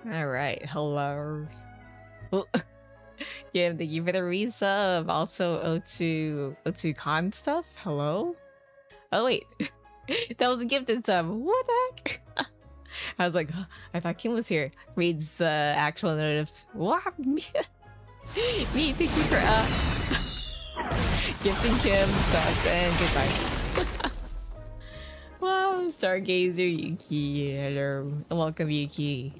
Alright, hello. Oh, yeah, thank you for the resub. Also, O2 Con stuff. Hello? Oh, wait. That was a gifted sub. What the heck? I was like, oh, I thought Kim was here. Reads the actual notice. What? Me, thank you for gifting Kim subs and goodbye. Wow, Stargazer Yuki. Hello. Welcome, Yuki.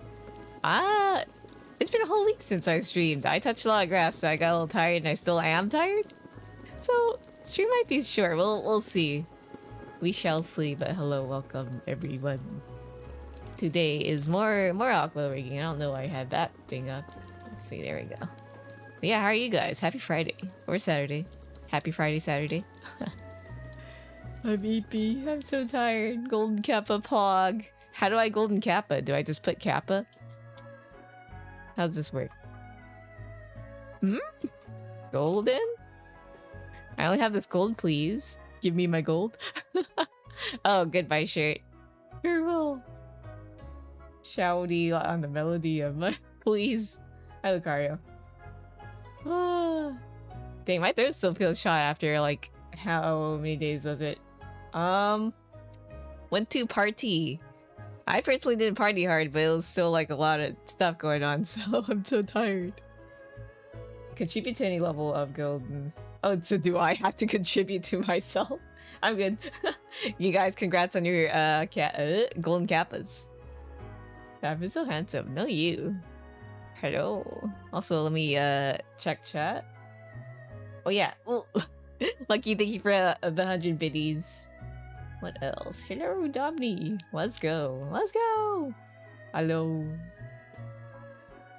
It's been a whole week since I streamed. I touched a lot of grass, so I got a little tired, and I still am tired. So, stream might be short. We'll see. We shall see. But hello, welcome everyone. Today is more Aqua rigging. I don't know why I had that thing up. Let's see. There we go. But yeah, how are you guys? Happy Friday or Saturday? Happy Friday, Saturday. I'm EP. I'm so tired. Golden Kappa Pog. How do I Golden Kappa? Do I just put Kappa? How does this work? Golden? I only have this gold, please. Give me my gold. Oh, goodbye shirt. Farewell. Shouty on the melody of my... Please. Hi, Lucario. Oh. Dang, my throat still feels shot after, like, how many days was it? Went to party. I personally didn't party hard, but it was still like a lot of stuff going on, so I'm so tired. Contribute to any level of golden. Oh, so do I have to contribute to myself? I'm good. You guys, congrats on your golden kappas. That is so handsome. No, you. Hello. Also, let me check chat. Oh yeah. Oh. Lucky, thank you for the 100 biddies. What else? Hello, Domini. Let's go. Let's go. Hello.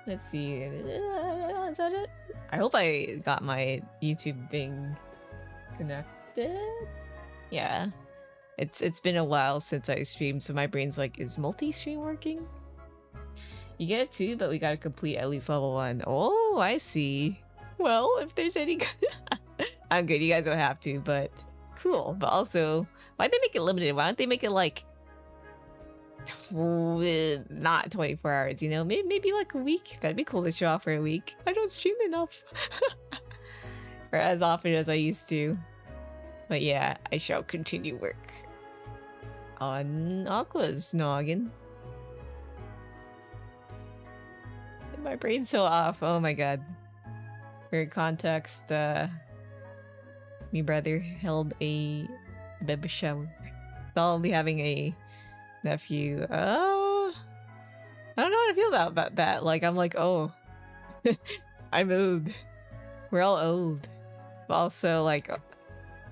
Let's see. Is that it? I hope I got my YouTube thing connected. Yeah. It's been a while since I streamed, so my brain's like, is multi-stream working? You get it too, but we gotta complete at least level 1. Oh, I see. Well, if there's any... I'm good. You guys don't have to, but cool. But also... Why'd they make it limited? Why don't they make it like not 24 hours, you know? Maybe like a week. That'd be cool to show off for a week. I don't stream enough. Or as often as I used to. But yeah, I shall continue work on Aqua's noggin. My brain's so off. Oh my god. For context, me brother held a baby shower. I'll be having a nephew. I don't know how to feel about that. Like, I'm like, oh, I'm old. We're all old. But also, like,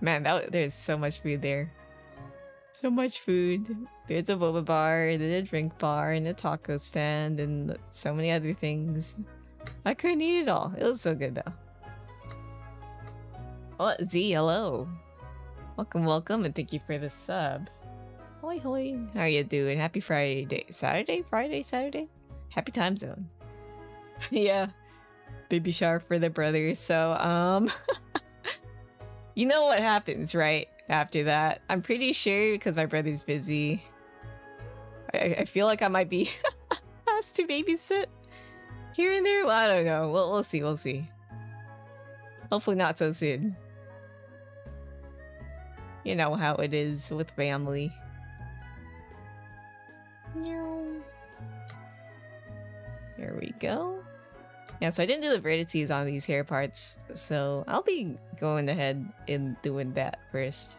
man, there's so much food there. So much food. There's a boba bar, and a drink bar, and a taco stand, and so many other things. I couldn't eat it all. It was so good, though. Oh, Z, hello. Welcome, and thank you for the sub. Hoi hoi. How are you doing? Happy Friday. Saturday? Happy time zone. Yeah. Baby shower for the brothers. So, you know what happens, right? After that. I'm pretty sure because my brother's busy. I feel like I might be asked to babysit here and there. Well, I don't know. We'll see. Hopefully not so soon. You know how it is with family. Here we go. Yeah, so I didn't do the vertices on these hair parts, so I'll be going ahead and doing that first.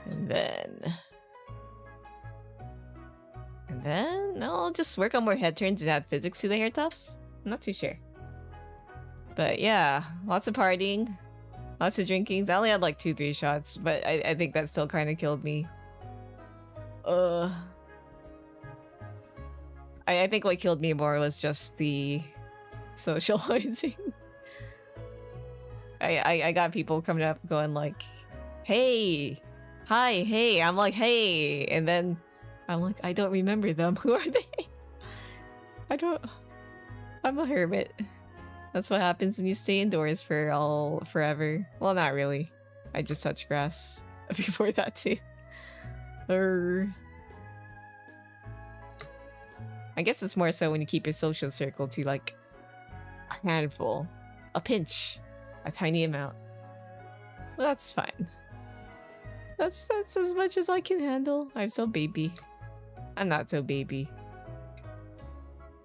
And then I'll just work on more head turns and add physics to the hair tufts. I'm not too sure. But yeah, lots of partying. Lots of drinkings. I only had like 2-3 shots, but I think that still kind of killed me. I think what killed me more was just the socializing. I got people coming up going like, hey, hi, hey. I'm like, hey. And then I'm like, I don't remember them. Who are they? I'm a hermit. That's what happens when you stay indoors for forever. Well, not really. I just touched grass before that too. I guess it's more so when you keep your social circle to like a handful, a pinch, a tiny amount. Well, that's fine. That's as much as I can handle. I'm so baby. I'm not so baby.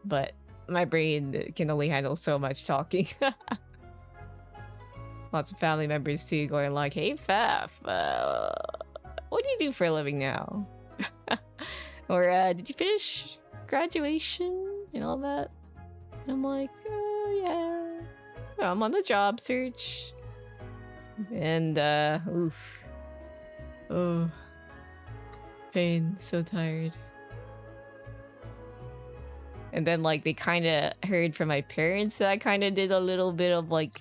But my brain can only handle so much talking. Lots of family members too going like, hey Faf, what do you do for a living now? Or did you finish graduation and all that? And I'm like, oh yeah. I'm on the job search. And oof. Oh. Pain, so tired. And then like they kinda heard from my parents that I kinda did a little bit of like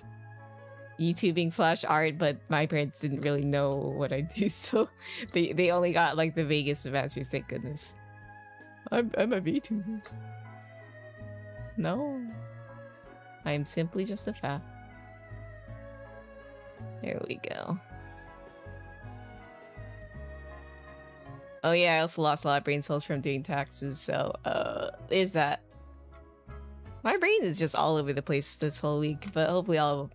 YouTubing / art, but my parents didn't really know what I do, so they only got like the vaguest of answers, thank goodness. I'm a VTuber. No. I am simply just a Faf. There we go. Oh yeah, I also lost a lot of brain cells from doing taxes, so there's that. My brain is just all over the place this whole week, but hopefully I'll...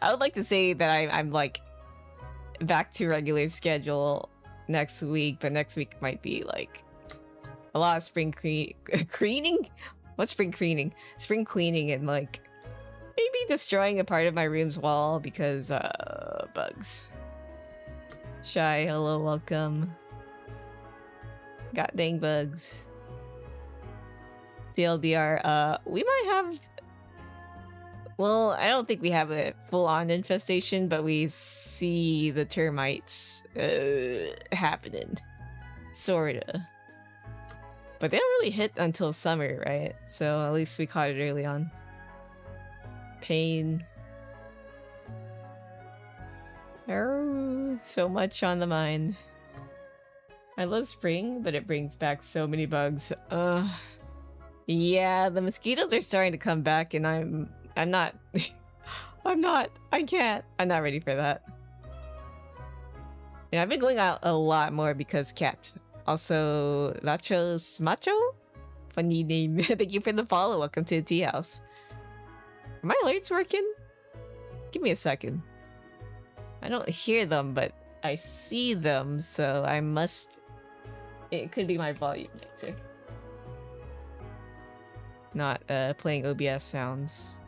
I would like to say that I'm like back to regular schedule next week, but next week might be like a lot of spring cleaning? What's spring cleaning? Spring cleaning and like maybe destroying a part of my room's wall because bugs. Shy, hello, welcome. God dang bugs. DLDR, we might have... Well, I don't think we have a full-on infestation, but we see the termites happening. Sorta. But they don't really hit until summer, right? So at least we caught it early on. Pain. Oh, so much on the mind. I love spring, but it brings back so many bugs. Yeah, the mosquitoes are starting to come back, and I'm not I'm not ready for that. And I've been going out a lot more because cat. Also, Nachos Macho? Funny name. Thank you for the follow. Welcome to the tea house. Are my alerts working? Give me a second. I don't hear them, but I see them, so I must... It could be my volume mixer. Not playing OBS sounds.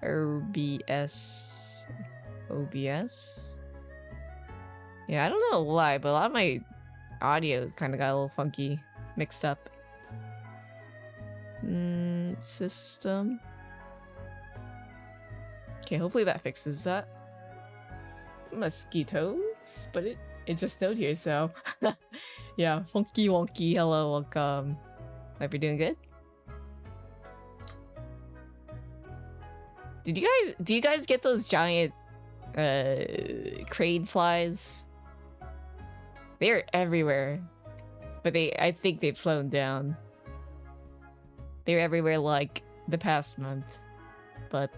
OBS? Yeah, I don't know why, but a lot of my audio kind of got a little funky, mixed up. System. Okay, hopefully that fixes that. Mosquitoes, but it just snowed here, so yeah, funky wonky. Hello, welcome. Hope you're doing good. Do you guys get those giant crane flies? They're everywhere, but I think they've slowed down. They're everywhere like the past month, but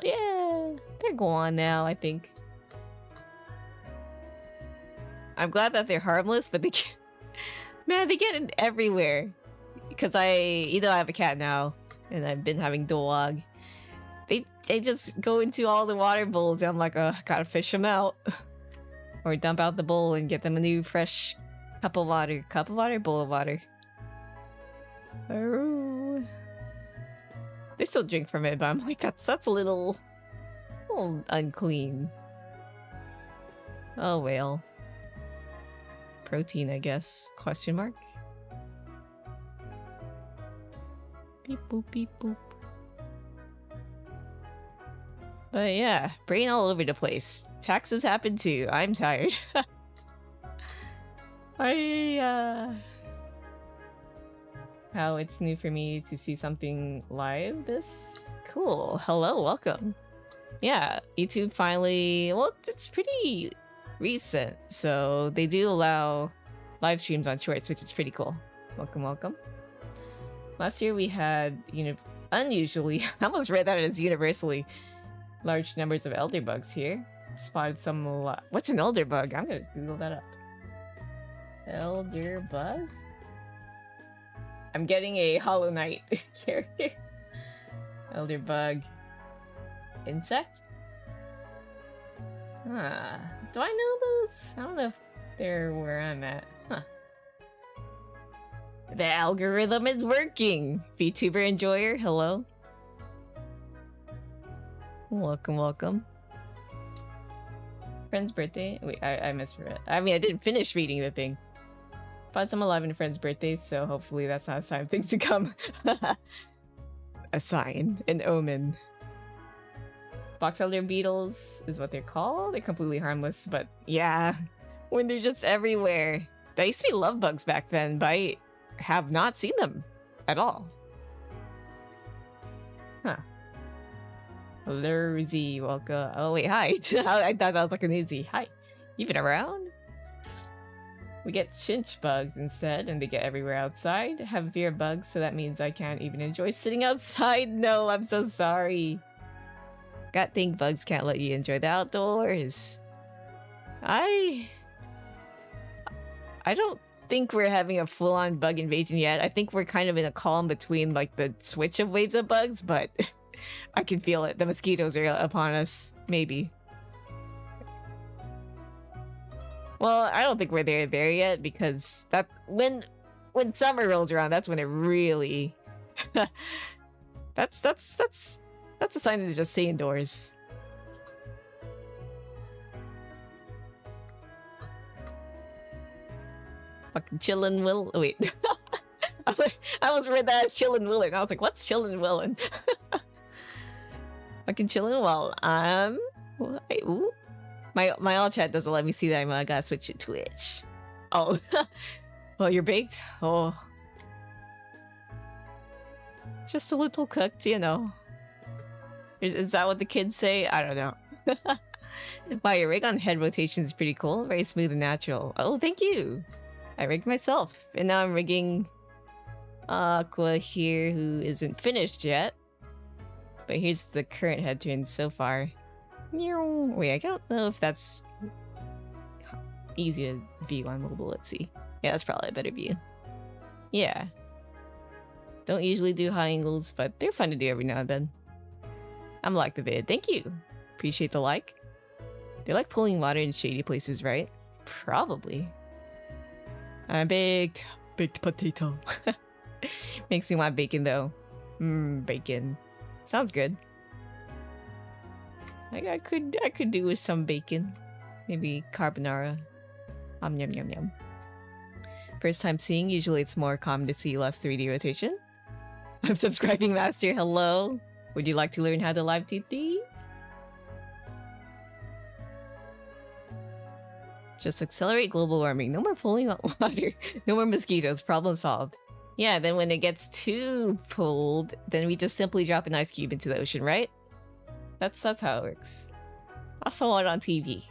yeah, they're gone now, I think. I'm glad that they're harmless, but they get, man, they get in everywhere. Because I have a cat now, and I've been having dog. They just go into all the water bowls, and I'm like, gotta fish them out. Or dump out the bowl and get them a new fresh cup of water. Cup of water, bowl of water. Oh. They still drink from it, but I'm like, that's a little unclean. Oh well. Protein, I guess. Question mark? Beep boop, beep boop. But yeah, brain all over the place. Taxes happen too. I'm tired. How it's new for me to see something live this? Cool. Hello, welcome. Yeah, YouTube finally... Well, it's pretty recent, so they do allow live streams on shorts, which is pretty cool. Welcome, welcome. Last year we had, unusually, I almost read that as universally, large numbers of elder bugs here. Spotted some... What's an elder bug? I'm gonna Google that up. Elder bug? I'm getting a Hollow Knight character. Elder Bug. Insect? Ah, do I know those? I don't know if they're where I'm at. Huh. The algorithm is working! VTuber enjoyer, hello? Welcome, welcome. Friend's birthday? Wait, I misread. I mean, I didn't finish reading the thing. But I'm alive in a friend's birthday, so hopefully that's not a sign of things to come. A sign. An omen. Box elder beetles is what they're called. They're completely harmless, but yeah. When they're just everywhere. There used to be love bugs back then, but I have not seen them at all. Huh. Lurzy, welcome. Oh wait, hi. I thought that was like an easy. Hi. You been around? We get chinch bugs instead, and they get everywhere outside. Have fear of bugs, so that means I can't even enjoy sitting outside. No, I'm so sorry. God think bugs can't let you enjoy the outdoors. I don't think we're having a full-on bug invasion yet. I think we're kind of in a calm between like the switch of waves of bugs, but I can feel it. The mosquitoes are upon us. Maybe. Well, I don't think we're there yet because that when summer rolls around, that's when it really that's a sign to just stay indoors. Fucking chillin' will. Oh, wait. I was like, I almost read that as chillin' willin'. I was like, what's chillin' willin'? Fucking chillin' while I'm. Wait, ooh. My all chat doesn't let me see that. I gotta switch to Twitch. Oh, well, you're baked. Oh, just a little cooked, you know. Is that what the kids say? I don't know. Wow, your rig on head rotation is pretty cool. Very smooth and natural. Oh, thank you. I rigged myself, and now I'm rigging Aqua here, who isn't finished yet. But here's the current head turn so far. Wait, I don't know if that's easy to view on mobile. Let's see. Yeah, that's probably a better view. Yeah. Don't usually do high angles, but they're fun to do every now and then. I'm like the vid. Thank you. Appreciate the like. They like pulling water in shady places, right? Probably. I'm baked. Baked potato. Makes me want bacon though. Bacon. Sounds good. I could do with some bacon. Maybe carbonara. Yum yum yum. First time seeing, usually it's more common to see less 3D rotation. I'm subscribing master, hello. Would you like to learn how to Live2D? Just accelerate global warming. No more pulling on water. No more mosquitoes. Problem solved. Yeah, then when it gets too cold, then we just simply drop an ice cube into the ocean, right? That's how it works. I saw it on TV.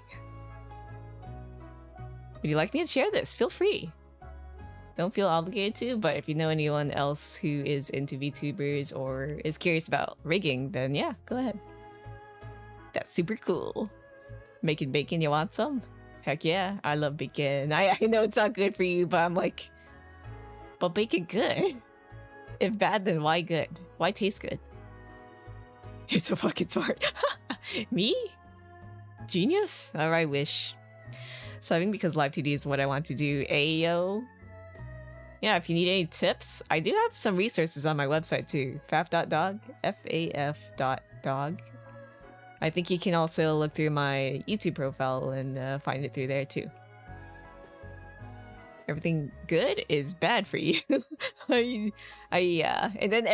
Would you like me to share this? Feel free. Don't feel obligated to, but if you know anyone else who is into VTubers or is curious about rigging, then yeah, go ahead. That's super cool. Making bacon, you want some? Heck yeah, I love bacon. I know it's not good for you, but I'm like, but bacon good. If bad, then why good? Why taste good? You're so fucking smart. Me? Genius? Or I wish. Subbing because Live2D is what I want to do. Ayo. Yeah, if you need any tips, I do have some resources on my website too. Faf.dog. F-A-F.dog. I think you can also look through my YouTube profile and find it through there too. Everything good is bad for you. And then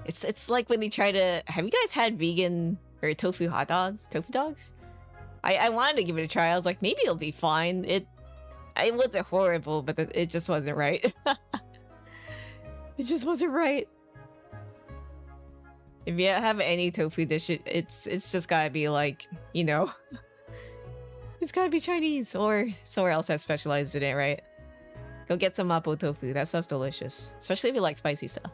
it's like when they try to. Have you guys had vegan or tofu hot dogs? Tofu dogs? I wanted to give it a try. I was like, maybe it'll be fine. It wasn't horrible, but it just wasn't right. It just wasn't right. If you have any tofu dish, it's just gotta be like, you know, it's gotta be Chinese or somewhere else that specializes in it, right? Go get some mapo tofu. That stuff's delicious, especially if you like spicy stuff.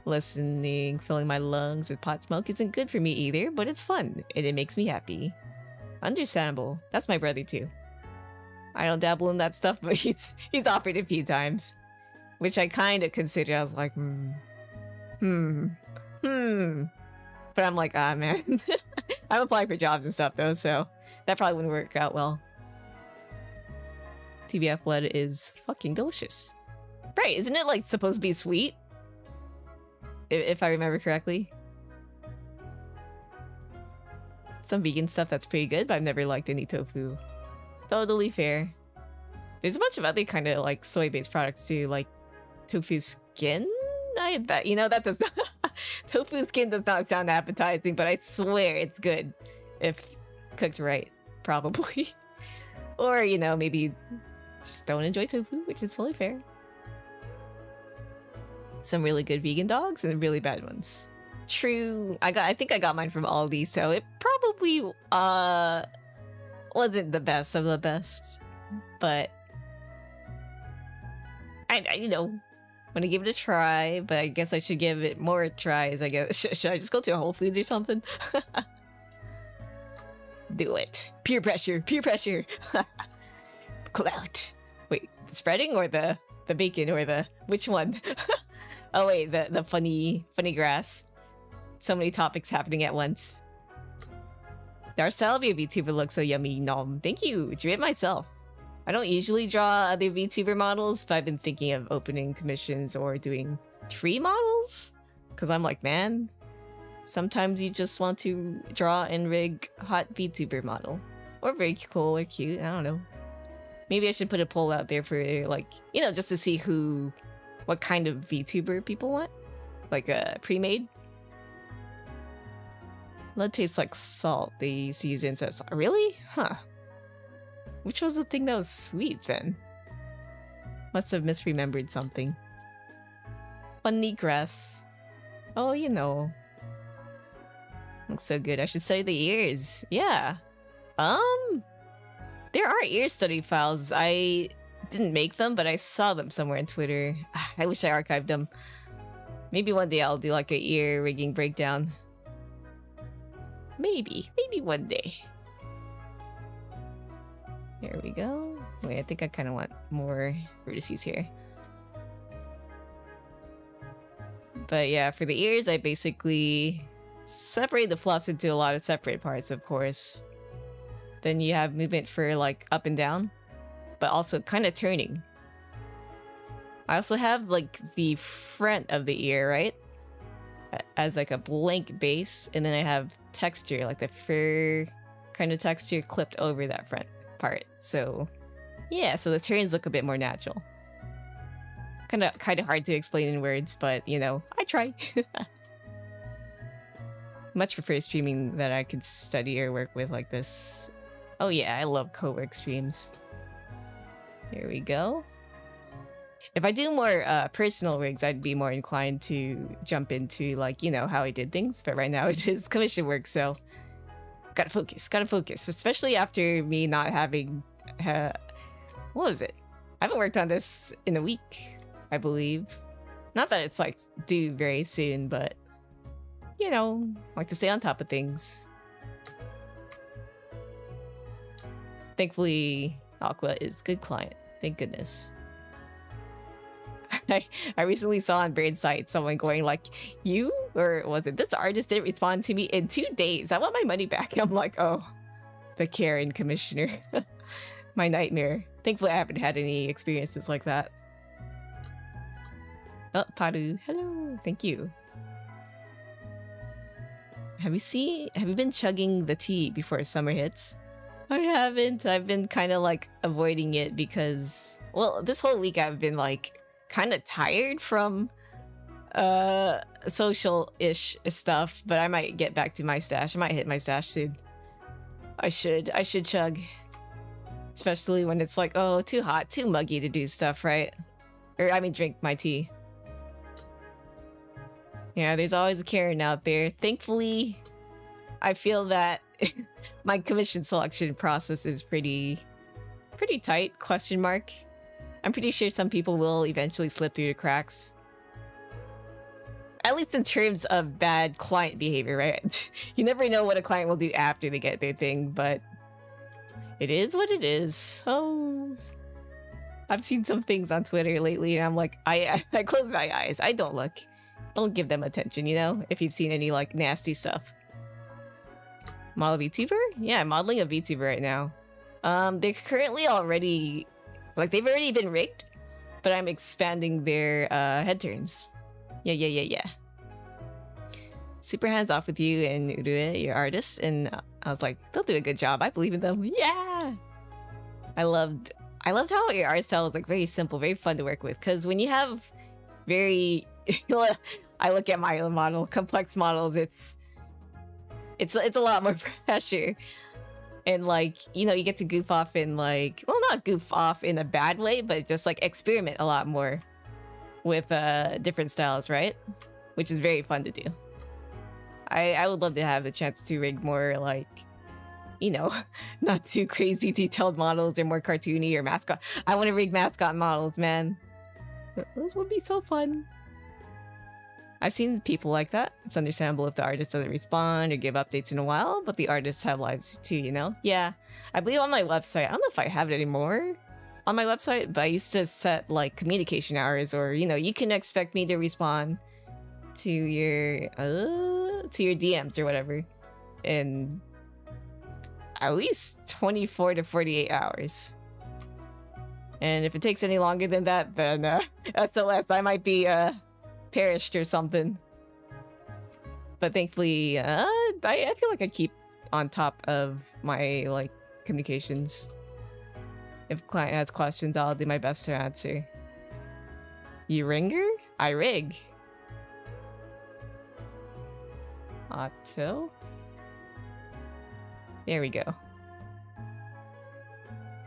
Listening, filling my lungs with pot smoke isn't good for me either, but it's fun and it makes me happy. Understandable. That's my brother too. I don't dabble in that stuff, but he's offered a few times, which I kind of considered. I was like, But I'm like, ah, man. I'm applying for jobs and stuff though, so that probably wouldn't work out well. TBF blood is fucking delicious. Right, isn't it like supposed to be sweet? If I remember correctly. Some vegan stuff that's pretty good, but I've never liked any tofu. Totally fair. There's a bunch of other kind of like soy-based products too, like tofu skin. I bet, you know, that does not tofu skin does not sound appetizing, but I swear it's good if cooked right, probably. Or, you know, maybe just don't enjoy tofu, which is totally fair. Some really good vegan dogs and really bad ones. True. I think I got mine from Aldi, so it probably wasn't the best of the best, but I you know, want to give it a try, but I guess I should give it more tries. I guess should I just go to a Whole Foods or something? Do it. Peer pressure. Peer pressure. Clout. Wait, the spreading or the bacon or the which one? Oh wait, the funny grass. So many topics happening at once. Our style of your VTuber looks so yummy, nom. Thank you. Drew it myself. I don't usually draw other VTuber models, but I've been thinking of opening commissions or doing tree models. Because I'm like, man, sometimes you just want to draw and rig hot VTuber model. Or very cool or cute, I don't know. Maybe I should put a poll out there for, like, you know, just to see what kind of VTuber people want. Like a pre-made. Blood tastes like salt. They used to use insects. Really? Huh. Which was the thing that was sweet then? Must have misremembered something. Funny grass. Oh, you know. Looks so good. I should study the ears. Yeah. There are ear study files. I didn't make them, but I saw them somewhere on Twitter. I wish I archived them. Maybe one day I'll do like a ear rigging breakdown. Maybe one day. Here we go. Wait, I think I kind of want more vertices here. But yeah, for the ears, I basically separate the fluffs into a lot of separate parts, of course. Then you have movement for like up and down, but also kind of turning. I also have like the front of the ear, right? As like a blank base, and then I have texture, like the fur kind of texture clipped over that front part. So yeah, so the turns look a bit more natural. Kind of hard to explain in words, but you know, I try. Much prefer streaming that I could study or work with like this. Oh yeah, I love co-work streams. Here we go. If I do more personal rigs, I'd be more inclined to jump into, like, you know, how I did things. But right now it is commission work, so gotta focus. Especially after me not having, what was it? I haven't worked on this in a week, I believe. Not that it's, like, due very soon, but, you know, like to stay on top of things. Thankfully, Aqua is good client. Thank goodness. I recently saw on Birdside someone going like, you? Or was it, this artist didn't respond to me in 2 days. I want my money back. And I'm like, oh, the Karen commissioner. My nightmare. Thankfully, I haven't had any experiences like that. Oh, Paru. Hello. Thank you. Have you been chugging the tea before summer hits? I haven't. I've been kind of like avoiding it because, well, this whole week I've been like kind of tired from social-ish stuff, but I might get back to my stash. I might hit my stash soon. I should chug. Especially when it's like, oh, too hot, too muggy to do stuff, right? Or, I mean, drink my tea. Yeah, there's always a Karen out there. Thankfully, I feel that my commission selection process is pretty tight, question mark. I'm pretty sure some people will eventually slip through the cracks. At least in terms of bad client behavior, right? You never know what a client will do after they get their thing, but It is what it is. Oh, I've seen some things on Twitter lately, and I'm like, I close my eyes. I don't look. Don't give them attention, you know? If you've seen any, like, nasty stuff. Model VTuber? Yeah, I'm modeling a VTuber right now. They're currently already... Like, they've already been rigged, but I'm expanding their head turns. Yeah. Super hands off with you and Urue, your artist, and I was like, they'll do a good job. I believe in them. Yeah! I loved how your art style was, like, very simple, very fun to work with, because when you have very... I look at my model, complex models, it's a lot more pressure. And, like, you know, you get to goof off in, like, well, not goof off in a bad way, but just, like, experiment a lot more with different styles, right? Which is very fun to do. I would love to have the chance to rig more, like, you know, not too crazy detailed models or more cartoony or mascot. I want to rig mascot models, man. Those would be so fun. I've seen people like that. It's understandable if the artist doesn't respond or give updates in a while, but the artists have lives too, you know? Yeah, I believe on my website, I don't know if I have it anymore on my website, but I used to set like communication hours, or, you know, you can expect me to respond to your DMs or whatever in at least 24 to 48 hours. And if it takes any longer than that, then SOS, I might be perished or something. But thankfully, I feel like I keep on top of my, like, communications. If a client has questions, I'll do my best to answer. You ringer? I rig. Otto? There we go.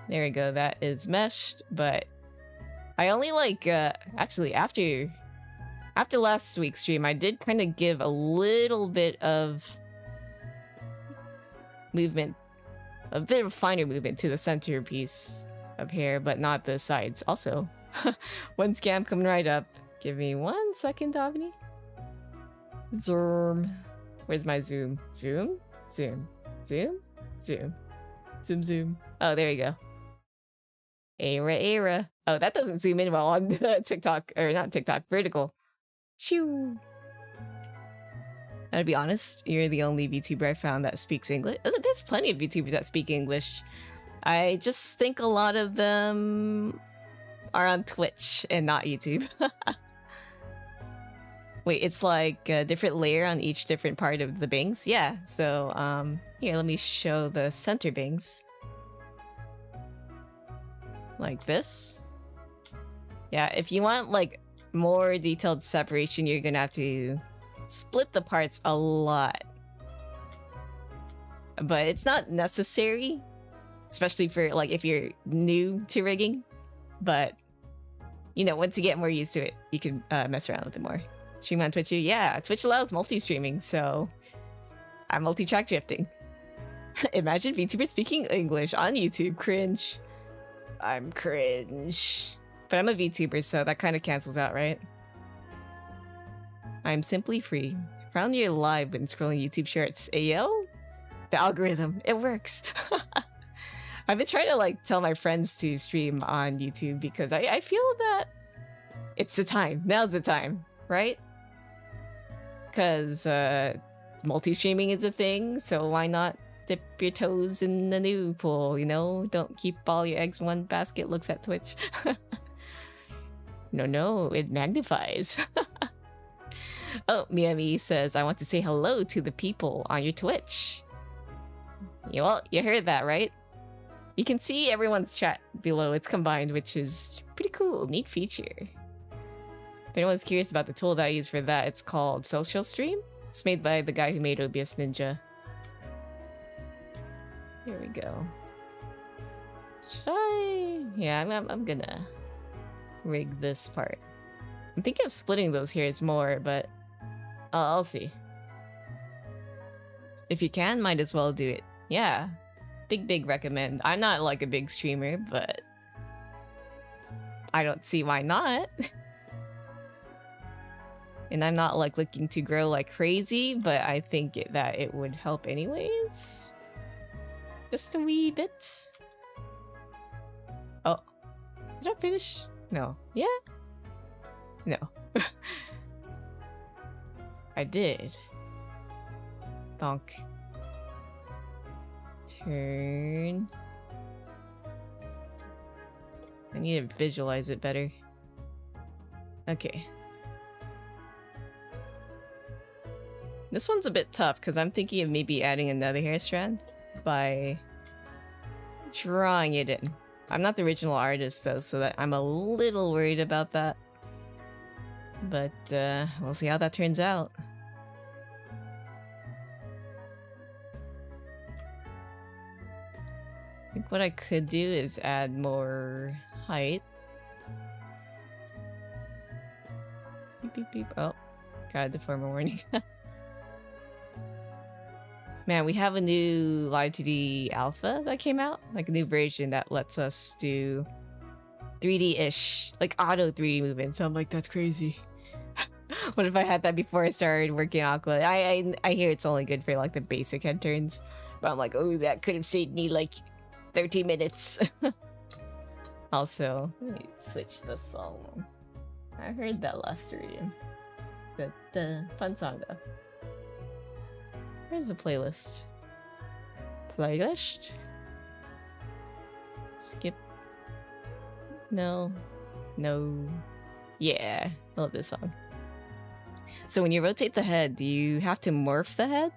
There we go, that is meshed, but I only, like, actually, after last week's stream, I did kind of give a little bit of movement, a bit of finer movement to the centerpiece of hair, but not the sides. Also, one scam coming right up. Give me 1 second, Davini. Zoom. Where's my zoom? Zoom? Zoom. Zoom? Zoom. Zoom, zoom. Oh, there we go. Era. Oh, that doesn't zoom in well on TikTok, or not TikTok, vertical. Shoo. I'll be honest, you're the only VTuber I found that speaks English. There's plenty of VTubers that speak English. I just think a lot of them are on Twitch and not YouTube. Wait, it's like a different layer on each different part of the bangs? Yeah, so here, let me show the center bangs. Like this. Yeah, if you want like more detailed separation, you're gonna have to split the parts a lot. But it's not necessary, especially for like if you're new to rigging. But you know, once you get more used to it, you can mess around with it more. Stream on Twitch? Yeah, Twitch allows multi-streaming, so I'm multi-track drifting. Imagine VTubers speaking English on YouTube. Cringe. I'm cringe. But I'm a VTuber, so that kind of cancels out, right? I'm simply free. Found you live when scrolling YouTube shorts. Ayo? The algorithm. It works. I've been trying to like tell my friends to stream on YouTube because I feel that it's the time. Now's the time, right? Because multi-streaming is a thing, so why not dip your toes in the new pool, you know? Don't keep all your eggs in one basket, looks at Twitch. No, it magnifies. Oh, Miami says, I want to say hello to the people on your Twitch. Yeah, well, you heard that, right? You can see everyone's chat below. It's combined, which is pretty cool. Neat feature. If anyone's curious about the tool that I use for that, it's called Social Stream. It's made by the guy who made OBS Ninja. Here we go. Should I? Yeah, I'm gonna rig this part. I'm thinking of splitting those hairs more, but I'll see. If you can, might as well do it. Yeah. Big recommend. I'm not like a big streamer, but I don't see why not. And I'm not like looking to grow like crazy, but I think that it would help anyways. Just a wee bit. Did I finish? No. Yeah? No. I did. Bonk. Turn. I need to visualize it better. Okay. This one's a bit tough because I'm thinking of maybe adding another hair strand by drawing it in. I'm not the original artist though, so that I'm a little worried about that. But we'll see how that turns out. I think what I could do is add more height. Beep beep beep. Oh, got a deformer warning. Man, we have a new Live2D alpha that came out, like a new version that lets us do 3D-ish, like auto 3D movements. So I'm like, that's crazy. What if I had that before I started working Aqua? I hear it's only good for like the basic head turns, but I'm like, oh, that could have saved me like 30 minutes. Also, let me switch the song. I heard that last reading. The fun song though. Where's the playlist? Playlist? Skip. No. No. Yeah. I love this song. So when you rotate the head, do you have to morph the head?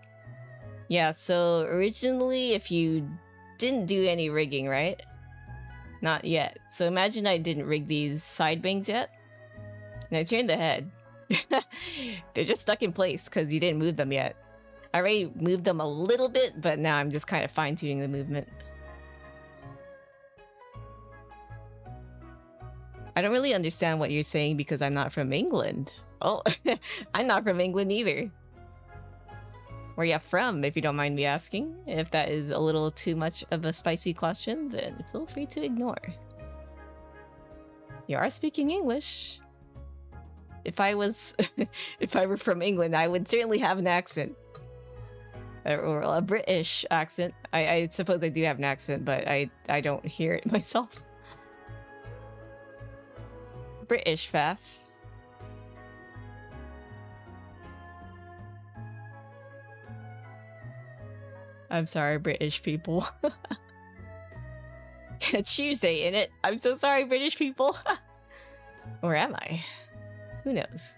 Yeah, so originally if you didn't do any rigging, right? Not yet. So imagine I didn't rig these side bangs yet. And I turned the head. They're just stuck in place because you didn't move them yet. I already moved them a little bit, but now I'm just kind of fine-tuning the movement. I don't really understand what you're saying because I'm not from England. Oh, I'm not from England either. Where you from, if you don't mind me asking? If that is a little too much of a spicy question, then feel free to ignore. You are speaking English. If I was, if I were from England, I would certainly have an accent. Or a British accent. I suppose I do have an accent, but I don't hear it myself. British, Faf. I'm sorry, British people. Tuesday, innit? I'm so sorry, British people. Or am I? Who knows?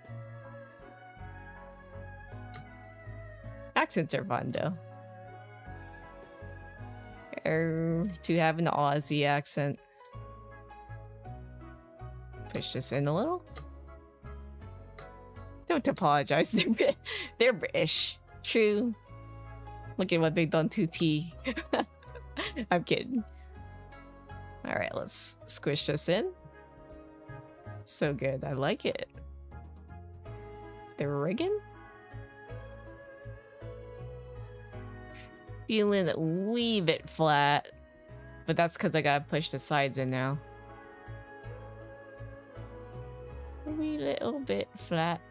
Accents are fun, though. To have an Aussie accent. Push this in a little. Don't apologize. They're British. True. Look at what they've done to tea. I'm kidding. Alright, let's squish this in. So good. I like it. They're rigging? Feeling a wee bit flat. But that's because I gotta push the sides in now. A wee little bit flat.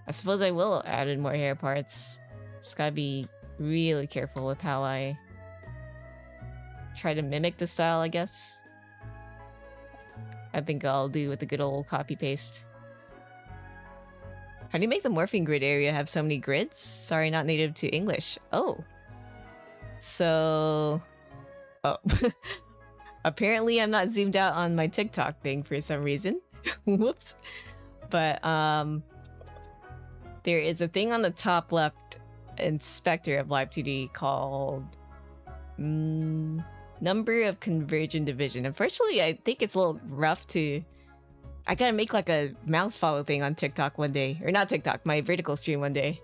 I suppose I will add in more hair parts. Just gotta be really careful with how I try to mimic the style, I guess. I think I'll do with the good old copy paste. How do you make the morphing grid area have so many grids? Sorry, not native to English. Oh. So... Oh. Apparently I'm not zoomed out on my TikTok thing for some reason. Whoops. But, there is a thing on the top left inspector of Live2D called... number of convergent division. Unfortunately, I think it's a little rough to... I gotta make like a mouse follow thing on TikTok one day. Or not TikTok, my vertical stream one day.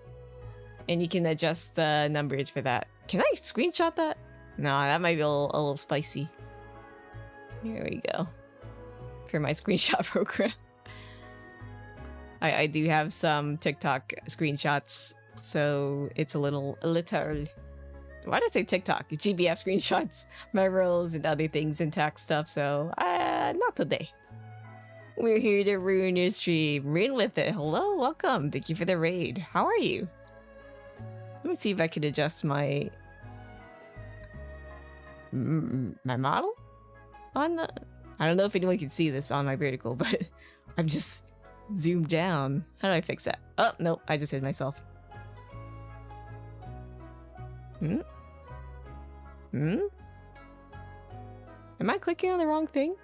And you can adjust the numbers for that. Can I screenshot that? No, that might be a little spicy. Here we go. For my screenshot program. I do have some TikTok screenshots. So it's a little... Why did I say TikTok? GBF screenshots, my roles, and other things in tech stuff. So, not today. We're here to ruin your stream. Ruin with it. Hello, welcome. Thank you for the raid. How are you? Let me see if I can adjust my... my model? on the... I don't know if anyone can see this on my vertical, but I'm just zoomed down. How do I fix that? Oh, nope, I just hit myself. Hmm? Am I clicking on the wrong thing?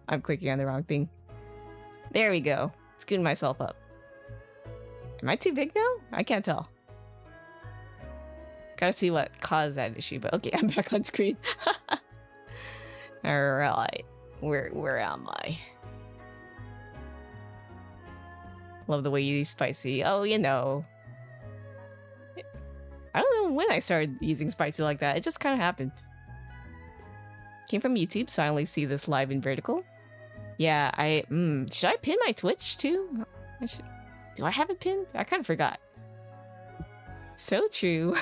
I'm clicking on the wrong thing. There we go. Scooting myself up. Am I too big now? I can't tell. Gotta see what caused that issue, but okay, I'm back on screen. Alright. Where am I? Love the way you use spicy. Oh, you know. I don't know when I started using spicy like that. It just kind of happened. Came from YouTube, so I only see this live in vertical. Yeah, should I pin my Twitch too? Do I have it pinned? I kind of forgot. So true.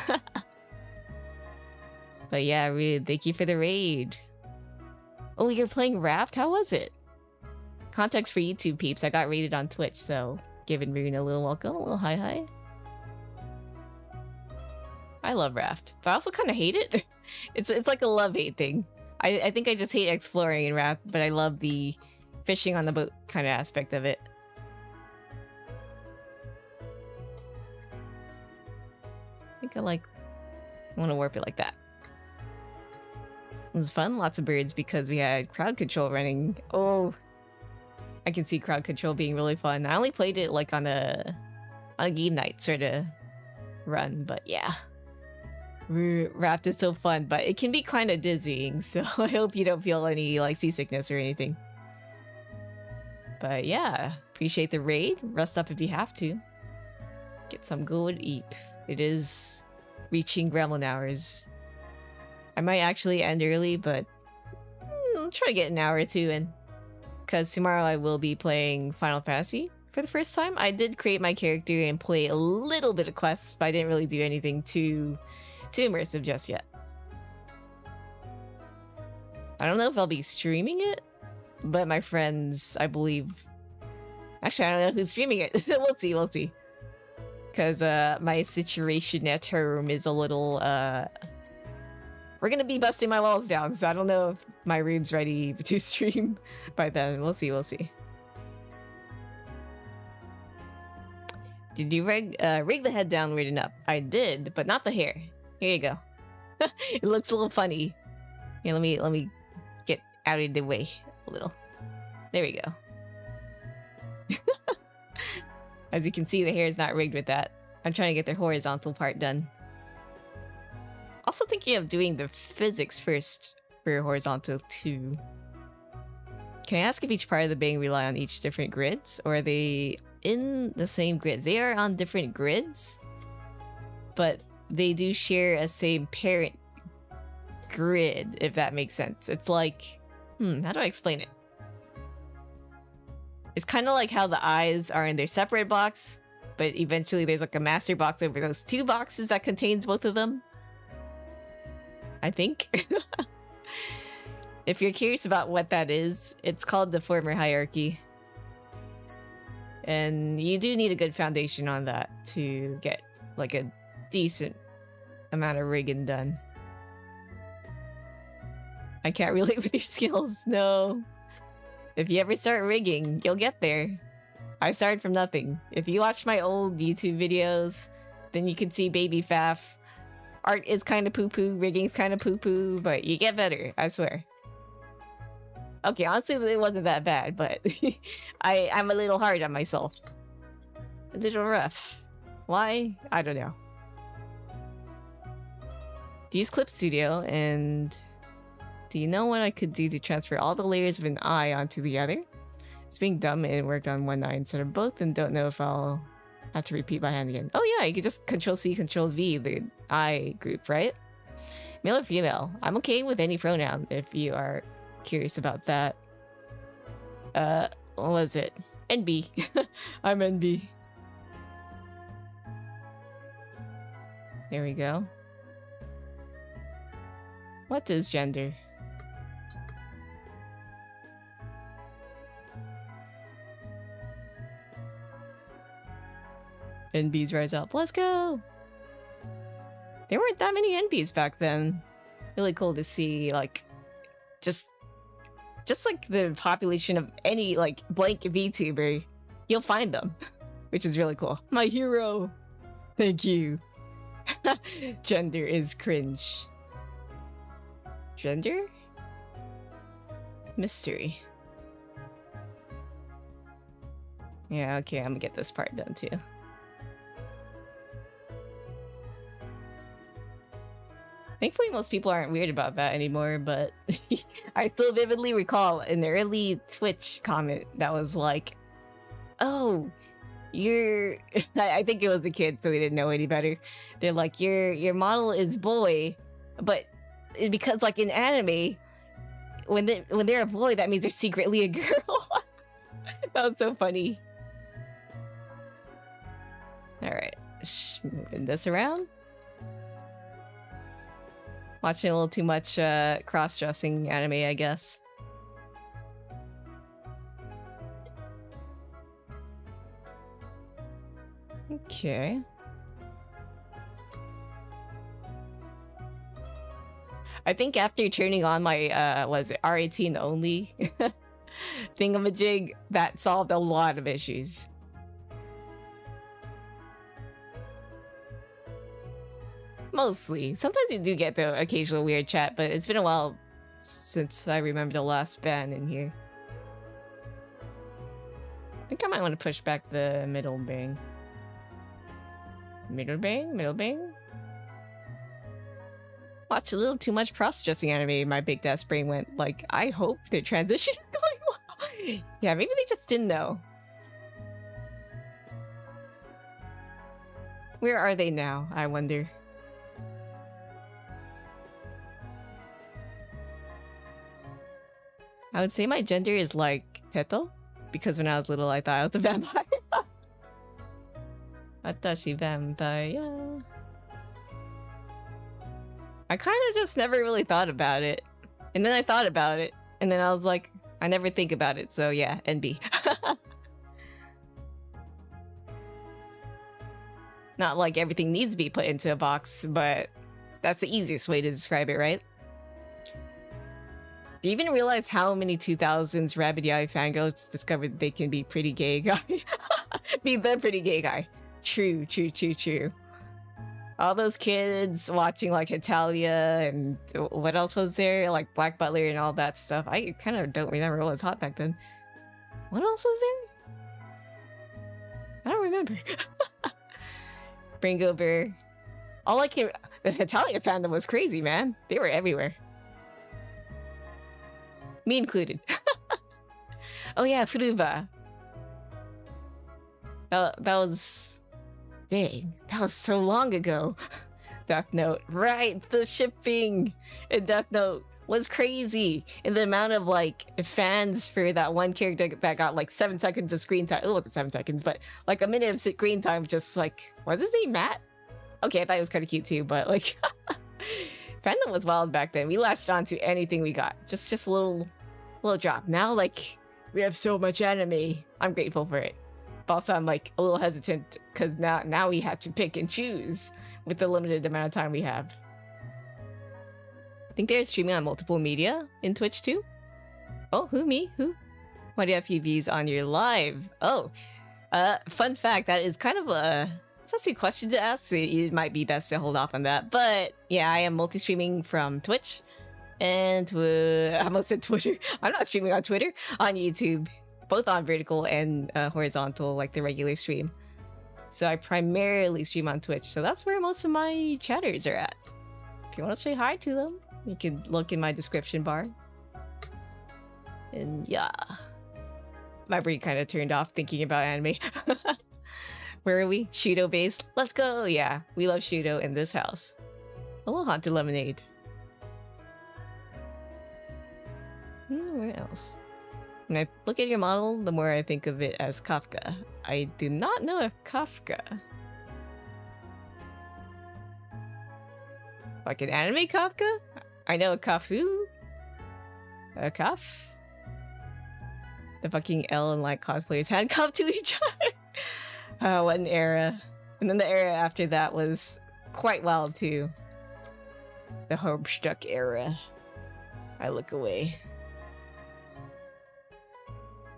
But yeah, really, thank you for the raid. Oh, you're playing Raft? How was it? Context for YouTube peeps, I got raided on Twitch, so giving Rune a little welcome, a little hi. I love Raft, but I also kind of hate it. It's like a love-hate thing. I think I just hate exploring in Raft, but I love the fishing on the boat kind of aspect of it. I think I want to warp it like that. It was fun, lots of birds because we had crowd control running. Oh, I can see crowd control being really fun. I only played it like on a game night sort of run, but yeah. Raft is so fun, but it can be kind of dizzying, so I hope you don't feel any like seasickness or anything. But yeah, appreciate the raid. Rest up if you have to. Get some good eep. It is reaching gremlin hours. I might actually end early, but I'll try to get an hour or two in. Because tomorrow I will be playing Final Fantasy for the first time. I did create my character and play a little bit of quests, but I didn't really do anything too immersive just yet. I don't know if I'll be streaming it, but my friends, I believe... Actually, I don't know who's streaming it. We'll see. Because my situation at home is a little... We're gonna be busting my walls down, so I don't know if my room's ready to stream by then. We'll see. Did you rig the head downward and up? I did, but not the hair. Here you go. It looks a little funny. Yeah, let me get out of the way a little. There we go. As you can see, the hair is not rigged with that. I'm trying to get the horizontal part done. Also thinking of doing the physics first for horizontal too. Can I ask if each part of the bang rely on each different grids, or are they in the same grids? They are on different grids, but they do share a same parent grid, if that makes sense. It's like, how do I explain it? It's kind of like how the eyes are in their separate box, but eventually there's like a master box over those two boxes that contains both of them. I think. If you're curious about what that is, it's called the former hierarchy. And you do need a good foundation on that to get like a decent amount of rigging done. I can't relate with your skills, no. If you ever start rigging, you'll get there. I started from nothing. If you watch my old YouTube videos, then you can see baby Faf. Art is kind of poo-poo, rigging's kind of poo-poo, but you get better, I swear. Okay, honestly, it wasn't that bad, but I'm a little hard on myself. A little rough. Why? I don't know. Use Clip Studio, and do you know what I could do to transfer all the layers of an eye onto the other? It's being dumb and worked on one eye instead of both, and don't know if I'll have to repeat by hand again. Oh yeah, you could just Control-C, Control-V, the eye group, right? Male or female? I'm okay with any pronoun if you are curious about that. What was it? NB. I'm NB. There we go. What is gender? NBs rise up. Let's go! There weren't that many NBs back then. really cool to see, like, just like the population of any like blank VTuber, you'll find them, which is really cool. My hero. Thank you. Gender is cringe. Gender? Mystery. Yeah, okay, I'm gonna get this part done too. Thankfully, most people aren't weird about that anymore, but I still vividly recall an early Twitch comment that was like, oh, you're... I think it was the kids, so they didn't know any better. They're like, your model is boy, but because like in anime, when they're a boy, that means they're secretly a girl. That was so funny. Alright, moving this around. Watching a little too much cross-dressing anime, I guess. Okay. I think after turning on my, was it R18 only thingamajig, that solved a lot of issues. Mostly. Sometimes you do get the occasional weird chat, but it's been a while since I remember the last ban in here. I think I might want to push back the middle bang. Middle bang? Middle bang? Watch a little too much cross-dressing anime, my big ass brain went like, I hope their transition is going well. Yeah, maybe they just didn't know. Where are they now, I wonder? I would say my gender is like Teto, because when I was little I thought I was a vampire. Watashi vampire. I kind of just never really thought about it. And then I thought about it, and then I was like, I never think about it, so yeah, NB. Not like everything needs to be put into a box, but that's the easiest way to describe it, right? Do you even realize how many 2000s Rabbit Eye fangirls discovered they can be pretty gay guy? Be the pretty gay guy. True, true, true, true. All those kids watching like Italia and what else was there? Like Black Butler and all that stuff. I kind of don't remember what was hot back then. What else was there? I don't remember. Bringo Bear. All I can... The Italia fandom was crazy, man. They were everywhere. Me included. Oh yeah, Furuba. That was... Dang, that was so long ago. Death Note, right? The shipping in Death Note was crazy. And the amount of like fans for that one character that got like 7 seconds of screen time. It wasn't 7 seconds, but like a minute of screen time. Just like, was his name Matt? Okay, I thought he was kind of cute too, but like, fandom was wild back then. We latched on to anything we got. Just a little drop. Now like we have so much anime. I'm grateful for it. Also, I'm like a little hesitant because now we have to pick and choose with the limited amount of time we have. I think they're streaming on multiple media in Twitch too. Oh, who, me? Who? Why do you have few views on your live? Oh, fun fact, that is kind of a sassy question to ask. So it might be best to hold off on that. But yeah, I am multi-streaming from Twitch and I almost said Twitter. I'm not streaming on Twitter, on YouTube. Both on vertical and horizontal, like the regular stream. So I primarily stream on Twitch, so that's where most of my chatters are at. If you want to say hi to them, you can look in my description bar. And yeah. My brain kind of turned off thinking about anime. Where are we? Shudo based? Let's go! Yeah, we love Shudo in this house. A little Haunted Lemonade. Where else? When I look at your model, the more I think of it as Kafka. I do not know if Kafka... Like an anime Kafka? I know a Kafu. A Kaf. The fucking L and like cosplayers handcuffed to each other. What an era. And then the era after that was quite wild too. The Homestuck era. I look away.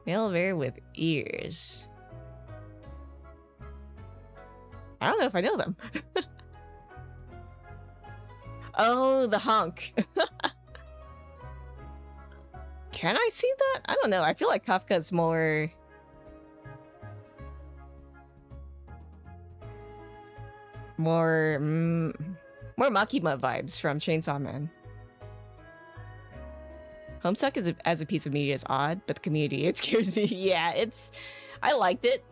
Male bear with ears. I don't know if I know them. Oh, the honk. Can I see that? I don't know. I feel like Kafka's more... more Makima vibes from Chainsaw Man. Homestuck as a piece of media is odd, but the community, it scares me. Yeah, I liked it,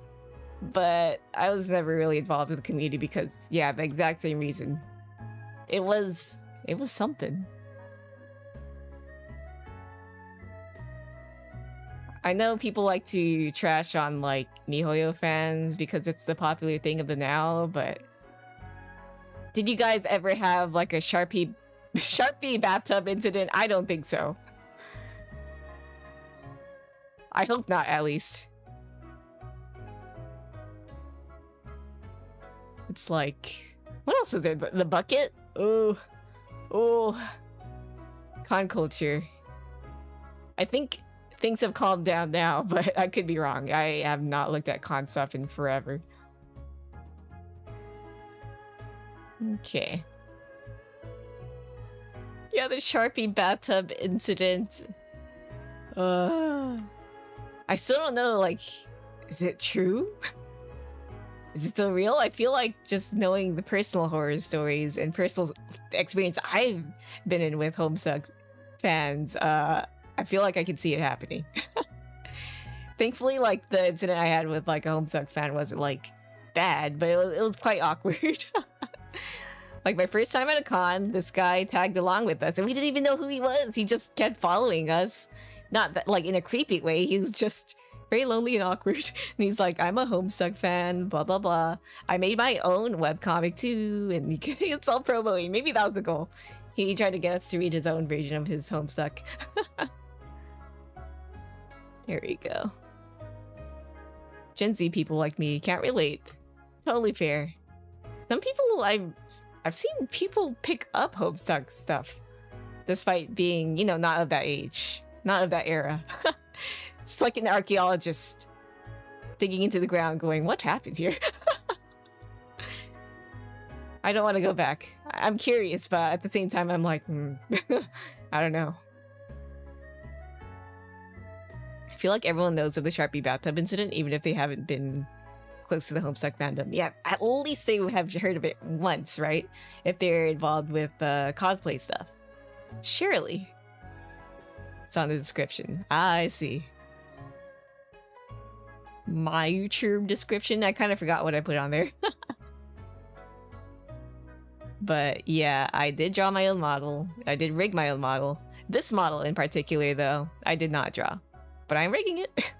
but I was never really involved with the community because, yeah, the exact same reason. It was something. I know people like to trash on, like, MiHoYo fans because it's the popular thing of the now, but... Did you guys ever have, like, a Sharpie bathtub incident? I don't think so. I hope not, at least. It's like... What else was there? The bucket? Oh. Con culture. I think things have calmed down now, but I could be wrong. I have not looked at con stuff in forever. Okay. Yeah, the Sharpie bathtub incident. I still don't know, like, is it true? Is it still real? I feel like just knowing the personal horror stories and personal experience I've been in with Homestuck fans, I feel like I can see it happening. Thankfully, like, the incident I had with, like, a Homestuck fan wasn't, like, bad, but it was quite awkward. Like, my first time at a con, this guy tagged along with us, and we didn't even know who he was. He just kept following us. Not that, like, in a creepy way. He was just very lonely and awkward. And he's like, I'm a Homestuck fan, blah, blah, blah. I made my own webcomic, too, and it's all promo-y. Maybe that was the goal. He tried to get us to read his own version of his Homestuck. There we go. Gen Z people like me can't relate. Totally fair. Some people, I've seen people pick up Homestuck stuff, despite being, you know, not of that age, not of that era. It's like an archaeologist digging into the ground going, what happened here? I don't want to go back. I'm curious, but at the same time, I'm like, I don't know. I feel like everyone knows of the Sharpie bathtub incident, even if they haven't been close to the Homestuck fandom. Yeah, at least they have heard of it once, right? If they're involved with cosplay stuff. Surely. It's on the description. I see. My YouTube description? I kind of forgot what I put on there. But yeah, I did draw my own model. I did rig my own model. This model in particular, though, I did not draw. But I'm rigging it.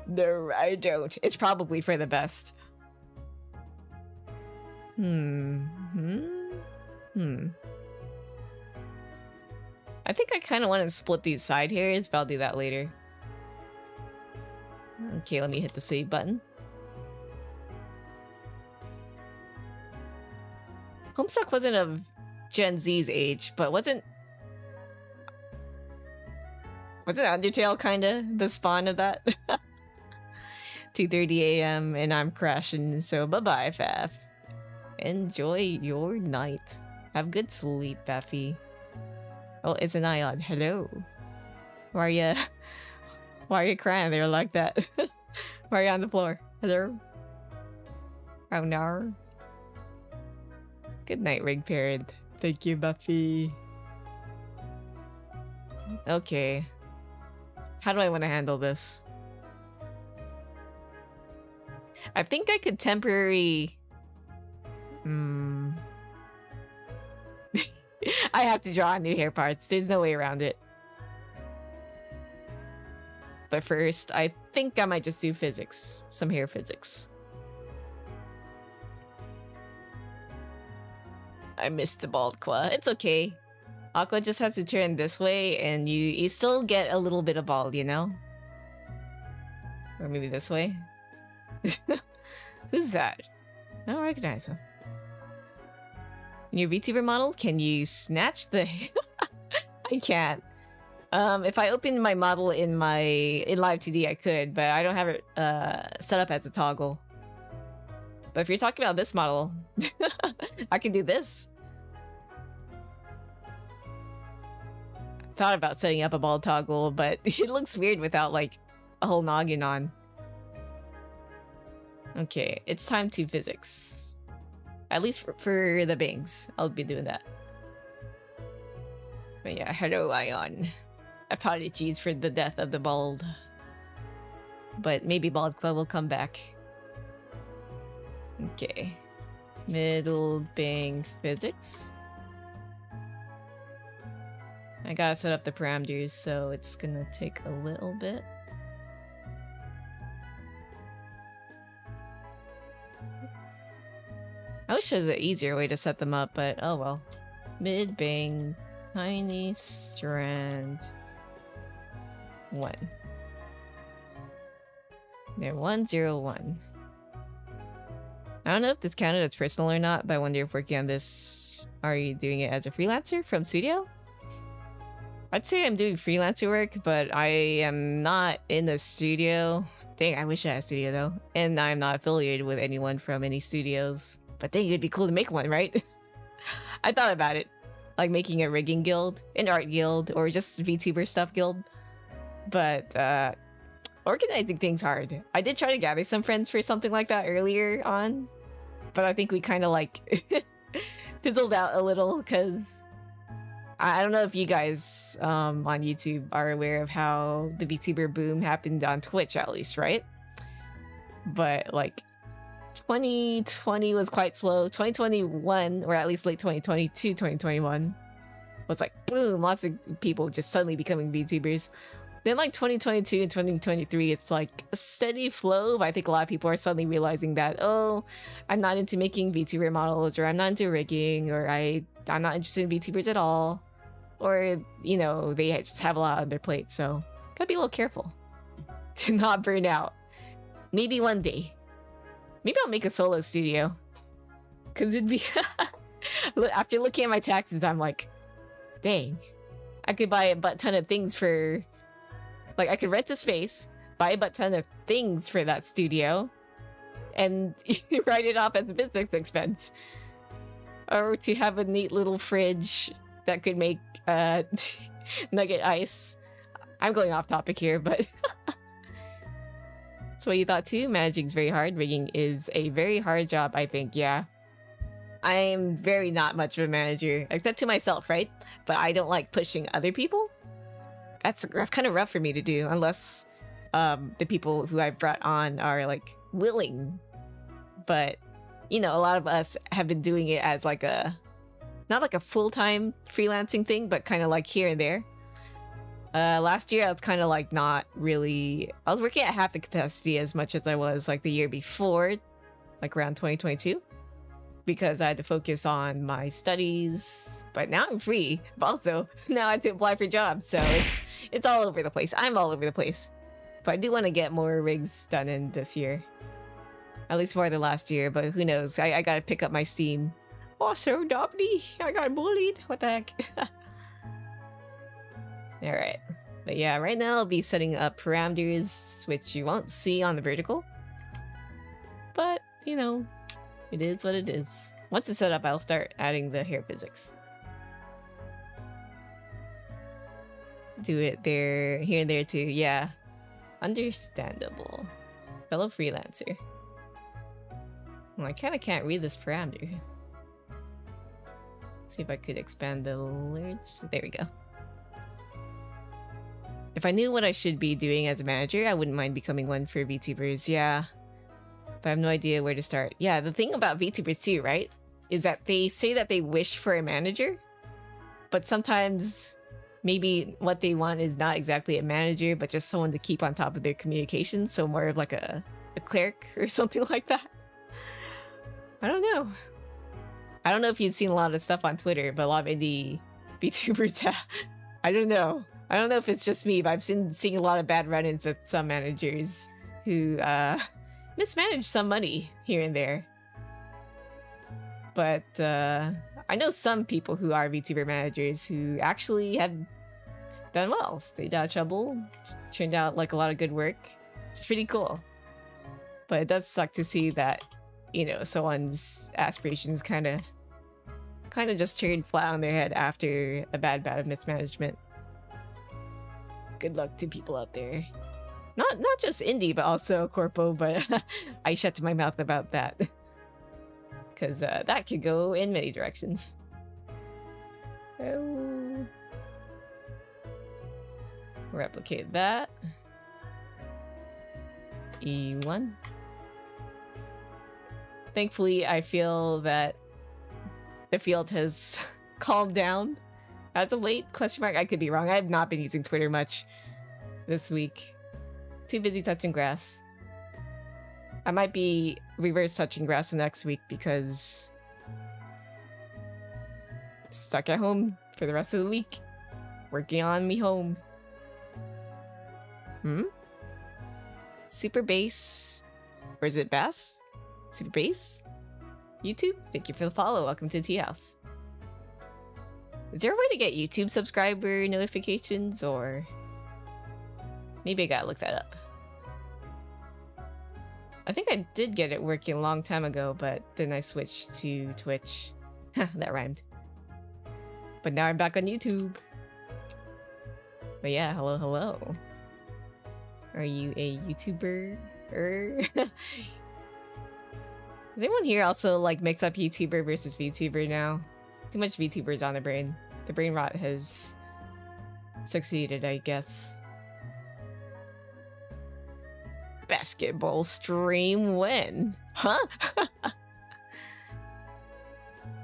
No, I don't. It's probably for the best. I think I kind of want to split these side hairs, but I'll do that later. Okay, let me hit the save button. Homestuck wasn't of Gen Z's age, but wasn't Undertale kinda the spawn of that? 2:30 a.m. and I'm crashing, so bye-bye, Faf. Enjoy your night. Have good sleep, Baffy. Oh, it's an Ion. Hello. Why are you crying there like that? Why are you on the floor? Hello? Oh no. Good night, Rig Parent. Thank you, Buffy. Okay. How do I want to handle this? I think I could temporary... I have to draw new hair parts. There's no way around it. But first, I think I might just do physics. Some hair physics. I missed the bald Aqua. It's okay. Aqua just has to turn this way and you still get a little bit of bald, you know? Or maybe this way? Who's that? I don't recognize him. Your VTuber model, can you snatch the... I can't. If I open my model in Live2D, I could, but I don't have it set up as a toggle. But if you're talking about this model, I can do this. Thought about setting up a ball toggle, but it looks weird without like a whole noggin on. Okay, it's time to physics. At least for the bangs, I'll be doing that. But yeah, hello Ion. Apologies for the death of the bald. But maybe Bald Aqua will come back. Okay. Middle bang physics. I gotta set up the parameters, so it's gonna take a little bit. I wish there was an easier way to set them up, but oh well. Mid bang, tiny strand. 1. There, 101. I don't know if this counted as personal or not, but I wonder if working on this, are you doing it as a freelancer from studio? I'd say I'm doing freelancer work, but I am not in the studio. Dang, I wish I had a studio though. And I'm not affiliated with anyone from any studios. But dang, it'd be cool to make one, right? I thought about it. Like making a rigging guild, an art guild, or just VTuber stuff guild. But organizing things hard. I did try to gather some friends for something like that earlier on. But I think we kind of like fizzled out a little because I don't know if you guys on YouTube are aware of how the VTuber boom happened on Twitch, at least, right? But like 2020 was quite slow. 2021, or at least late 2022, 2021 was like boom, lots of people just suddenly becoming VTubers. Then like 2022 and 2023, it's like a steady flow, but I think a lot of people are suddenly realizing that, oh, I'm not into making VTuber models, or I'm not into rigging, or I'm not interested in VTubers at all. Or, you know, they just have a lot on their plate, so gotta be a little careful to not burn out. Maybe one day. Maybe I'll make a solo studio. Cause it'd be... After looking at my taxes, I'm like, dang. I could buy a butt ton of things for... Like, I could rent a space, buy a butt ton of things for that studio, and write it off as a business expense. Or to have a neat little fridge that could make nugget ice. I'm going off topic here, but that's what you thought too. Managing's very hard. Rigging is a very hard job, I think. Yeah, I am very not much of a manager, except to myself, right? But I don't like pushing other people. That's kind of rough for me to do, unless the people who I brought on are like willing. But you know, a lot of us have been doing it as like a not like a full-time freelancing thing, but kind of like here and there. Last year I was kind of like not really... I was working at half the capacity as much as I was like the year before, like around 2022, because I had to focus on my studies. But now I'm free, but also now I had to apply for jobs, so it's all over the place. I'm all over the place. But I do want to get more rigs done in this year. At least more than last year, but who knows? I gotta pick up my Steam. Oh, so Dobby, I got bullied. What the heck? Alright. But yeah, right now I'll be setting up parameters, which you won't see on the vertical. But, you know, it is what it is. Once it's set up, I'll start adding the hair physics. Do it there, here and there too. Yeah. Understandable. Fellow freelancer. Well, I kind of can't read this parameter. See if I could expand the alerts. There we go. If I knew what I should be doing as a manager, I wouldn't mind becoming one for VTubers, yeah. But I have no idea where to start. Yeah, the thing about VTubers too, right? Is that they say that they wish for a manager, but sometimes maybe what they want is not exactly a manager, but just someone to keep on top of their communications, so more of like a cleric or something like that. I don't know. I don't know if you've seen a lot of stuff on Twitter, but a lot of indie VTubers have. I don't know. I don't know if it's just me, but I've seeing a lot of bad run-ins with some managers who mismanage some money here and there. But I know some people who are VTuber managers who actually have done well, stayed out of trouble, turned out like a lot of good work. It's pretty cool. But it does suck to see that, you know, someone's aspirations kind of just turned flat on their head after a bad bout of mismanagement. Good luck to people out there. Not just indie, but also corpo, but I shut my mouth about that. Because that could go in many directions. Oh. Replicate that. E1. Thankfully, I feel that the field has calmed down as of late, question mark. I could be wrong. I have not been using Twitter much this week. Too busy touching grass. I might be reverse touching grass the next week because stuck at home for the rest of the week. Working on me home. Super bass. Or is it bass? Super bass? YouTube, thank you for the follow. Welcome to Tea House. Is there a way to get YouTube subscriber notifications, or maybe I gotta look that up? I think I did get it working a long time ago, but then I switched to Twitch. That rhymed. But now I'm back on YouTube. But yeah, hello. Are you a YouTuber? Does anyone here also like mix up YouTuber versus VTuber now? Too much VTubers on the brain. The brain rot has succeeded, I guess. Basketball stream when? Huh?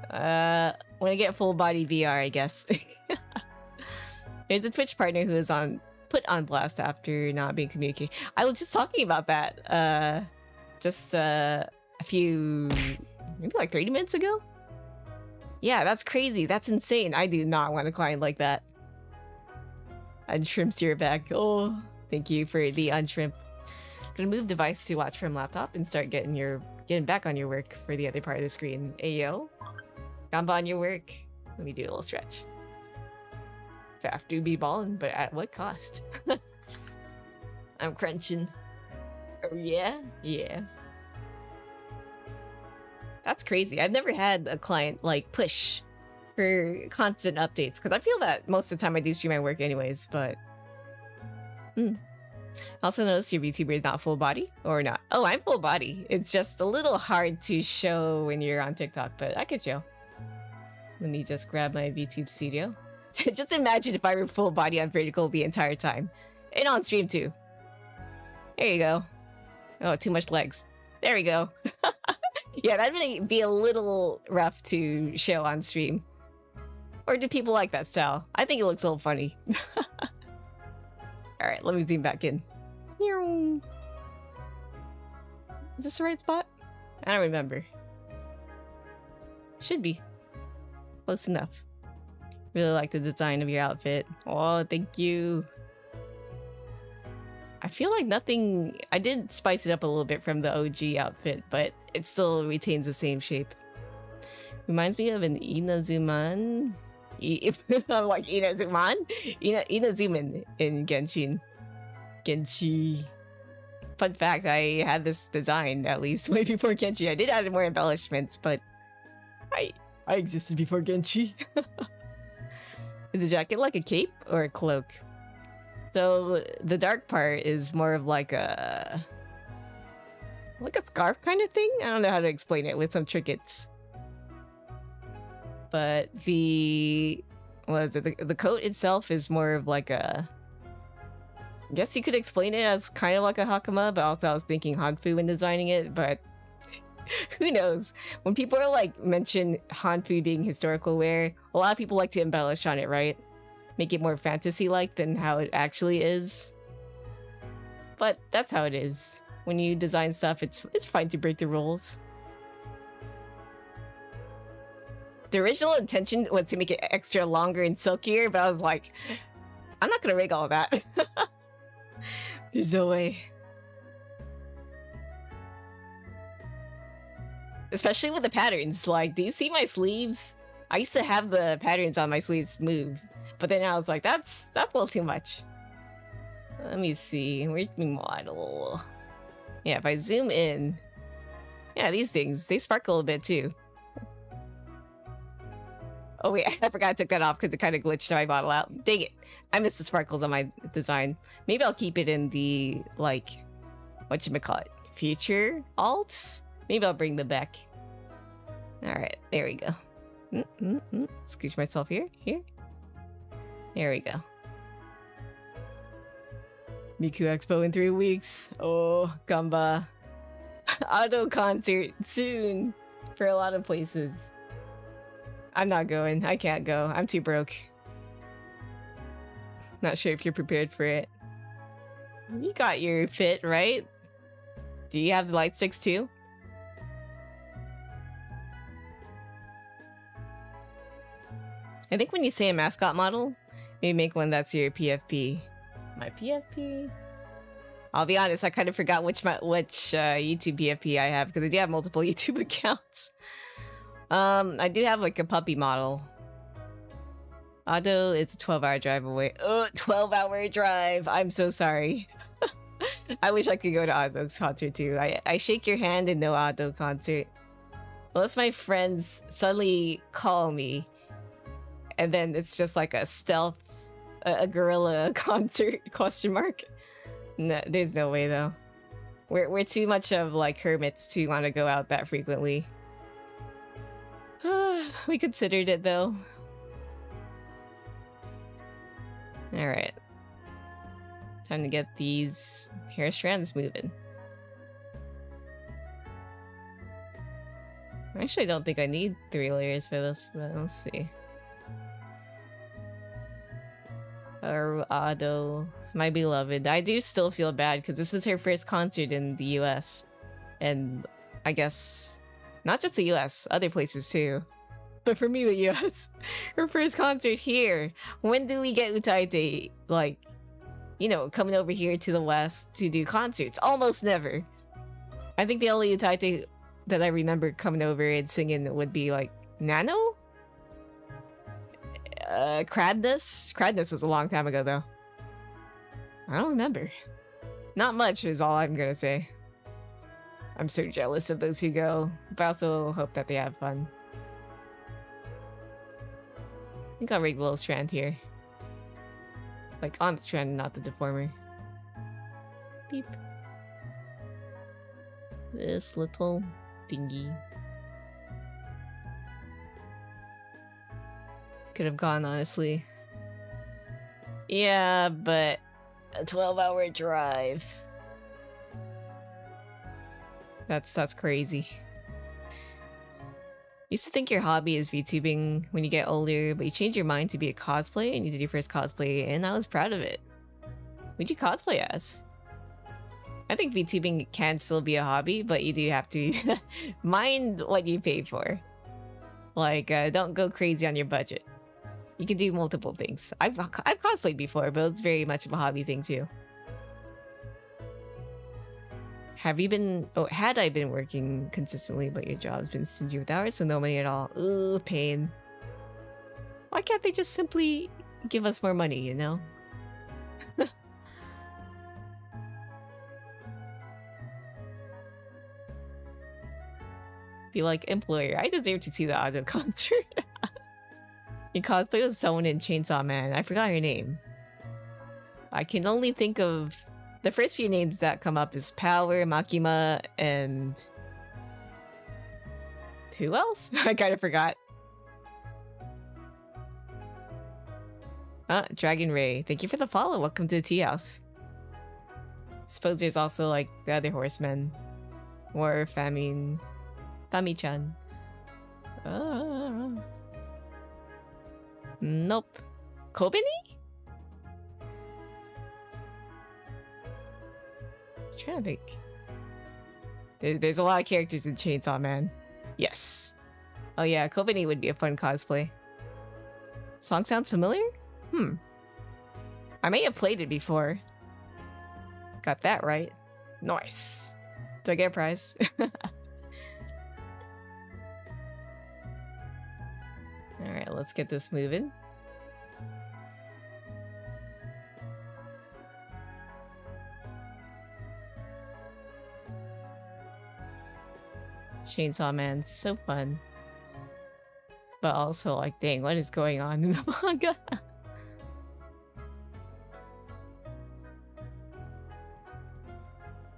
When I get full body VR, I guess. There's a Twitch partner who is put on blast after not being communicated. I was just talking about that just a few, maybe like 30 minutes ago. Yeah, that's crazy. That's insane. I do not want a client like that. Unshrimp your back. Oh, thank you for the unshrimp. Gonna move device to watch from laptop and start getting back on your work for the other part of the screen. Ayo, gamba on your work. Let me do a little stretch. Have to be ballin', but at what cost? I'm crunching. Oh yeah? Yeah. That's crazy. I've never had a client like push for constant updates, because I feel that most of the time I do stream my work anyways, but also notice your VTuber is not full body or not. Oh, I'm full body. It's just a little hard to show when you're on TikTok, but I could show. Let me just grab my VTube studio. Just imagine if I were full body on vertical the entire time. And on stream too. There you go. Oh, too much legs. There we go. Yeah, that'd be a little rough to show on stream. Or do people like that style? I think it looks a little funny. Alright, let me zoom back in. Is this the right spot? I don't remember. Should be. Close enough. Really like the design of your outfit. Oh, thank you. I feel like nothing... I did spice it up a little bit from the OG outfit, but it still retains the same shape. Reminds me of an Inazuman. I'm like, Inazuman? Inazuman in Genshin. Genshi. Fun fact, I had this design at least way before Genshi. I did add more embellishments, but I existed before Genshi. Is the jacket like a cape or a cloak? So the dark part is more of like a scarf kind of thing. I don't know how to explain it with some trinkets. But the coat itself is more of like a... I guess you could explain it as kind of like a hakama, but also I was thinking hanfu when designing it, but who knows? When people are like mention hanfu being historical wear, a lot of people like to embellish on it, right? Make it more fantasy-like than how it actually is. But that's how it is. When you design stuff, it's fine to break the rules. The original intention was to make it extra longer and silkier, but I was like, I'm not gonna rig all of that. There's no way. Especially with the patterns. Like, do you see my sleeves? I used to have the patterns on my sleeves move, but then I was like, that's a little too much. Let me see. Where's my model? Yeah, if I zoom in, yeah, these things, they sparkle a bit too. Oh wait, I forgot I took that off because it kind of glitched my model out. Dang it. I missed the sparkles on my design. Maybe I'll keep it in the, like, whatchamacallit, future alts? Maybe I'll bring them back. Alright, there we go. Scooch myself here. There we go. Miku Expo in 3 weeks. Oh, Gamba. Auto concert soon for a lot of places. I'm not going. I can't go. I'm too broke. Not sure if you're prepared for it. You got your fit, right? Do you have the light sticks too? I think when you say a mascot model, you make one that's your PFP. My PFP? I'll be honest, I kind of forgot which YouTube PFP I have because I do have multiple YouTube accounts. I do have like a puppy model. Auto is a 12-hour drive away. 12-hour drive! I'm so sorry. I wish I could go to Auto's concert too. I shake your hand in no Auto concert. Unless my friends suddenly call me. And then it's just like a stealth, a gorilla concert, question mark. No, there's no way though. We're too much of like hermits to want to go out that frequently. We considered it though. Alright. Time to get these hair strands moving. Actually, I don't think I need 3 layers for this, but let's see. Ado, my beloved. I do still feel bad because this is her first concert in the US. And I guess not just the US, other places too. But for me, the US. Her first concert here. When do we get Utaite, like, you know, coming over here to the West to do concerts? Almost never. I think the only Utaite that I remember coming over and singing would be like Nano? Cradness? Cradness was a long time ago though. I don't remember. Not much is all I'm gonna say. I'm so jealous of those who go, but I also hope that they have fun. I think I'll rig the little strand here. Like on the strand, not the deformer. Beep. This little thingy. Could have gone, honestly. Yeah, but a 12-hour drive. That's crazy. Used to think your hobby is VTubing when you get older, but you changed your mind to be a cosplay and you did your first cosplay, and I was proud of it. What'd you cosplay as? I think VTubing can still be a hobby, but you do have to mind what you pay for. Like, don't go crazy on your budget. You can do multiple things. I've cosplayed before, but it's very much of a hobby thing too. Have you been... Oh, had I been working consistently, but your job's been stingy with hours, so no money at all? Ooh, pain. Why can't they just simply give us more money, you know? Be like, employer, I deserve to see the auto concert. You cosplay with someone in Chainsaw Man. I forgot your name. I can only think of... The first few names that come up is Power, Makima, and... Who else? I kind of forgot. Dragon Ray. Thank you for the follow. Welcome to the tea house. Suppose there's also, like, the other horsemen. Or Fami-chan. Nope. Kobeni? I'm trying to think. There's a lot of characters in Chainsaw Man. Yes. Oh yeah, Kobeni would be a fun cosplay. Song sounds familiar? I may have played it before. Got that right. Nice. Do I get a prize? let's get this moving. Chainsaw Man, so fun. But also like, dang, what is going on in the manga?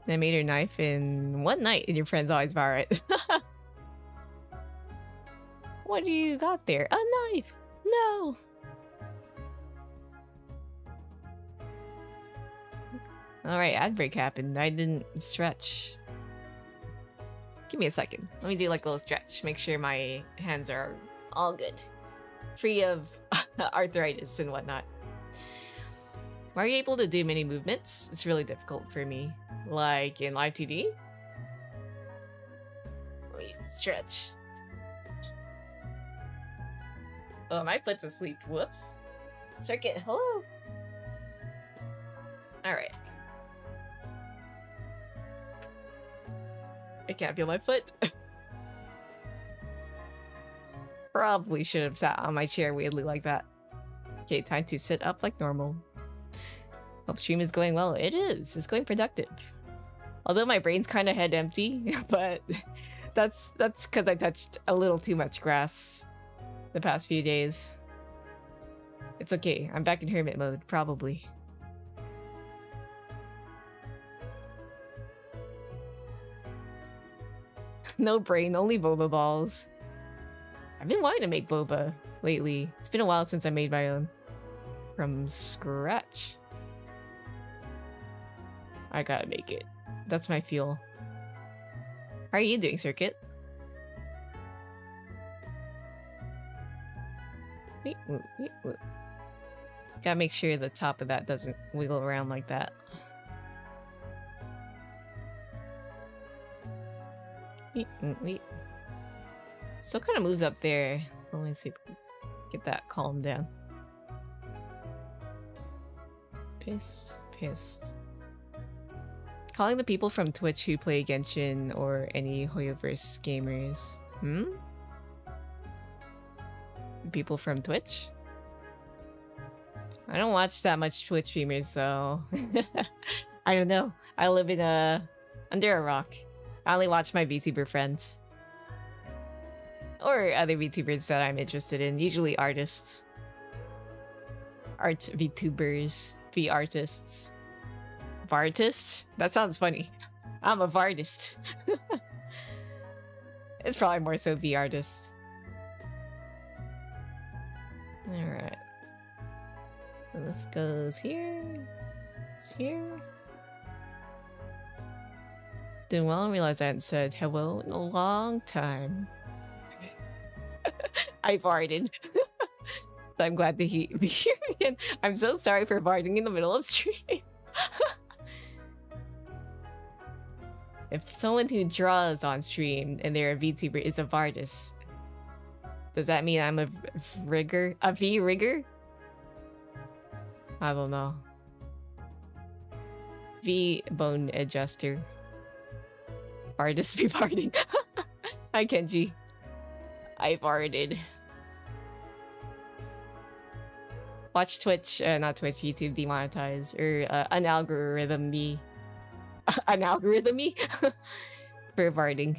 They made her knife in one night and your friends always borrow it. What do you got there? A knife! No! Alright, ad break happened. I didn't stretch. Give me a second. Let me do like a little stretch. Make sure my hands are all good. Free of arthritis and whatnot. Are you able to do many movements? It's really difficult for me. Like in Live2D? Wait, stretch. Oh, my foot's asleep. Whoops. Circuit, hello? Alright. I can't feel my foot. Probably should have sat on my chair weirdly like that. Okay, time to sit up like normal. Hope stream is going well. It is. It's going productive. Although my brain's kind of head empty, but that's because I touched a little too much grass the past few days. It's okay. I'm back in hermit mode, probably. No brain, only boba balls. I've been wanting to make boba lately. It's been a while since I made my own. From scratch. I gotta make it. That's my fuel. How are you doing, Circuit? Wait. Gotta make sure the top of that doesn't wiggle around like that. Wait. Still kind of moves up there. So let me see if we can get that calmed down. Pissed. Calling the people from Twitch who play Genshin or any Hoyoverse gamers. People from Twitch? I don't watch that much Twitch streamers, so I don't know. I live in under a rock. I only watch my VTuber friends. Or other VTubers that I'm interested in, usually artists. Art VTubers, V-artists. Vartists? That sounds funny. I'm a Vartist. It's probably more so V-artists. Alright. So this goes here. It's here. Doing well and realized I hadn't said hello in a long time. I farted. I'm glad to be here again. I'm so sorry for farting in the middle of stream. If someone who draws on stream and they're a VTuber is a Vartis, does that mean I'm a rigger? A V-rigger? I don't know. V-bone adjuster. Artist be farting. Hi, Kenji. I farted. Watch Twitch, not Twitch, YouTube demonetize, or an algorithm me. An algorithm me? For farting.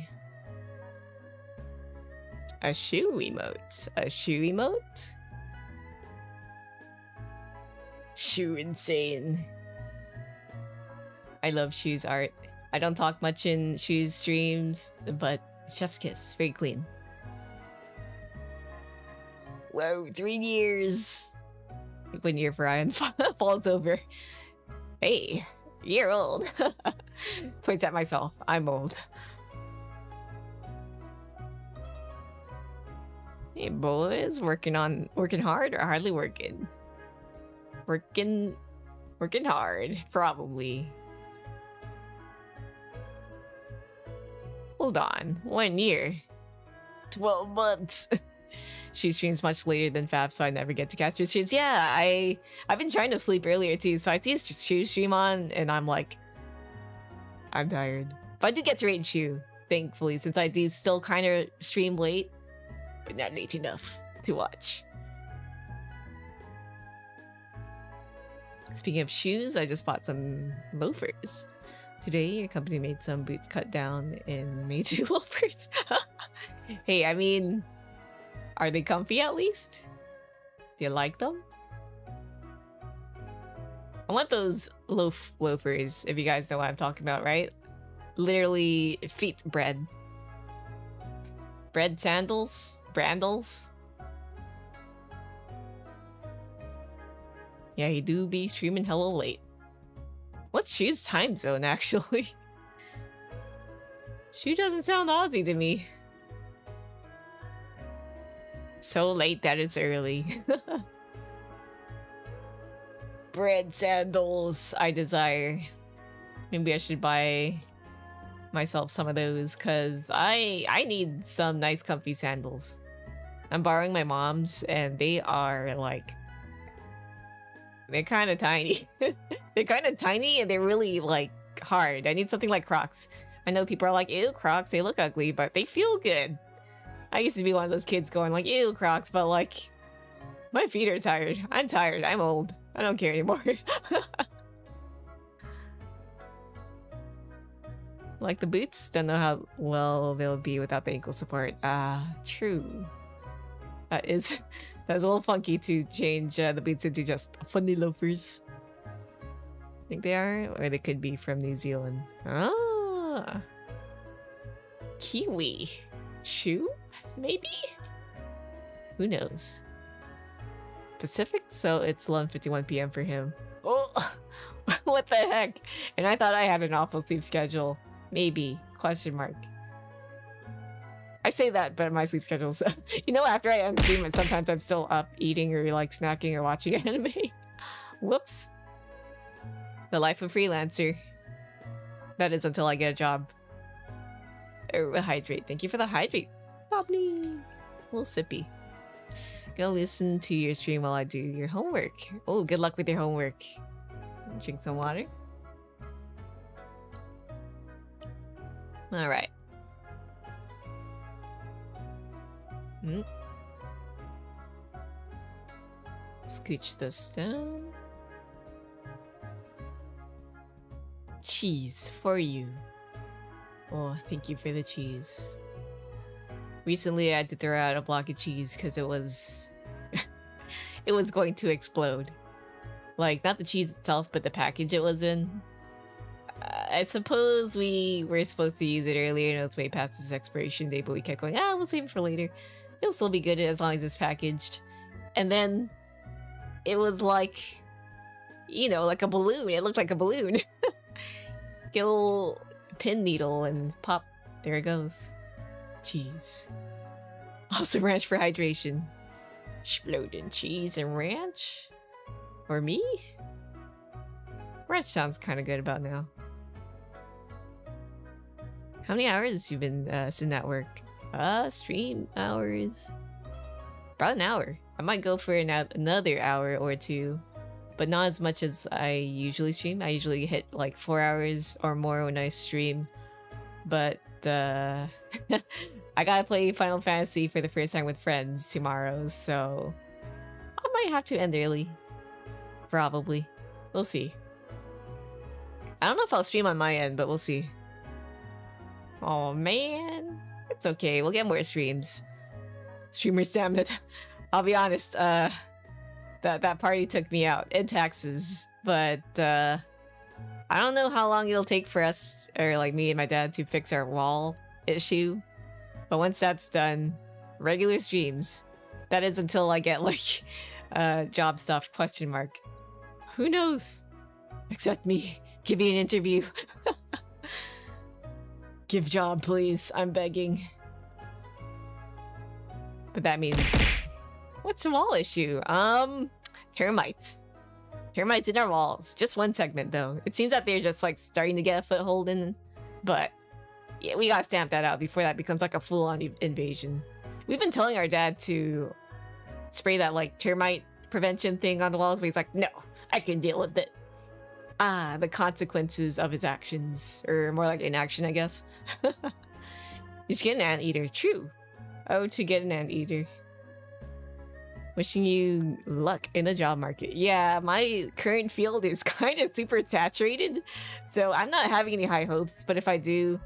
A shoe emote. A shoe emote? Shoe insane. I love shoes art. I don't talk much in shoes streams, but chef's kiss, very clean. Whoa, 3 years. 1 year for Ryan falls over. Hey, you're old. Points at myself. I'm old. Hey boys, working hard or hardly working? Working hard, probably. Hold on, 1 year. 12 months. She streams much later than Faf, so I never get to catch her streams. Yeah, I've been trying to sleep earlier too, so I see his Shu stream on, and I'm like, I'm tired. But I do get to rate Shu, thankfully, since I do still kind of stream late, but not late enough to watch. Speaking of shoes, I just bought some loafers. Today, your company made some boots cut down and made 2 loafers. Hey, I mean, are they comfy at least? Do you like them? I want those loafers, if you guys know what I'm talking about, right? Literally feet bread. Bread sandals? Brandles? Yeah, he do be streaming hella late. What's Shu's time zone, actually? Shu doesn't sound Aussie to me. So late that it's early. Bread sandals I desire. Maybe I should buy myself some of those, because I need some nice comfy sandals. I'm borrowing my mom's and they are like... They're kind of tiny. They're kind of tiny and they're really like hard. I need something like Crocs. I know people are like, ew, Crocs, they look ugly, but they feel good. I used to be one of those kids going like, ew, Crocs, but like, my feet are tired. I'm tired. I'm old. I don't care anymore. Like the boots, don't know how well they'll be without the ankle support. True. That's a little funky to change the boots into just funny loafers. I think they are, or they could be from New Zealand. Ah, Kiwi shoe, maybe. Who knows? Pacific, so it's 11:51 p.m. for him. Oh, what the heck? And I thought I had an awful sleep schedule. Maybe? Question mark. I say that, but my sleep schedule's... You know, after I end stream, sometimes I'm still up eating or like snacking or watching anime. Whoops. The life of freelancer. That is until I get a job. Or hydrate. Thank you for the hydrate. Probably a little sippy. Go listen to your stream while I do your homework. Oh, good luck with your homework. Drink some water. Alright. Scooch this down. Cheese for you. Oh, thank you for the cheese. Recently, I had to throw out a block of cheese because it was... it was going to explode. Like, not the cheese itself, but the package it was in. I suppose we were supposed to use it earlier and it was way past its expiration date, but we kept going, we'll save it for later. It'll still be good as long as it's packaged. And then it was like, you know, like a balloon. It looked like a balloon. Get a little pin needle and pop. There it goes. Cheese. Also ranch for hydration. Exploding cheese and ranch? Or me? Ranch sounds kind of good about now. How many hours you been sitting at work? Stream hours. About an hour. I might go for another hour or two, but not as much as I usually stream. I usually hit like 4 hours or more when I stream, but I gotta play Final Fantasy for the first time with friends tomorrow, so I might have to end early. Probably. We'll see. I don't know if I'll stream on my end, but we'll see. Oh man, it's okay. We'll get more streams. Streamer stamina. I'll be honest. That party took me out in taxes, but I don't know how long it'll take for us, or like me and my dad, to fix our wall issue. But once that's done, regular streams. That is until I get like job stuff. Question mark. Who knows? Accept me. Give me an interview. Give job, please. I'm begging. But that means... What's the wall issue? Termites. Termites in our walls. Just one segment, though. It seems that they're just, like, starting to get a foothold in. But, yeah, we gotta stamp that out before that becomes, like, a full-on invasion. We've been telling our dad to spray that, like, termite prevention thing on the walls, but he's like, no, I can deal with it. The consequences of his actions. Or more like inaction, I guess. You should get an anteater. True. Oh, to get an anteater. Wishing you luck in the job market. Yeah, my current field is kind of super saturated, so I'm not having any high hopes, but if I do,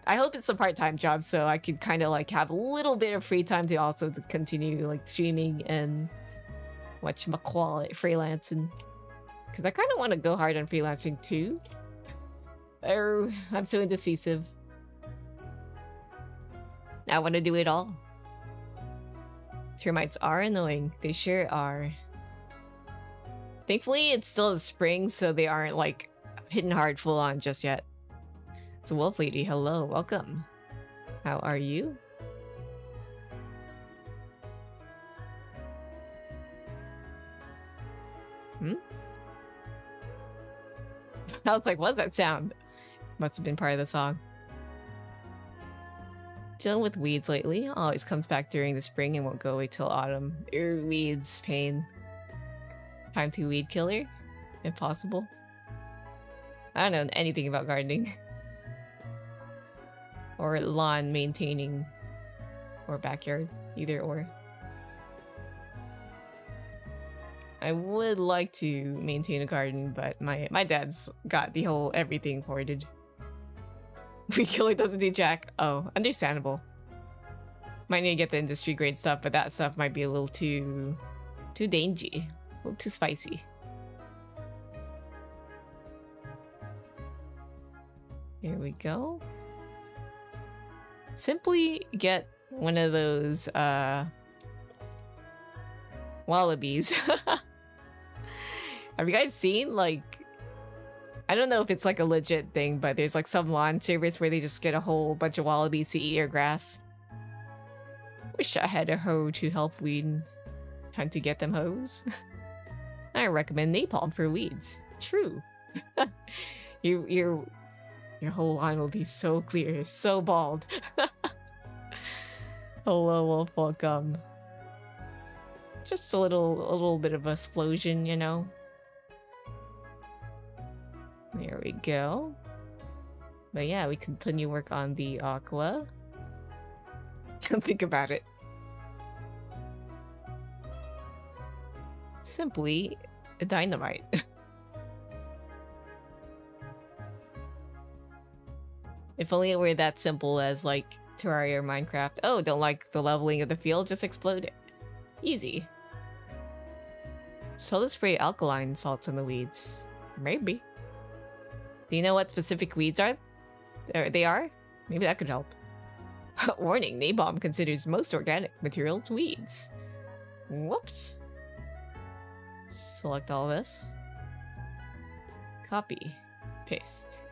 I hope it's a part-time job so I could kind of like have a little bit of free time to also to continue like streaming and whatchamacallit, freelancing. Because I kind of want to go hard on freelancing too. Oh, I'm so indecisive. I want to do it all. Termites are annoying. They sure are. Thankfully, it's still the spring, so they aren't like hitting hard full on just yet. It's a wolf lady. Hello, welcome. How are you? I was like, what's that sound? Must have been part of the song. Dealing with weeds lately. Always comes back during the spring and won't go away till autumn. Weeds, pain. Time to weed killer? Impossible. I don't know anything about gardening. Or lawn maintaining. Or backyard. Either or. I would like to maintain a garden, but my dad's got the whole everything hoarded. Weed killer doesn't do jack. Oh, understandable. Might need to get the industry grade stuff, but that stuff might be a little too dangy. A little too spicy. Here we go. Simply get one of those wallabies. Have you guys seen, like, I don't know if it's like a legit thing, but there's like some lawn service where they just get a whole bunch of wallabies to eat your grass. Wish I had a hoe to help weed. Time to get them hoes. I recommend napalm for weeds. True. Your whole lawn will be so clear, so bald. Hello, wolf, welcome. Just a little bit of a explosion, you know. There we go. But yeah, we continue work on the Aqua. Think about it. Simply a dynamite. If only it were that simple as like Terraria or Minecraft. Oh, don't like the leveling of the field? Just explode it. Easy. So let's spray alkaline salts on the weeds. Maybe. Do you know what specific weeds are? They are? Maybe that could help. Warning, napalm considers most organic materials weeds. Whoops. Select all this. Copy. Paste.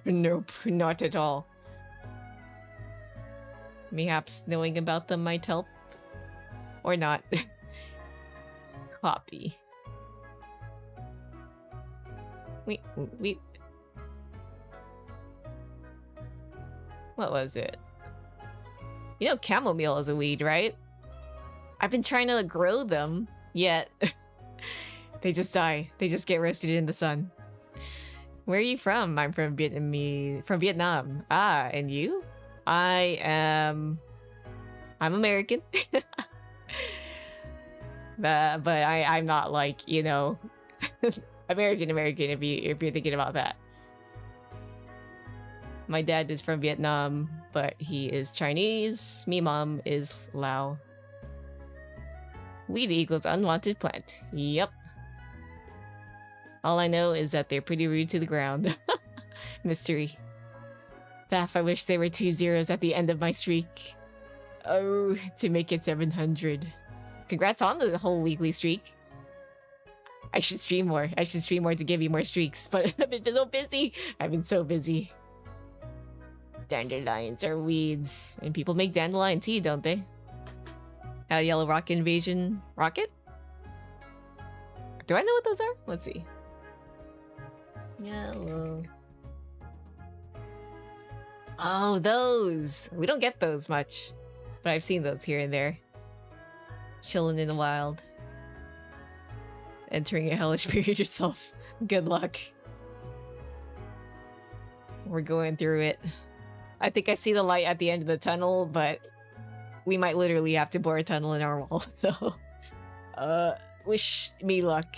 Nope, not at all. Mayhaps knowing about them might help. Or not. Copy. Wait. What was it? You know chamomile is a weed, right? I've been trying to grow them, yet they just die. They just get roasted in the sun. Where are you from? I'm from Vietnam. Ah, and you? I'm American. But I'm not like, you know, American if you're thinking about that. My dad is from Vietnam, but he is Chinese. Me mom is Lao. Weed equals unwanted plant. Yep. All I know is that they're pretty rude to the ground. Mystery. Faff, I wish there were 2 zeros at the end of my streak. Oh, to make it 700. Congrats on the whole weekly streak. I should stream more. I should stream more to give you more streaks, but I've been so busy. I've been so busy. Dandelions are weeds. And people make dandelion tea, don't they? Yellow rocket invasion. Rocket? Do I know what those are? Let's see. Yellow. Oh, those! We don't get those much. But I've seen those here and there. Chilling in the wild. Entering a hellish period yourself. Good luck. We're going through it. I think I see the light at the end of the tunnel, but we might literally have to bore a tunnel in our wall. So, wish me luck.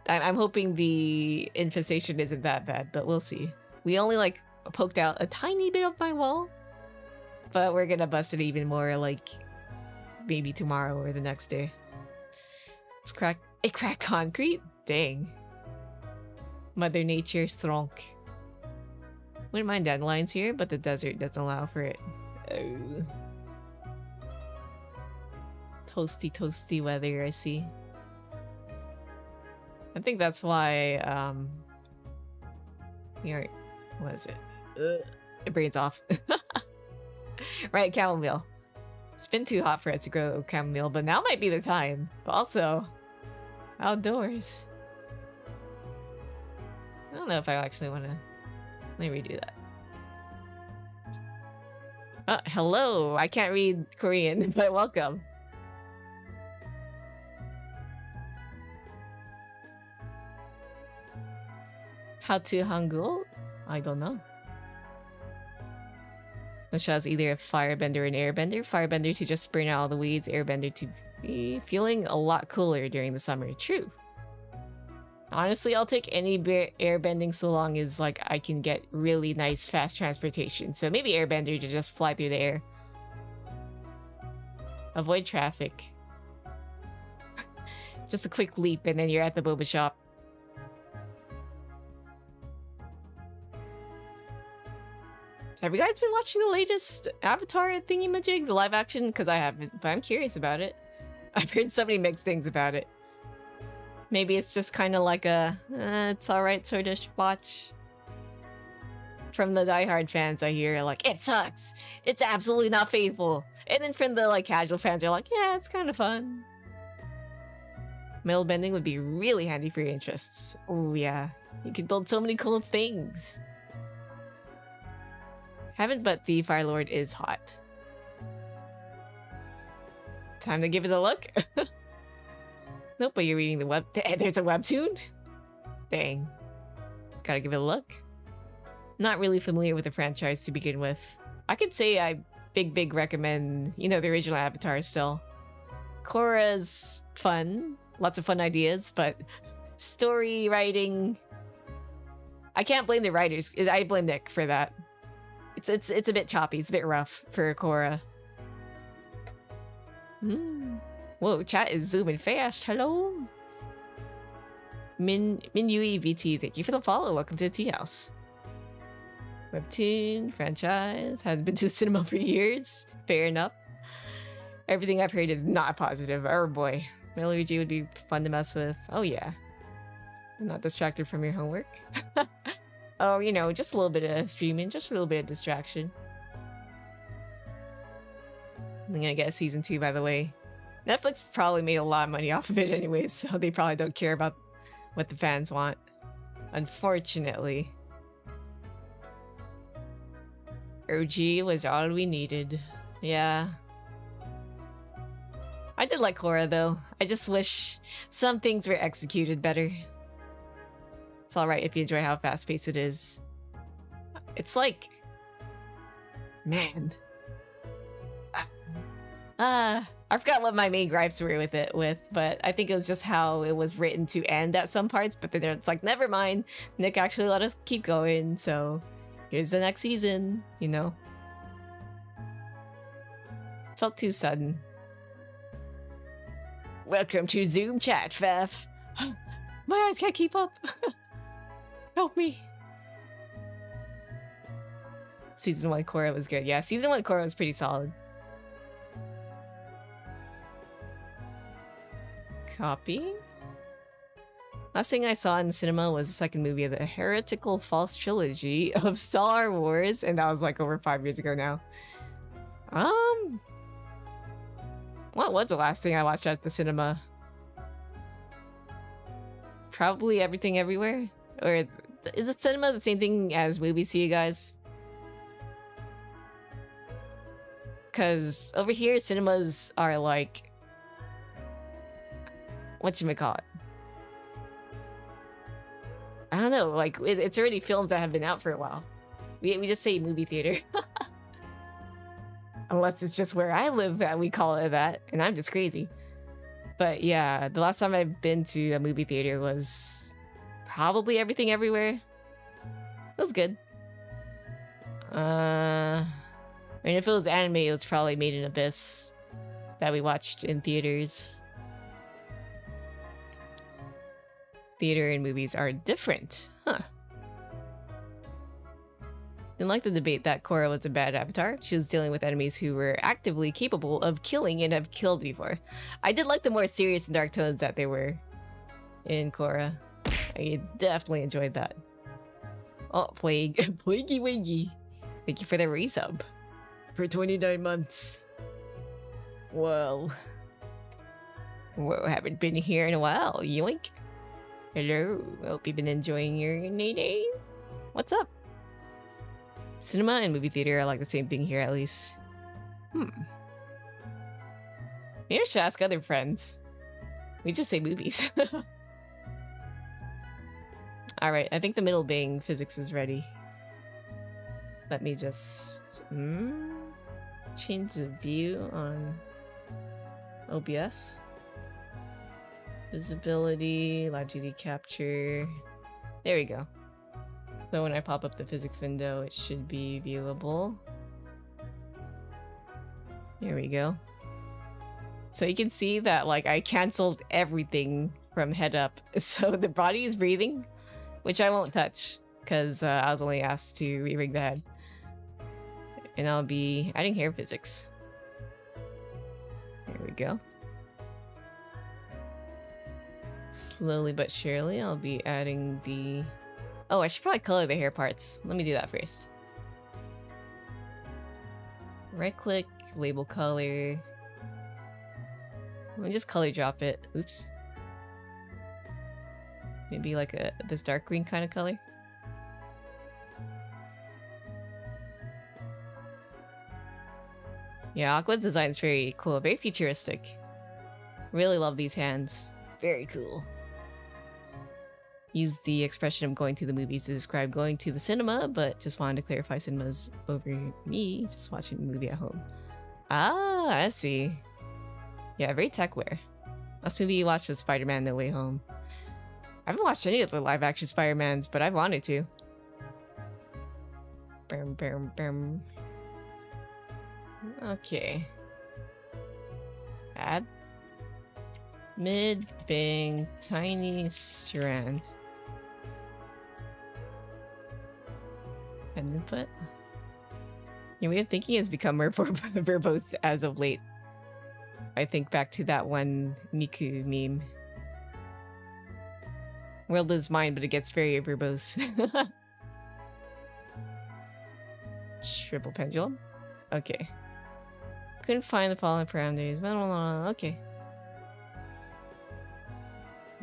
I'm hoping the infestation isn't that bad, but we'll see. We only like poked out a tiny bit of my wall, but we're gonna bust it even more like maybe tomorrow or the next day. It's cracked concrete? Dang. Mother Nature strong. Wouldn't mind dandelions here, but the desert doesn't allow for it. Oh. Toasty weather, I see. I think that's why, here, what is it? It brains off. Right, chamomile. It's been too hot for us to grow chamomile, but now might be the time. But also, outdoors. I don't know if I actually want to... Let me redo that. Hello! I can't read Korean, but welcome. How to Hangul? I don't know. Michelle's either a firebender or an airbender. Firebender to just burn out all the weeds, airbender to be feeling a lot cooler during the summer. True. Honestly, I'll take any airbending so long as like I can get really nice fast transportation. So maybe airbender to just fly through the air. Avoid traffic. Just a quick leap and then you're at the boba shop. Have you guys been watching the latest Avatar thingy-majig, the live action? Because I haven't, but I'm curious about it. I've heard so many mixed things about it. Maybe it's just kind of like a, it's alright sort of watch. From the diehard fans I hear, like, it sucks! It's absolutely not faithful! And then from the, like, casual fans, they're like, yeah, it's kind of fun. Metal bending would be really handy for your interests. Oh yeah, you could build so many cool things. Haven't, but the Fire Lord is hot. Time to give it a look. Nope, but you're reading the web. There's a webtoon? Dang. Gotta give it a look. Not really familiar with the franchise to begin with. I could say I big recommend, you know, the original Avatar still. Korra's fun. Lots of fun ideas, but story writing... I can't blame the writers. I blame Nick for that. It's a bit choppy. It's a bit rough for Korra. Whoa, chat is zooming fast. Hello. Min Yui VT, thank you for the follow. Welcome to the tea house. Webtoon franchise, haven't been to the cinema for years. Fair enough. Everything I've heard is not positive. Oh boy, Luigi would be fun to mess with. Oh yeah, not distracted from your homework. Oh, you know, just a little bit of streaming, just a little bit of distraction. I'm gonna get a season 2, by the way. Netflix probably made a lot of money off of it anyways, so they probably don't care about what the fans want. Unfortunately. OG was all we needed. Yeah. I did like Korra though. I just wish some things were executed better. It's alright if you enjoy how fast-paced it is. It's like... Man. I forgot what my main gripes were with it, but I think it was just how it was written to end at some parts, but then it's like, never mind. Nick actually let us keep going, so here's the next season, you know? Felt too sudden. Welcome to Zoom chat, Faf. My eyes can't keep up. Help me. Season 1 Korra was good. Yeah, Season 1 Korra was pretty solid. Copy? Last thing I saw in the cinema was the second movie of the heretical false trilogy of Star Wars, and that was like over 5 years ago now. What was the last thing I watched at the cinema? Probably Everything Everywhere? Or is the cinema the same thing as movies to you guys? Because over here, cinemas are like... whatchamacallit? I don't know, like, it's already films that have been out for a while. We just say movie theater. Unless it's just where I live that we call it that, and I'm just crazy. But yeah, the last time I've been to a movie theater was probably Everything Everywhere. It was good. I mean, if it was anime, it was probably Made in Abyss that we watched in theaters. Theater and movies are different, huh? Didn't like the debate that Korra was a bad avatar. She was dealing with enemies who were actively capable of killing and have killed before. I did like the more serious and dark tones that they were in Korra. I definitely enjoyed that. Oh, Plaguey Wiggy. Thank you for the resub. For 29 months. Whoa. Whoa, haven't been here in a while. Yoink. Hello. Hope you've been enjoying your days. What's up? Cinema and movie theater are like the same thing here, at least. Maybe I should ask other friends. We just say movies. Alright, I think the middle bang physics is ready. Let me just change the view on OBS. Visibility, Live2D capture. There we go. So when I pop up the physics window, it should be viewable. Here we go. So you can see that like I canceled everything from head up. So the body is breathing, which I won't touch because I was only asked to re-rig the head. And I'll be adding hair physics. There we go. Slowly but surely, I'll be adding the... Oh, I should probably color the hair parts. Let me do that first. Right click, label color. Let me just color drop it. Oops. Maybe like this dark green kind of color. Yeah, Aqua's design is very cool, very futuristic. Really love these hands. Very cool. Use the expression of going to the movies to describe going to the cinema, but just wanted to clarify cinemas over me just watching a movie at home. Ah, I see. Yeah, very tech-wear. Last movie you watched was Spider-Man No Way Home. I haven't watched any of the live-action Spider-Mans, but I wanted to. Bum, bum, bum. Okay. Add. Mid-bang tiny strand. And input. Your way of thinking has become more verbose as of late. I think back to that one Miku meme. World is mine, but it gets very verbose. Triple pendulum? Okay. Couldn't find the following parameters. Okay.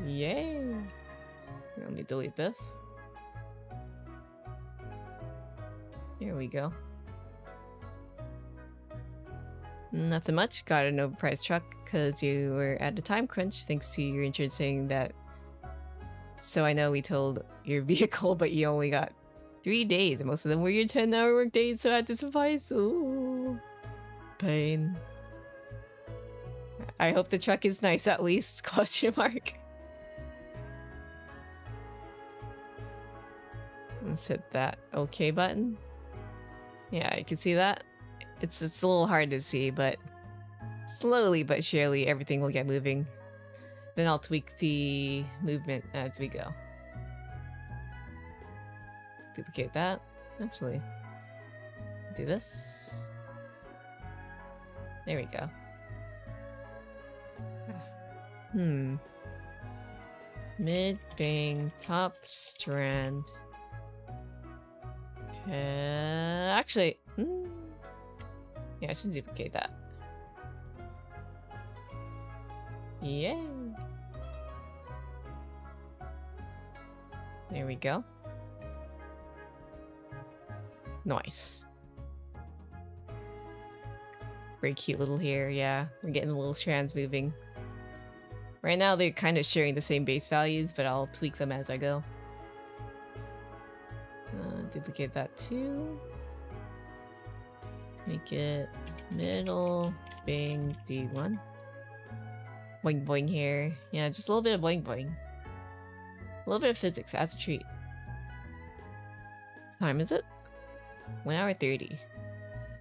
Yay! Let me delete this. Here we go. Nothing much. Got an overpriced truck because you were at a time crunch thanks to your insurance saying that. So I know we told your vehicle, but you only got 3 days, and most of them were your 10-hour work days, so I had to suffice. Ooh. Pain. I hope the truck is nice at least, question mark. Let's hit that OK button. Yeah, you can see that. It's a little hard to see, but slowly but surely everything will get moving. Then I'll tweak the movement as we go. Duplicate that. Actually, do this. There we go. Mid-bang top strand. Actually, yeah, I should duplicate that. Yay! There we go. Nice. Very cute little hair, yeah. We're getting the little strands moving. Right now they're kind of sharing the same base values, but I'll tweak them as I go. Duplicate that too. Make it Middle Bing D1. Boing boing here. Yeah, just a little bit of boing boing. A little bit of physics as a treat. What time is it? 1 hour 30.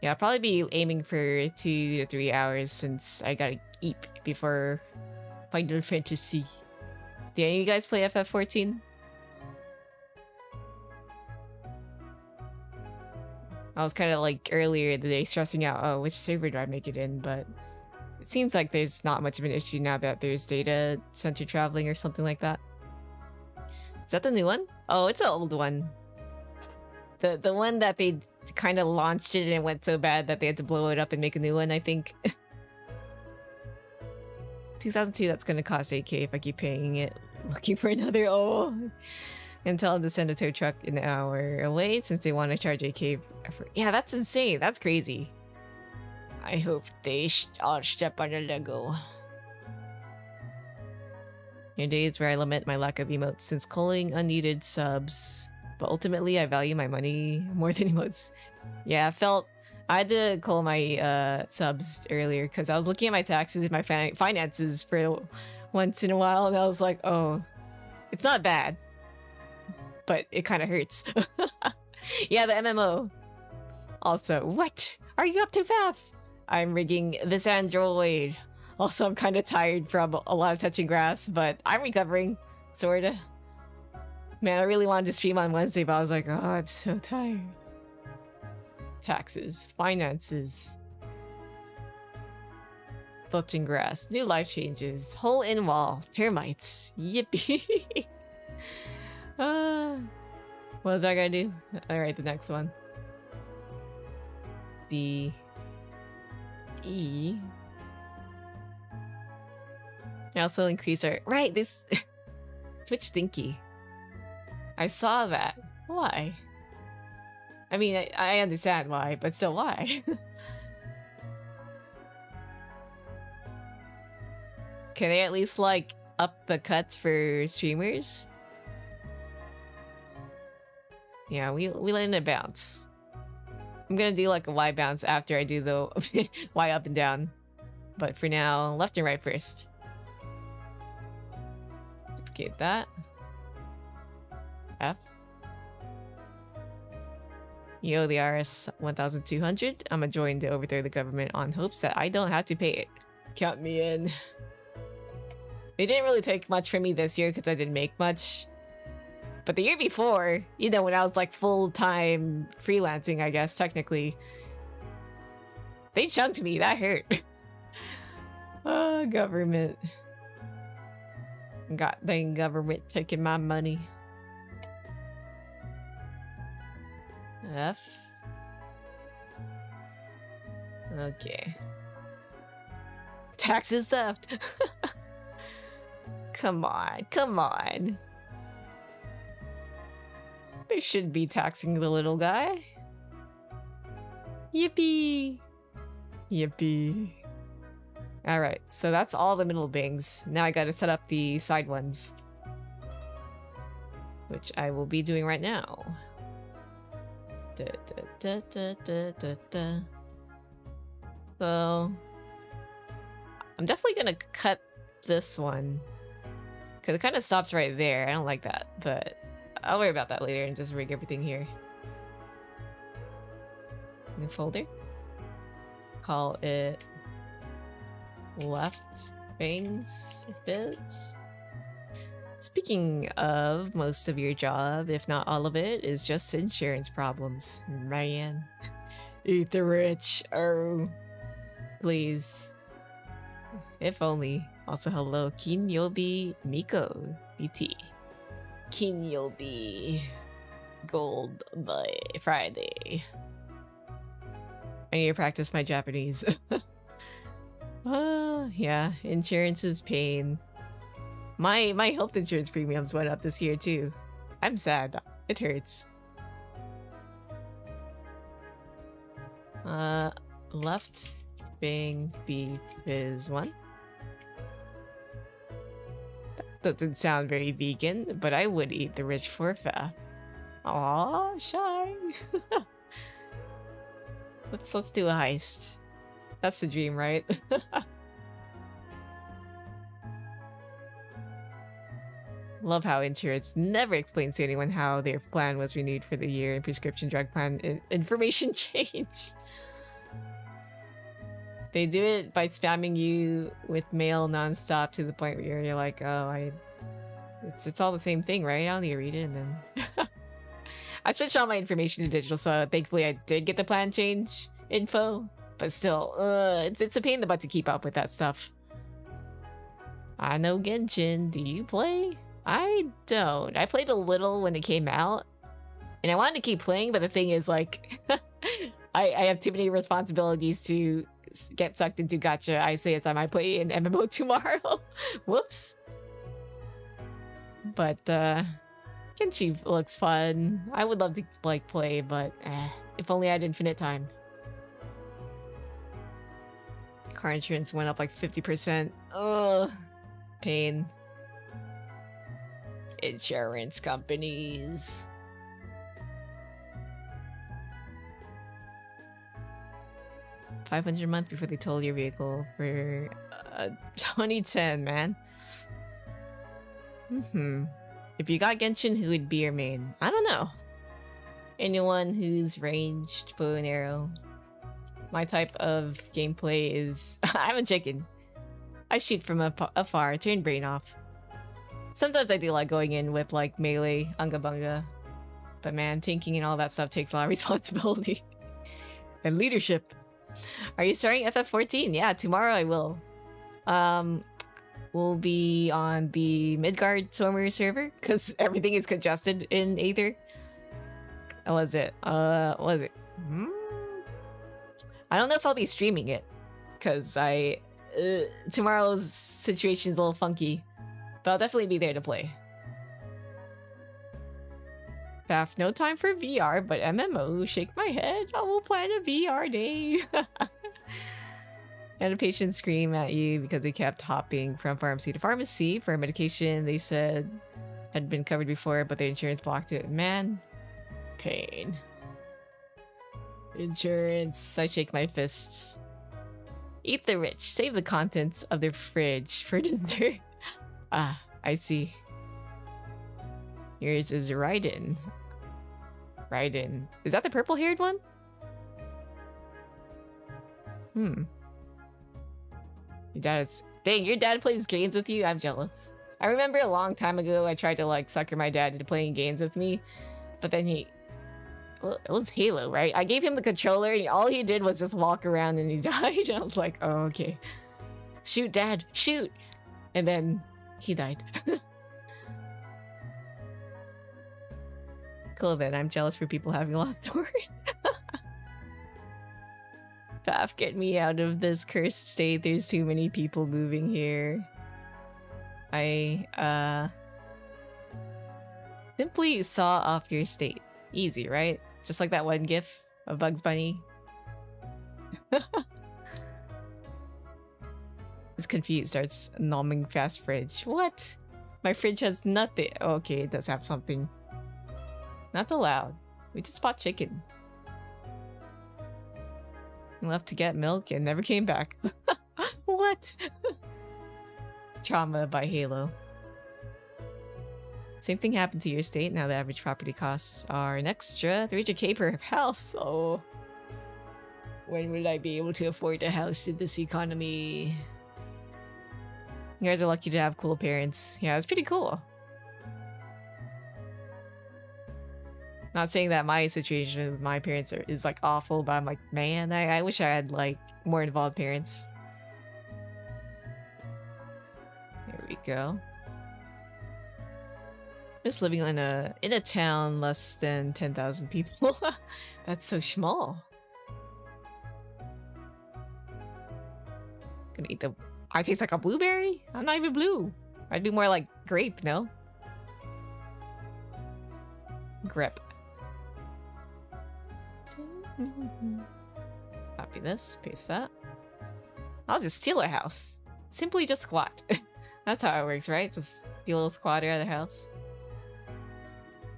Yeah, I'll probably be aiming for 2 to 3 hours since I gotta eat before Final Fantasy. Do any of you guys play FF14? I was kind of like earlier today stressing out, oh, which server do I make it in? But it seems like there's not much of an issue now that there's data center traveling or something like that. Is that the new one? Oh, it's an old one. The one that they kind of launched it and it went so bad that they had to blow it up and make a new one, I think. 2002, that's gonna cost 8K if I keep paying it. Looking for another, oh. And tell them to send a tow truck an hour away since they want to charge 8K for... Yeah, that's insane. That's crazy. I hope they all step on a Lego. Your days where I lament my lack of emotes since calling unneeded subs. But ultimately, I value my money more than emotes. Yeah, I had to call my subs earlier because I was looking at my taxes and my finances for once in a while, and I was like, oh, it's not bad, but it kind of hurts. Yeah, the MMO. Also, what are you up to, Faf? I'm rigging this android. Also, I'm kind of tired from a lot of touching grass, but I'm recovering, sorta. Man, I really wanted to stream on Wednesday, but I was like, oh, I'm so tired. Taxes, finances, touching grass, new life changes, hole in wall, termites, yippee. What was I gonna do? Alright, the next one. D. E. I also increase our... Right, this... Twitch stinky. I saw that. Why? I mean, I understand why, but still why? Can they at least, like, up the cuts for streamers? Yeah, we let it bounce. I'm gonna do, like, a Y bounce after I do the Y up and down. But for now, left and right first. Duplicate that. F. Yo, the RS 1200. I'm gonna join to overthrow the government on hopes that I don't have to pay it. Count me in. They didn't really take much from me this year because I didn't make much. But the year before, you know, when I was like full-time freelancing, I guess, technically, they chunked me. That hurt. Oh, government. God dang government taking my money. F. Okay. Taxes theft. Come on, come on. They should be taxing the little guy. Yippee. Yippee. Alright, so that's all the middle bings. Now I gotta set up the side ones. Which I will be doing right now. So I'm definitely gonna cut this one because it kind of stops right there. I don't like that, but I'll worry about that later and just rig everything here. New folder. Call it left bangs bits. Speaking of, most of your job, if not all of it, is just insurance problems. Man. Eat the rich. Oh. Please. If only. Also, hello, Kinyobi Miko BT. Kinyobi Gold by Friday. I need to practice my Japanese. Yeah, insurance is pain. My health insurance premiums went up this year too. I'm sad. It hurts. Left Bing beef is 1. That doesn't sound very vegan, but I would eat the rich for Faf. Aw, shy. Let's do a heist. That's the dream, right? Love how insurance never explains to anyone how their plan was renewed for the year and prescription drug plan information change. They do it by spamming you with mail nonstop to the point where you're like, oh, it's all the same thing, right? I don't need to read it, and then I switched all my information to digital, so thankfully I did get the plan change info. But still, it's a pain in the butt to keep up with that stuff. I know Genshin. Do you play? I don't. I played a little when it came out, and I wanted to keep playing, but the thing is, like, I have too many responsibilities to get sucked into gacha. I say it's I might play an MMO tomorrow. Whoops. But Genshin looks fun. I would love to like play, but if only I had infinite time. Car insurance went up like 50%. Ugh. Pain. Insurance companies. $500 a month before they told your vehicle for 2010, man. If you got Genshin, who would be your main? I don't know. Anyone who's ranged bow and arrow. My type of gameplay is I'm a chicken. I shoot from afar, turn brain off. Sometimes I do like going in with like melee, unga bunga. But man, tanking and all that stuff takes a lot of responsibility. And leadership. Are you starting FF14? Yeah, tomorrow I will. We'll be on the Midgard Stormer server because everything is congested in Aether. What was it? I don't know if I'll be streaming it because tomorrow's situation is a little funky, but I'll definitely be there to play. Faf, no time for VR, but MMO, shake my head. I will plan a VR day. And a patient scream at you because they kept hopping from pharmacy to pharmacy for a medication they said had been covered before, but their insurance blocked it. Man, pain. Insurance, I shake my fists. Eat the rich, save the contents of their fridge for dinner. Ah, I see. Yours is Raiden. Raiden. Is that the purple-haired one? Your dad is... Dang, your dad plays games with you? I'm jealous. I remember a long time ago I tried to like sucker my dad into playing games with me, but then he... Well, it was Halo, right? I gave him the controller and all he did was just walk around and he died. And I was like, oh, okay. Shoot, Dad, shoot! And then he died. Cool, then. I'm jealous for people having a lot of sword. Faf, get me out of this cursed state. There's too many people moving here. I, simply saw off your state. Easy, right? Just like that one gif of Bugs Bunny. It's confused, starts numbing fast fridge. What? My fridge has nothing. Okay, it does have something. Not allowed. We just bought chicken. Left to get milk and never came back. What? Trauma by Halo. Same thing happened to your estate. Now the average property costs are an extra 300k per house. Oh. When will I be able to afford a house in this economy? You guys are lucky to have cool parents. Yeah, it's pretty cool. Not saying that my situation with my parents is like awful, but I'm like, man, I wish I had like more involved parents. There we go. Just living in a town less than 10,000 people. That's so small. Gonna eat the... I taste like a blueberry? I'm not even blue. I'd be more like grape, no? Grip. Copy this, paste that. I'll just steal a house. Simply just squat. That's how it works, right? Just be a little squatter at the house.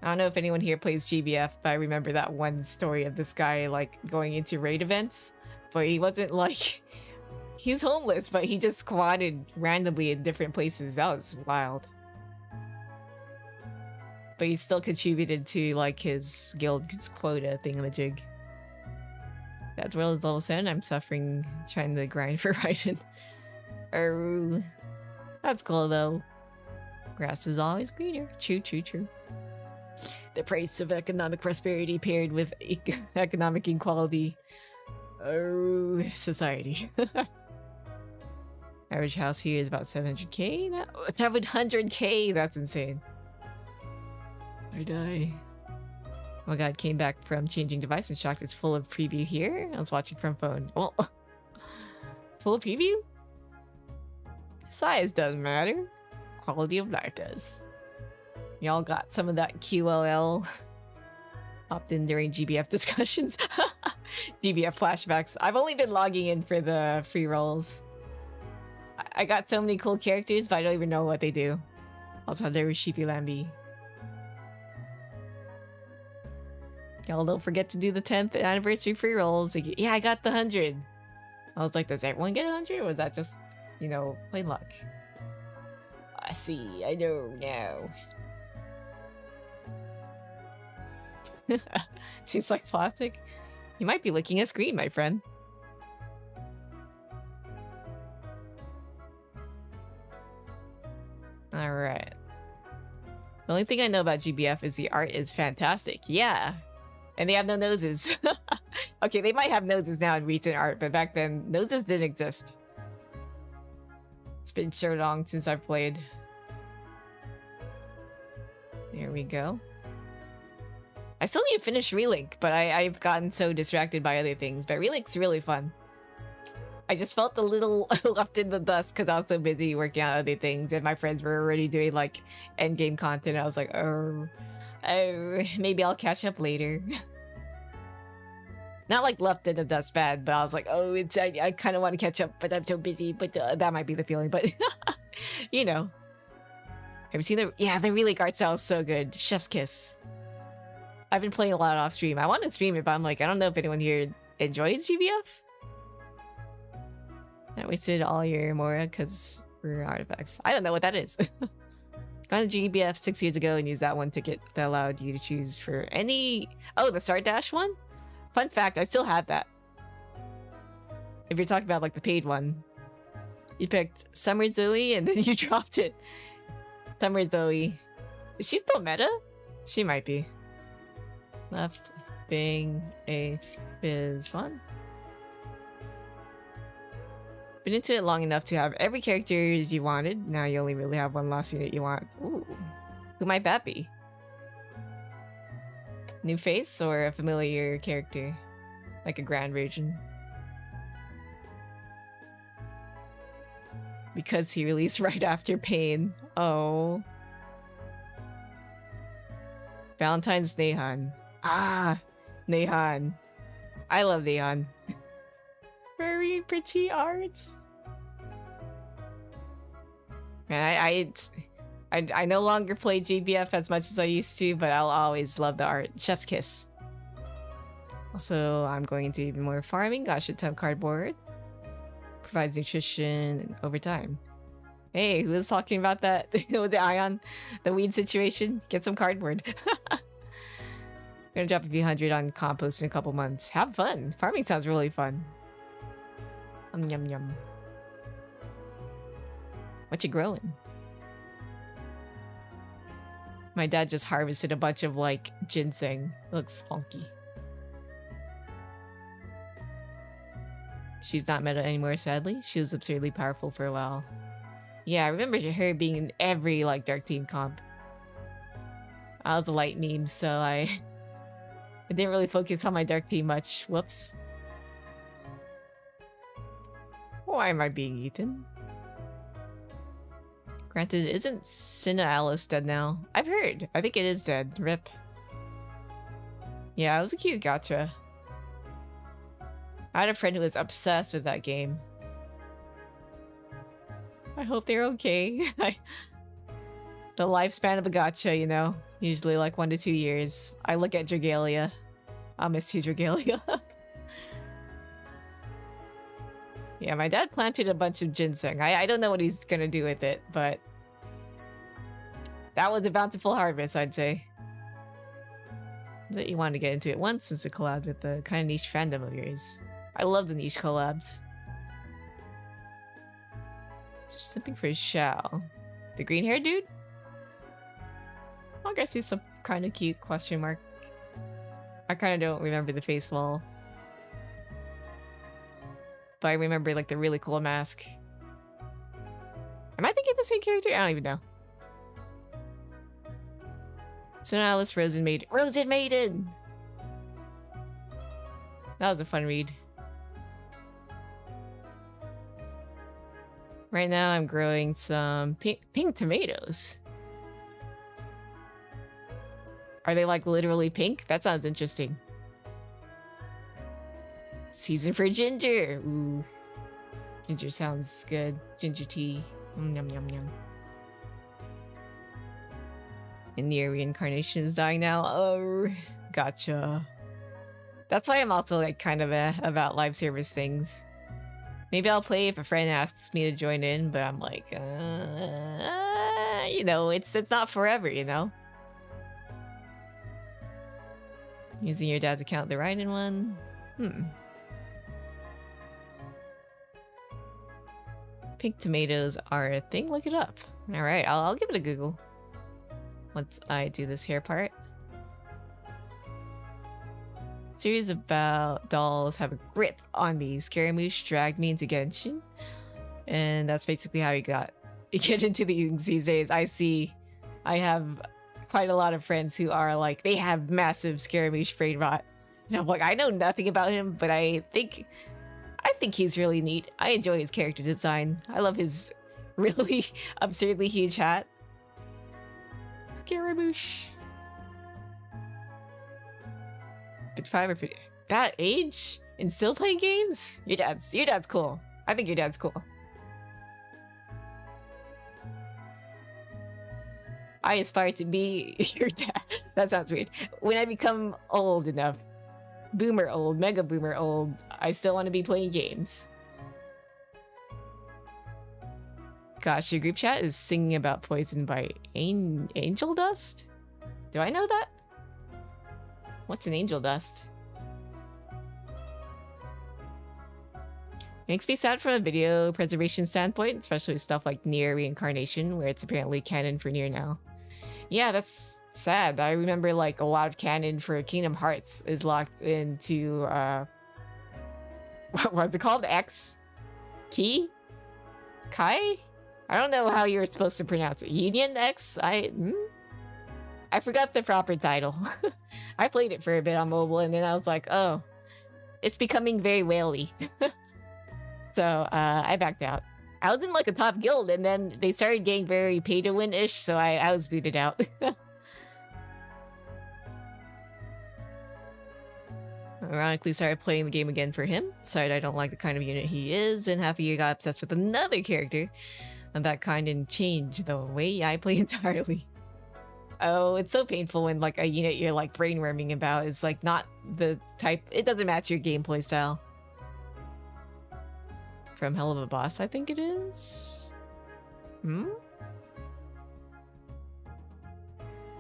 I don't know if anyone here plays GBF, but I remember that one story of this guy like going into raid events, but he wasn't like He's homeless, but he just squatted randomly in different places. That was wild. But he still contributed to, like, his guild's quota thingamajig. That's world is level 7. I'm suffering trying to grind for Raiden. Oh, that's cool, though. Grass is always greener. True, true, true. The price of economic prosperity paired with economic inequality. Oh, society. Average house here is about 700k now. 700k! That's insane. I die. Oh my god, came back from changing device and shocked it's full of preview here. I was watching from phone. Well, full of preview? Size doesn't matter. Quality of life does. Y'all got some of that QLL popped in during GBF discussions. GBF flashbacks. I've only been logging in for the free rolls. I got so many cool characters, but I don't even know what they do. Also, there was Sheepy Lambie. Y'all don't forget to do the 10th anniversary free rolls. Like, yeah, I got the 100. I was like, does everyone get 100? Or was that just, you know, plain luck? I see. I know now. Tastes like plastic. You might be licking a screen, my friend. Alright. The only thing I know about GBF is the art is fantastic. Yeah. And they have no noses. Okay, they might have noses now in recent art, but back then, noses didn't exist. It's been so long since I've played. There we go. I still need to finish Relink, but I've gotten so distracted by other things. But Relink's really fun. I just felt a little left in the dust because I was so busy working on other things, and my friends were already doing like endgame content. I was like, oh, maybe I'll catch up later. Not like left in the dust bad, but I was like, oh, I kind of want to catch up, but I'm so busy. But that might be the feeling. But you know, have you seen the? Yeah, the Relink art style is so good. Chef's kiss. I've been playing a lot off stream. I want to stream it, but I'm like, I don't know if anyone here enjoys GBF. I wasted all your Mora because we're artifacts. I don't know what that is. Got a GBF 6 years ago and used that one ticket that allowed you to choose for any... Oh, the Start Dash one? Fun fact, I still have that. If you're talking about like the paid one. You picked Summer Zoe and then you dropped it. Summer Zoe. Is she still meta? She might be. Left being a biz one. Been into it long enough to have every character you wanted. Now you only really have one lost unit you want. Ooh. Who might that be? New face or a familiar character? Like a grand version? Because he released right after Pain. Oh. Valentine's Nehan. Ah, Nehan. I love Nehan. Very pretty art. Man, I no longer play GBF as much as I used to, but I'll always love the art. Chef's kiss. Also, I'm going into even more farming. Got a shit ton of cardboard. Provides nutrition over time. Hey, who was talking about that with the ion? The weed situation? Get some cardboard. Gonna drop a few hundred on compost in a couple months. Have fun. Farming sounds really fun. Yum yum. What you growing? My dad just harvested a bunch of like ginseng. Looks funky. She's not meta anymore, sadly. She was absurdly powerful for a while. Yeah, I remember her being in every like Dark Team comp. I was the light meme, so I didn't really focus on my Dark Team much. Whoops. Why am I being eaten? Granted, isn't Cinna Alice dead now? I've heard. I think it is dead. Rip. Yeah, it was a cute gacha. I had a friend who was obsessed with that game. I hope they're okay. The lifespan of a gacha, you know, usually like 1 to 2 years. I look at Dragalia. I'll miss you, Dragalia. Yeah, my dad planted a bunch of ginseng. I don't know what he's gonna do with it, but that was a bountiful harvest, I'd say. That you wanted to get into it once since it collabed with the kind of niche fandom of yours. I love the niche collabs. It's just something for Shao. The green hair dude? I guess he's some kind of cute question mark. I kind of don't remember the face wall. But I remember like the really cool mask. Am I thinking of the same character? I don't even know. So now let's Rosen Maiden. Rosen Maiden! That was a fun read. Right now I'm growing some pink tomatoes. Are they like literally pink? That sounds interesting. Season for ginger. Ooh. Ginger sounds good. Ginger tea. Yum yum yum. And the reincarnation is dying now. Oh, gotcha. That's why I'm also like kind of about live service things. Maybe I'll play if a friend asks me to join in, but I'm like, you know, it's not forever, you know? Using your dad's account, the right in one? Pink tomatoes are a thing? Look it up. Alright, I'll give it a Google. Once I do this hair part. Series about dolls have a grip on me. Scaramouche dragged me into Genshin. And that's basically how you get into these days. I have quite a lot of friends who are like, they have massive Scaramouche brain rot. And I'm like, I know nothing about him, but I think he's really neat. I enjoy his character design. I love his really absurdly huge hat. Scaramouche. But 5 or 50. That age? And still playing games? Your dad's cool. I think your dad's cool. I aspire to be your dad. That sounds weird. When I become old enough, boomer old, mega boomer old, I still want to be playing games. Gosh, your group chat is singing about Poison by Angel Dust? Do I know that? What's an angel dust? Makes me sad from a video preservation standpoint, especially with stuff like Nier Reincarnation, where it's apparently canon for Nier now. Yeah, that's sad. I remember like a lot of canon for Kingdom Hearts is locked into what's it called? X? Key? Kai? I don't know how you're supposed to pronounce it. Union X? I forgot the proper title. I played it for a bit on mobile and then I was like, oh, it's becoming very whaley. So I backed out. I was in like a top guild and then they started getting very pay to win-ish, so I was booted out. Ironically started playing the game again for him. Decided I don't like the kind of unit he is, and half a year got obsessed with another character. And that kind of changed the way I play entirely. Oh, it's so painful when like a unit you're like brainworming about is like not the type, it doesn't match your gameplay style. From Hell of a Boss, I think it is.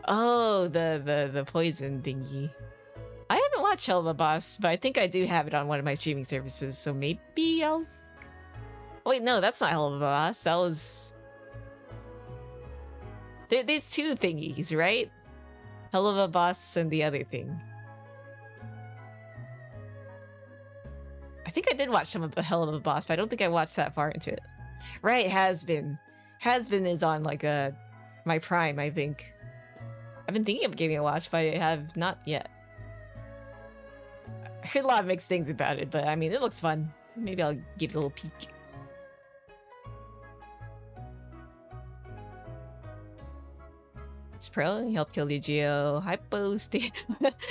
Oh, the poison thingy. I haven't watched Hell of a Boss, but I think I do have it on one of my streaming services, so maybe I'll... Wait, no, that's not Hell of a Boss. That was... There's two thingies, right? Hell of a Boss and the other thing. I think I did watch some of the Hell of a Boss, but I don't think I watched that far into it. Right, Has Been. Has Been is on like my prime, I think. I've been thinking of giving it a watch, but I have not yet. I heard a lot of mixed things about it, but I mean, it looks fun. Maybe I'll give it a little peek. It's pro, he helped kill Legio. Hypo state.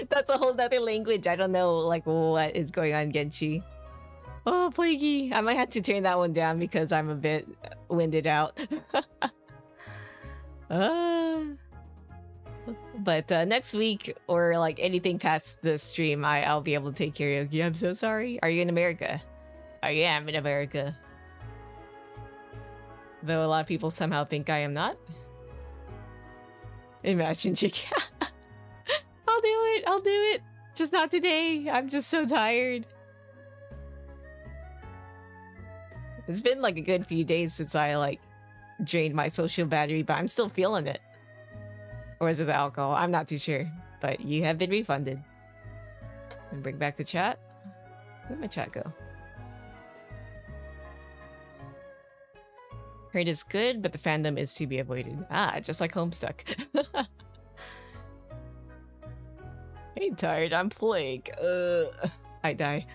That's a whole nother language. I don't know like what is going on in Genshi. Oh, Plaguey. I might have to turn that one down because I'm a bit winded out. But next week or like anything past the stream, I'll be able to take karaoke. I'm so sorry. Are you in America? I am in America. Though a lot of people somehow think I am not. Imagine chicken. I'll do it. I'll do it. Just not today. I'm just so tired. It's been like a good few days since I like drained my social battery, but I'm still feeling it. Or is it the alcohol? I'm not too sure. But you have been refunded. And bring back the chat. Where'd my chat go? Heard is good, but the fandom is to be avoided. Ah, just like Homestuck. Ain't tired, I'm Flake. I die.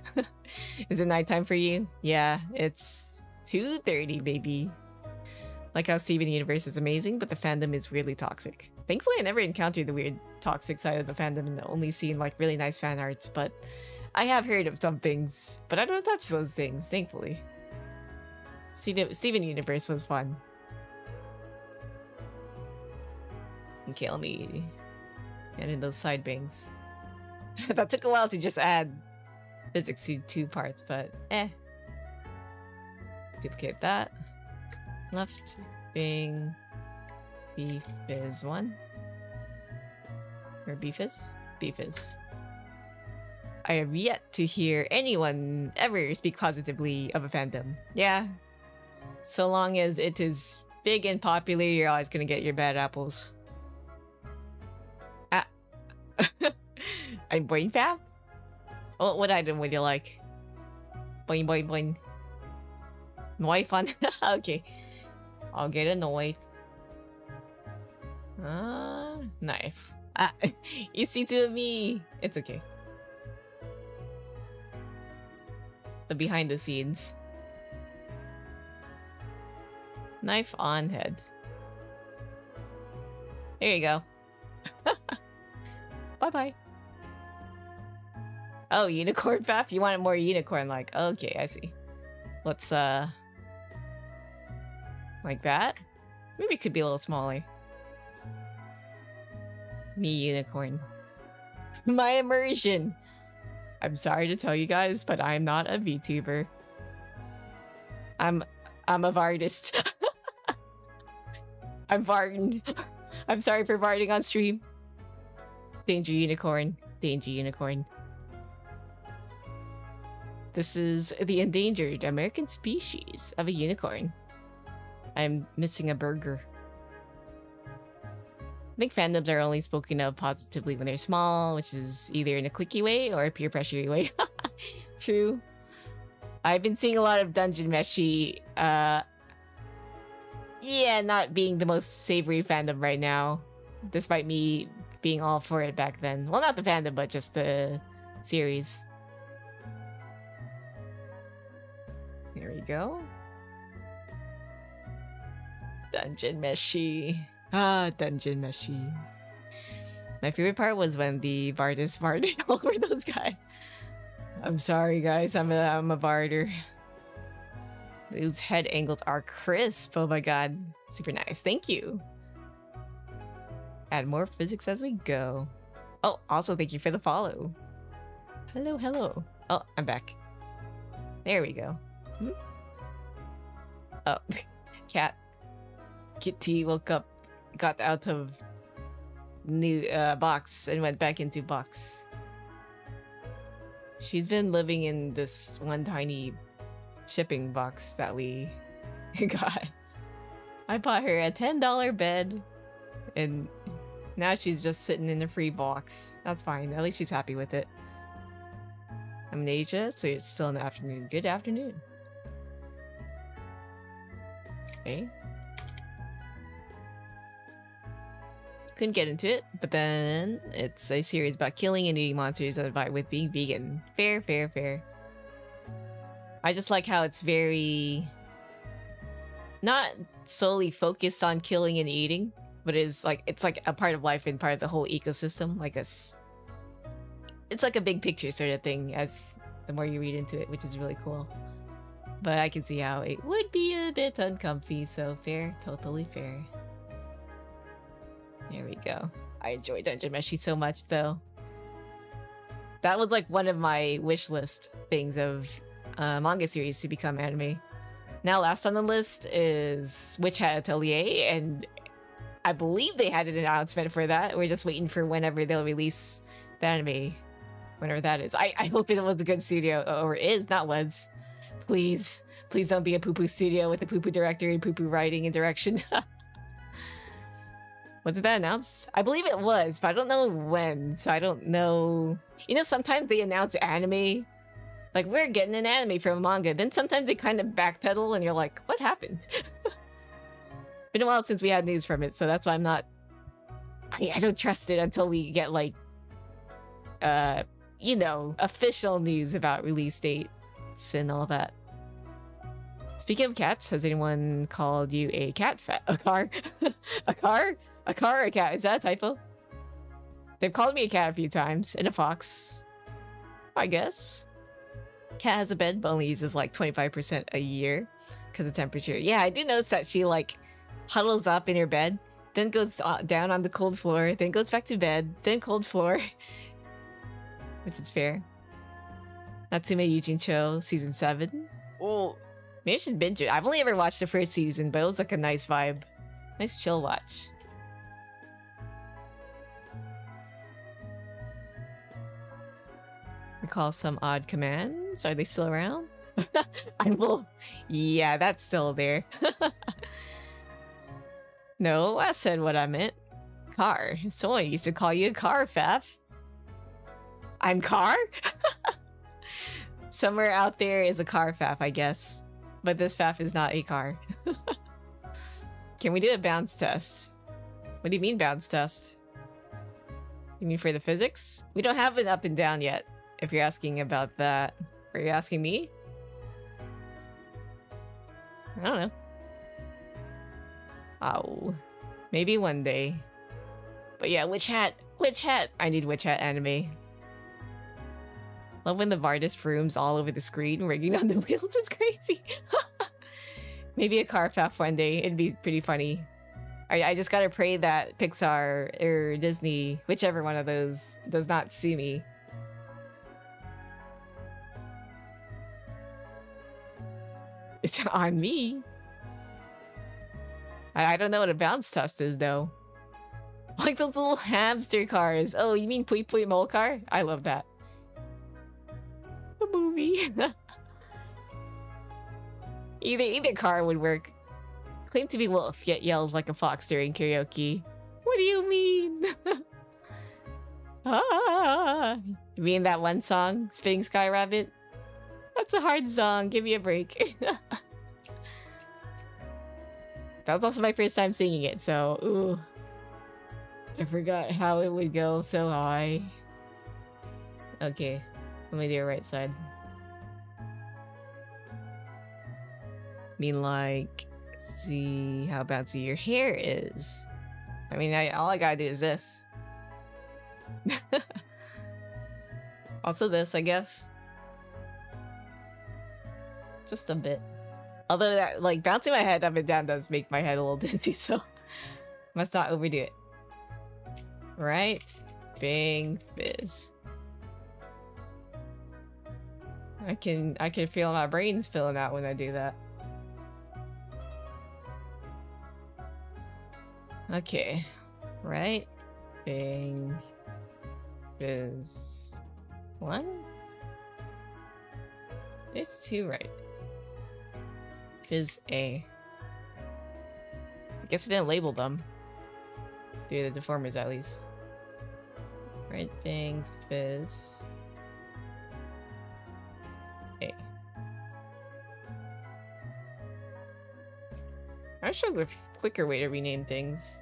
Is it nighttime for you? Yeah, it's 2:30, baby. Like how Steven Universe is amazing, but the fandom is really toxic. Thankfully, I never encountered the weird toxic side of the fandom and only seen like really nice fan arts, but I have heard of some things, but I don't touch those things, thankfully. Steven Universe was fun. Okay, let me get in those side bangs. That took a while to just add physics to 2 parts, but eh. Duplicate that. Left bang beef is 1. Or beef is? Beef is. I have yet to hear anyone ever speak positively of a fandom. Yeah. So long as it is big and popular, you're always gonna get your bad apples. Ah. I'm Boing Fab? Oh, what item would you like? Boing boing boing. Knife on? Okay. I'll get a knife. Knife. Ah, you see two of me. It's okay. The behind the scenes. Knife on head. There you go. Bye-bye. Oh, unicorn Faf? You wanted more unicorn-like. Okay, I see. Let's, like that? Maybe it could be a little smaller. Me unicorn. My immersion! I'm sorry to tell you guys, but I'm not a VTuber. I'm a Vardist. I'm Varden. I'm sorry for Varding on stream. Danger unicorn. Danger unicorn. This is the endangered American species of a unicorn. I'm missing a burger. I think fandoms are only spoken of positively when they're small, which is either in a cliquey way or a peer pressure way. True. I've been seeing a lot of dungeon meshy, yeah, not being the most savory fandom right now, despite me being all for it back then. Well, not the fandom, but just the series. There we go. Dungeon meshy. Ah, dungeon meshy. My favorite part was when the Vardis Varded over those guys. I'm sorry, guys. I'm a Varder. Those head angles are crisp. Oh my god. Super nice. Thank you. Add more physics as we go. Oh, also thank you for the follow. Hello, hello. Oh, I'm back. There we go. Oh, cat. Kitty woke up, got out of new box and went back into box. She's been living in this one tiny shipping box that we got. I bought her a $10 bed and now she's just sitting in a free box. That's fine. At least she's happy with it. I'm in Asia, so it's still in the afternoon. Good afternoon. Okay. Couldn't get into it, but then it's a series about killing and eating monsters that vibe with being vegan. Fair, fair, fair. I just like how it's very... not solely focused on killing and eating, but it's like a part of life and part of the whole ecosystem. Like it's like a big picture sort of thing as the more you read into it, which is really cool. But I can see how it would be a bit uncomfy, so fair, totally fair. There we go. I enjoy Dungeon Meshi so much, though. That was like one of my wish list things of manga series to become anime. Now, last on the list is Witch Hat Atelier, and I believe they had an announcement for that. We're just waiting for whenever they'll release the anime, whenever that is. I hope it was a good studio, or is, not was. Please don't be a poo-poo studio with a poo-poo director and poo-poo writing and direction. Wasn't that announced? I believe it was, but I don't know when, so I don't know. You know, sometimes they announce anime, like, we're getting an anime from a manga. Then sometimes they kind of backpedal and you're like, what happened? Been a while since we had news from it, so that's why I'm not... I don't trust it until we get, like, you know, official news about release dates and all that. Speaking of cats, has anyone called you a cat a car? A car? A car or a cat? Is that a typo? They've called me a cat a few times, and a fox, I guess. Cat has a bed, but only uses like 25% a year because of temperature. Yeah, I do notice that she like huddles up in her bed, then goes down on the cold floor, then goes back to bed, then cold floor. Which is fair. Natsume Yujincho season 7. Oh, maybe I should binge it. I've only ever watched the first season, but it was like a nice vibe. Nice chill watch. Recall some odd commands. Are they still around? I will. Yeah, that's still there. No, I said what I meant. Car. Someone used to call you a car, Faf. I'm car? Somewhere out there is a car, Faf, I guess. But this Faf is not a car. Can we do a bounce test? What do you mean bounce test? You mean for the physics? We don't have it up and down yet. If you're asking about that. Are you asking me? I don't know. Oh. Maybe one day. But yeah, Witch Hat! Witch Hat! I need Witch Hat anime. Love when the Vardis rooms all over the screen, rigging on the wheels. It's crazy. Maybe a car Faf one day. It'd be pretty funny. I just gotta pray that Pixar or Disney, whichever one of those, does not sue me. It's on me. I don't know what a bounce test is, though. Like those little hamster cars. Oh, you mean Pui Pui Mole Car? I love that. A movie. Either car would work. Claimed to be wolf, yet yells like a fox during karaoke. What do you mean? Ah, you mean that one song, Spinning Sky Rabbit? That's a hard song. Give me a break. That was also my first time singing it, so ooh. I forgot how it would go so high. Okay, let me do it right side. Mean like, see how bouncy your hair is. I mean, all I gotta do is this. Also this, I guess. Just a bit. Although that, like, bouncing my head up and down does make my head a little dizzy, so must not overdo it. Right? Bing fizz. I can feel my brain spilling out when I do that. Okay. Right? Bing fizz. One? There's two, right? Fizz A. I guess I didn't label them. Through the deformers, at least. Right, bang, fizz. A. I'm sure there's a quicker way to rename things.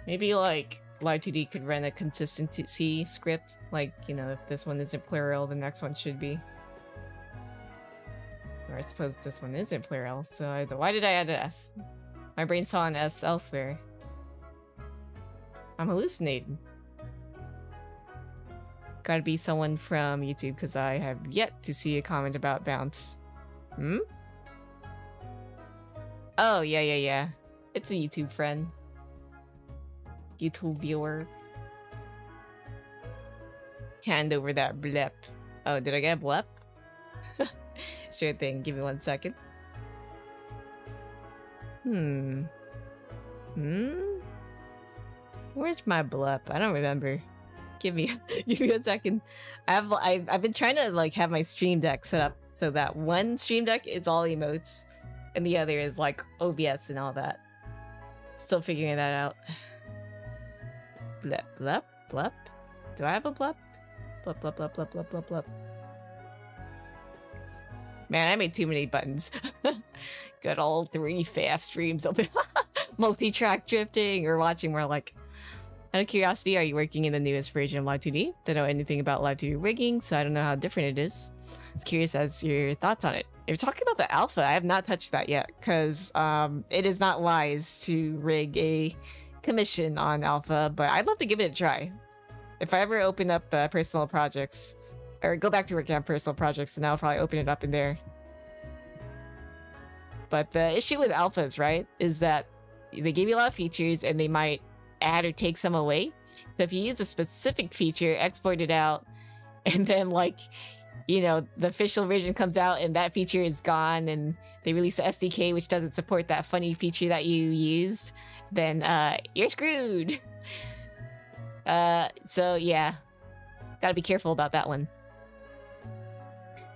Maybe, like, Live2D could run a consistency script, like, you know, if this one isn't plural, the next one should be. Or I suppose this one isn't plural, so why did I add an S? My brain saw an S elsewhere. I'm hallucinating. Gotta be someone from YouTube, because I have yet to see a comment about bounce. Hmm? Oh, yeah. It's a YouTube friend. YouTube viewer. hand over that blep. Oh, did I get a blep? Sure thing. Give me 1 second. Where's my blep? I don't remember. Give me 1 second. I've been trying to like have my stream deck set up so that one stream deck is all emotes and the other is like OBS and all that. Still figuring that out. Blep, blep, blep. Do I have a blep? Blep, blep, blep, blep, blep, blep, blep. Man, I made too many buttons. Good old 3 FAF streams of multi-track drifting or watching more like... Out of curiosity, are you working in the newest version of Live2D? Don't know anything about Live2D rigging, so I don't know how different it is. I was curious as your thoughts on it. If you're talking about the alpha, I have not touched that yet, because it is not wise to rig a commission on alpha, but I'd love to give it a try. If I ever open up personal projects, or go back to working on personal projects, then I'll probably open it up in there. But the issue with alphas, right, is that they give you a lot of features and they might add or take some away. So if you use a specific feature, export it out, and then like, you know, the official version comes out and that feature is gone and they release a SDK which doesn't support that funny feature that you used, then you're screwed. So yeah, gotta be careful about that one.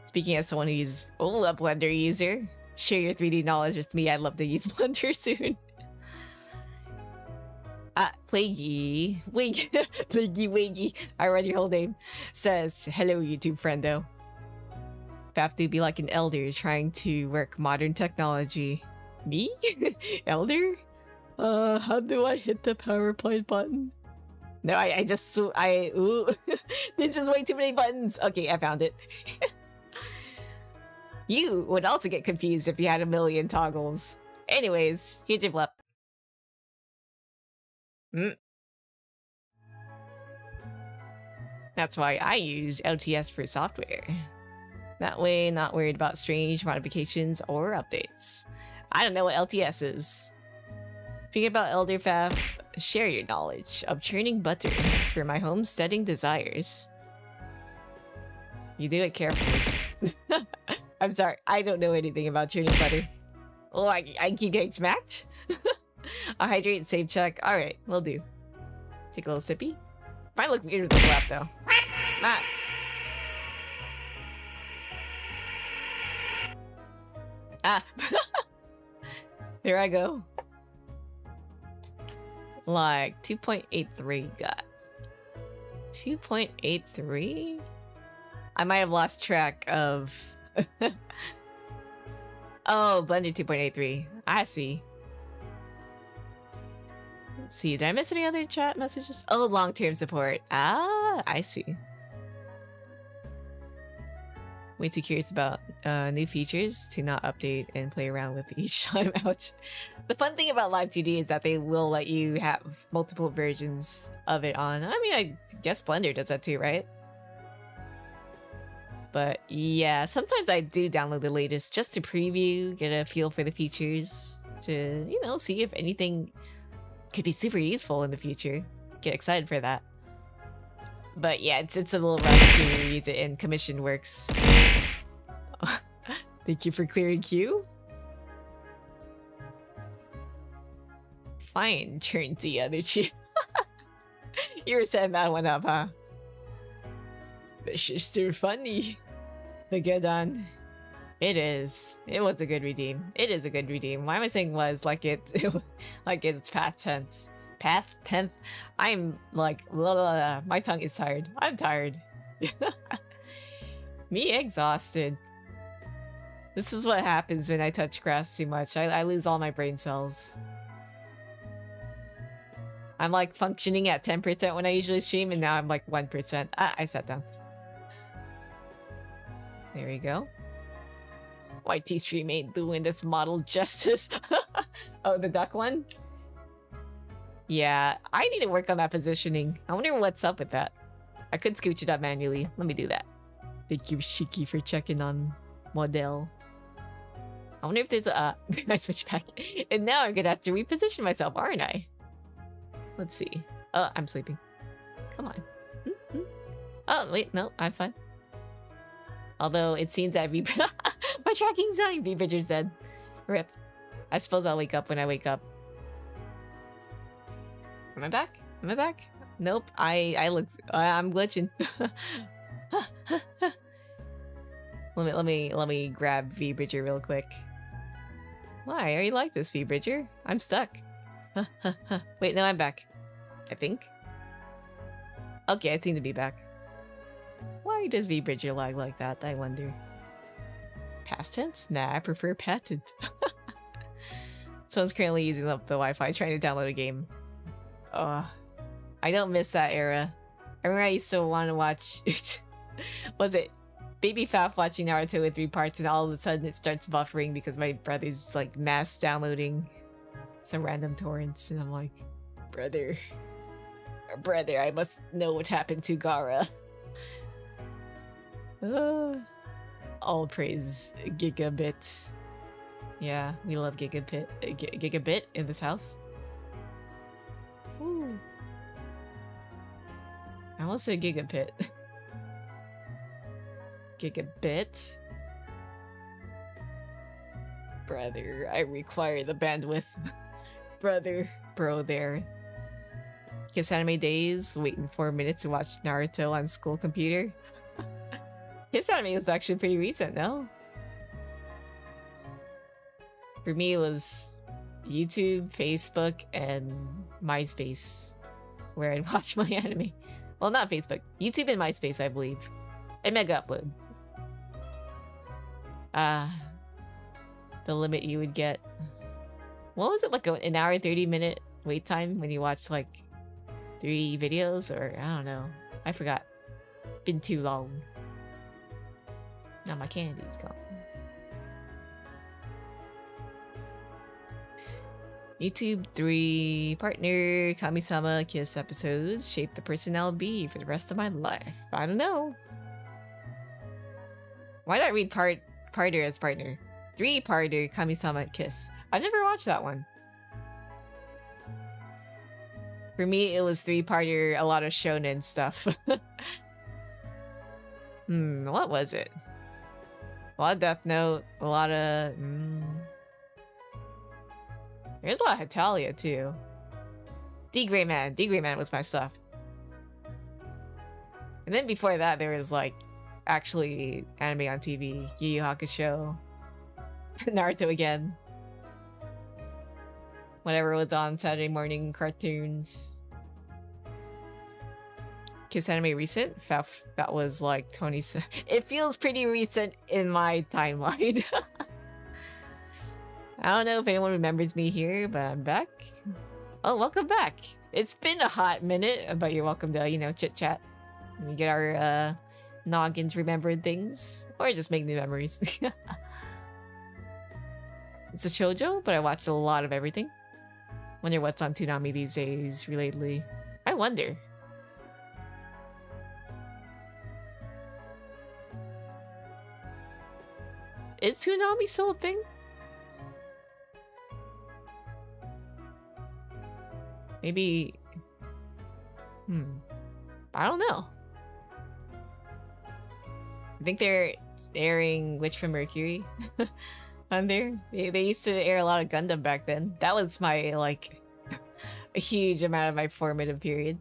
Speaking as someone who uses a Blender user, share your 3D knowledge with me. I'd love to use Blender soon. Plaguey, Wig, Plaguey Wiggy, I read your whole name, says, hello YouTube friendo. Have to be like an elder trying to work modern technology. Me? Elder? How do I hit the PowerPoint button? No, ooh, there's just way too many buttons. Okay, I found it. You would also get confused if you had a million toggles. Anyways, here's your blep. That's why I use LTS for software. That way, not worried about strange modifications or updates. I don't know what LTS is. Speaking about Elder Faf, share your knowledge of churning butter for my homesteading desires. You do it carefully. I'm sorry, I don't know anything about churning butter. Oh, I keep getting smacked? A hydrate save check. Alright, will do. Take a little sippy. Might look weird with the flap though. There I go. Like 2.83 got. 2.83? I might have lost track of... Oh, Blender 2.83. I see. Let's see, did I miss any other chat messages? Oh, long-term support. Ah, I see. Way too curious about new features to not update and play around with each time. Ouch. The fun thing about Live2D is that they will let you have multiple versions of it on. I mean, I guess Blender does that too, right? But yeah, sometimes I do download the latest just to preview, get a feel for the features, to, you know, see if anything could be super useful in the future. Get excited for that. But yeah, it's a little rough to use it in commission works. Thank you for clearing queue. Fine, turn the other cheek. You were setting that one up, huh? This is too funny. The good on. It is. It was a good redeem. It is a good redeem. Why am I saying was like like it's past tense? Past tense. I'm like blah, blah, blah. My tongue is tired. I'm tired. Me exhausted. This is what happens when I touch grass too much. I lose all my brain cells. I'm like functioning at 10% when I usually stream, and now I'm like 1%. I sat down. There we go. YT stream ain't doing this model justice. Oh, the duck one? Yeah, I need to work on that positioning. I wonder what's up with that. I could scooch it up manually. Let me do that. Thank you, Shiki, for checking on model. I wonder if there's a... I switch back. And now I'm gonna have to reposition myself, aren't I? Let's see. Oh, I'm sleeping. Come on. Oh, wait, no, I'm fine. Although it seems that my tracking's dying. V-Bridger's dead. Rip. I suppose I'll wake up when I wake up. Am I back? Am I back? Nope. I'm glitching. let me grab V-Bridger real quick. Why are you like this, V-Bridger? I'm stuck. Wait, no, I'm back. I think. Okay, I seem to be back. Why does V-Bridger lag like that, I wonder? Past tense? Nah, I prefer patent. Someone's currently using up the Wi-Fi trying to download a game. I don't miss that era. I remember I used to want to watch... Was it Baby Faf watching Naruto with 3 parts and all of a sudden it starts buffering because my brother's like mass downloading some random torrents and I'm like, brother, I must know what happened to Gaara. All praise Gigabit. Yeah, we love Gigabit in this house. Ooh. I almost said Gigabit. Gigabit? Brother, I require the bandwidth. Brother, bro there. Kiss Anime Days, waiting 4 minutes to watch Naruto on school computer. Kiss Anime was actually pretty recent, no? For me, it was YouTube, Facebook, and MySpace, where I'd watch my anime. Well, not Facebook. YouTube and MySpace, I believe. And Mega Upload. The limit you would get. What was it, like an hour 30-minute wait time when you watched like 3 videos? Or I don't know. I forgot. Been too long. Now my candy's gone. YouTube 3 partner Kami-sama Kiss episodes shape the person I'll be for the rest of my life. I don't know. Why not read parter as partner? 3 parter Kami-sama Kiss. I never watched that one. For me, it was 3 parter, a lot of shonen stuff. What was it? A lot of Death Note, a lot of... There's a lot of Hetalia, too. D-Gray Man. D-Gray Man was my stuff. And then before that, there was, like, actually anime on TV. Yu Yu Hakusho. Naruto again. Whatever was on Saturday morning cartoons. Kiss Anime recent? That was, like, 20... It feels pretty recent in my timeline. I don't know if anyone remembers me here, but I'm back. Oh, welcome back. It's been a hot minute, but you're welcome to, you know, chit-chat. We get our noggins remembered things, or just make new memories. It's a shoujo, but I watched a lot of everything. Wonder what's on Toonami these days, relatedly. I wonder. Is Toonami still a thing? Maybe... I don't know. I think they're airing Witch from Mercury on there. They used to air a lot of Gundam back then. That was my, like, a huge amount of my formative period.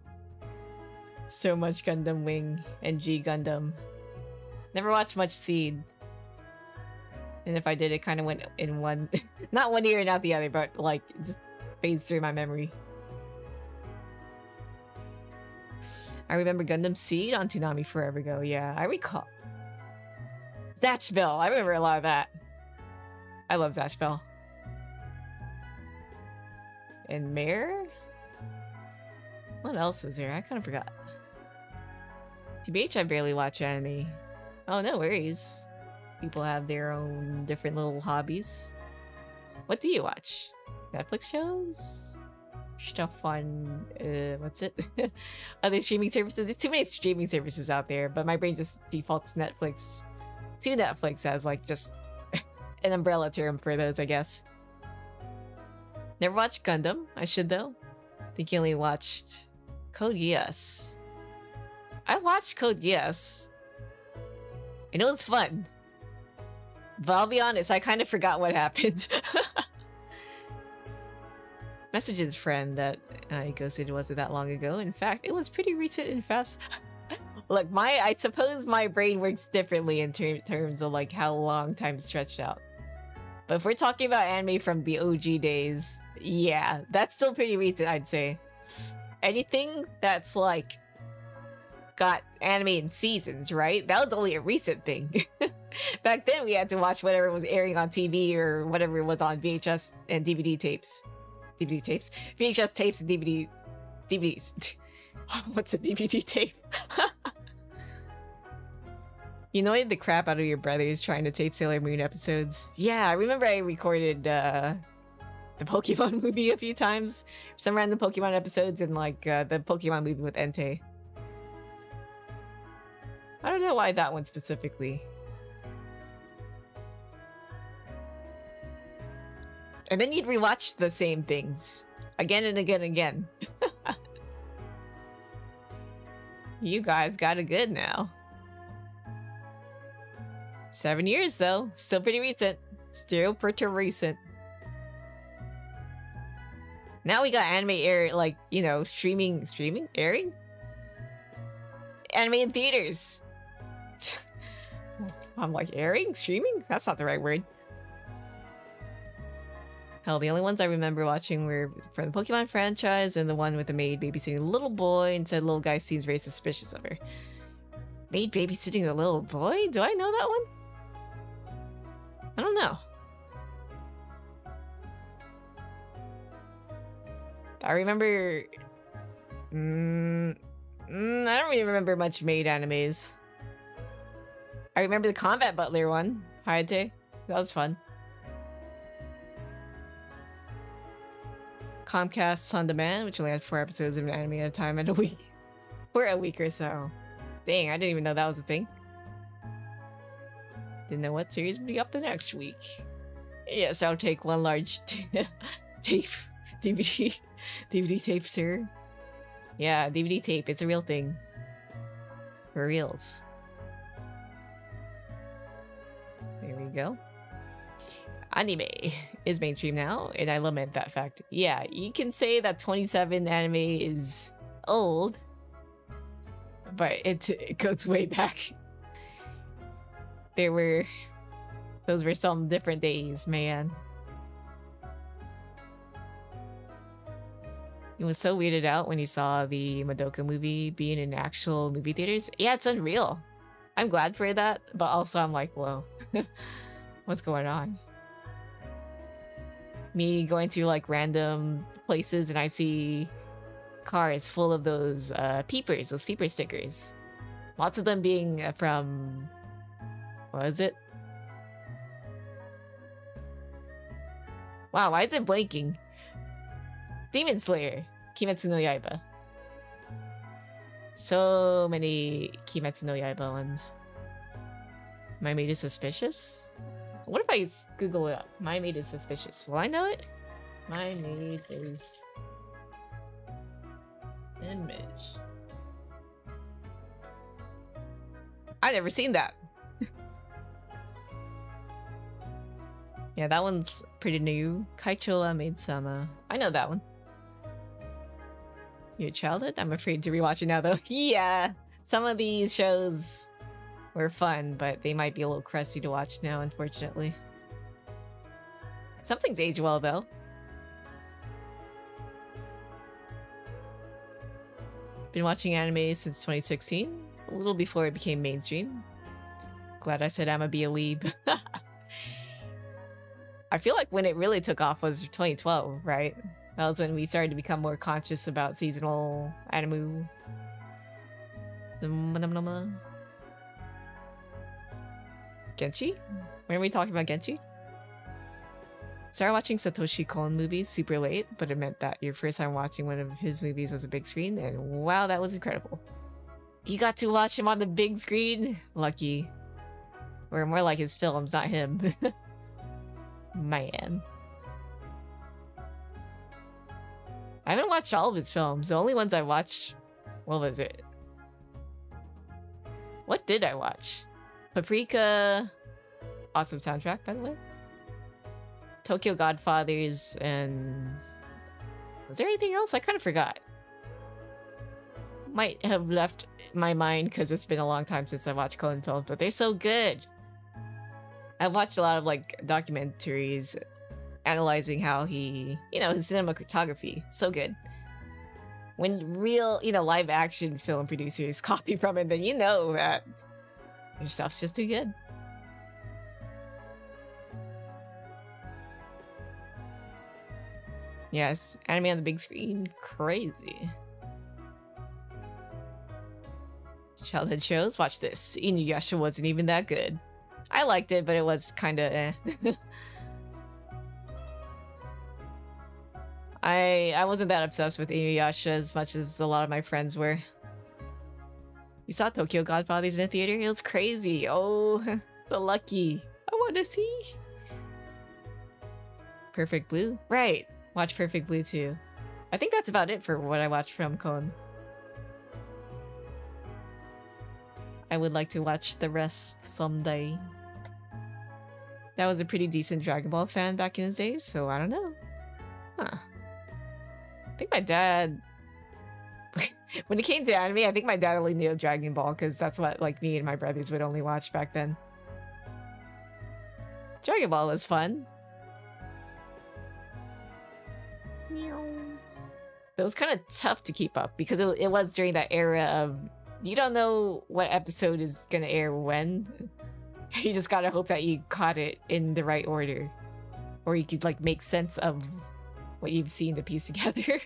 So much Gundam Wing and G Gundam. Never watched much Seed. And if I did, it kind of went in one... not one ear, not the other, but, like, just phased through my memory. I remember Gundam Seed on Toonami forever ago. Yeah, I recall. Zatch Bell. I remember a lot of that. I love Zatch Bell. And Mare? What else is there? I kind of forgot. TBH, I barely watch anime. Oh, no worries. People have their own different little hobbies. What do you watch? Netflix shows? Stuff on what's it? Other streaming services. There's too many streaming services out there, but my brain just defaults Netflix to Netflix as like just an umbrella term for those, I guess. Never watched Gundam. I should though. I think you only watched Code Geass. I watched Code Geass. I know it's fun. But I'll be honest, I kind of forgot what happened. Message's friend that I ghosted wasn't that long ago. In fact, it was pretty recent and fast. Look, I suppose my brain works differently in terms of like how long time stretched out. But if we're talking about anime from the OG days, yeah, that's still pretty recent, I'd say. Anything that's like got anime in seasons, right? That was only a recent thing. Back then, we had to watch whatever was airing on TV or whatever was on VHS and DVD tapes. DVD tapes? VHS tapes and DVDs. What's a DVD tape? You annoyed the crap out of your brothers trying to tape Sailor Moon episodes. Yeah, I remember I recorded the Pokemon movie a few times. Some random Pokemon episodes and like the Pokemon movie with Entei. I don't know why that one specifically. And then you'd rewatch the same things again and again and again. You guys got it good now. 7 years though, still pretty recent. Still pretty recent. Now we got anime air, like, you know, streaming, airing? Anime in theaters. I'm like, airing? Streaming? That's not the right word. Hell, the only ones I remember watching were from the Pokemon franchise and the one with the maid babysitting a little boy and said little guy seems very suspicious of her. Maid babysitting the little boy? Do I know that one? I don't know. I remember... I don't really remember much maid animes. I remember the Combat Butler one. Hayate. That was fun. Comcast On Demand, which only had 4 episodes of an anime at a time at a week. For a week or so. Dang, I didn't even know that was a thing. Didn't know what series would be up the next week. Yes, I'll take one large tape. DVD tape, sir. Yeah, DVD tape. It's a real thing. For reals. There we go. Anime is mainstream now, and I lament that fact. Yeah, you can say that 27 anime is old, but it goes way back. Those were some different days, man. He was so weirded out when he saw the Madoka movie being in actual movie theaters. Yeah, it's unreal. I'm glad for that, but also I'm like, whoa, what's going on? Me going to like random places and I see cars full of those peepers, those peeper stickers. Lots of them being from, what is it? Wow, why is it blinking? Demon Slayer, Kimetsu no Yaiba. So many Kimetsu no Yaiba ones. My maid is suspicious? What if I Google it up? My maid is suspicious. Will I know it? My maid is... image. I've never seen that. Yeah, that one's pretty new. Kaichoa Maid-sama. I know that one. Your childhood? I'm afraid to rewatch it now though. Yeah! Some of these shows were fun, but they might be a little crusty to watch now, unfortunately. Some things age well though. Been watching anime since 2016, a little before it became mainstream. Glad I said I'ma be a weeb. I feel like when it really took off was 2012, right? That was when we started to become more conscious about seasonal anime. Genshi? When are we talking about Genshi? Started watching Satoshi Kon movies super late, but it meant that your first time watching one of his movies was a big screen, and wow, that was incredible. You got to watch him on the big screen? Lucky. Or more like his films, not him. Man. I haven't watched all of his films. The only ones I watched... what was it? What did I watch? Paprika. Awesome soundtrack, by the way. Tokyo Godfathers, and... Was there anything else? I kind of forgot. Might have left my mind because it's been a long time since I watched Coen films, but they're so good. I've watched a lot of like documentaries analyzing how he, you know, his cinematography. So good. When real, you know, live action film producers copy from it, then you know that your stuff's just too good. Yes, anime on the big screen, crazy. Childhood shows, watch this. Inuyasha wasn't even that good. I liked it, but it was kinda eh. I wasn't that obsessed with Inuyasha as much as a lot of my friends were. You saw Tokyo Godfathers in a theater? It was crazy. Oh, the lucky. I wanna see. Perfect Blue? Right. Watch Perfect Blue too. I think that's about it for what I watched from Coen. I would like to watch the rest someday. That was a pretty decent Dragon Ball fan back in his days, so I don't know. Huh. I think my dad... when it came to anime, I think my dad only knew of Dragon Ball because that's what like me and my brothers would only watch back then. Dragon Ball was fun. It was kind of tough to keep up because it was during that era of you don't know what episode is gonna air when. You just gotta hope that you caught it in the right order, or you could like make sense of what you've seen to piece together.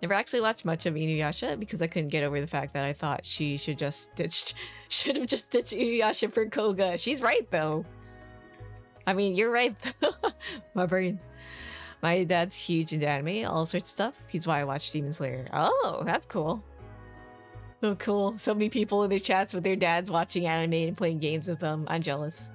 Never actually watched much of Inuyasha because I couldn't get over the fact that I thought she should have just ditched Inuyasha for Koga. She's right though. I mean, you're right though. My brain. My dad's huge into anime, all sorts of stuff. He's why I watched Demon Slayer. Oh, that's cool. So cool. So many people in their chats with their dads watching anime and playing games with them. I'm jealous.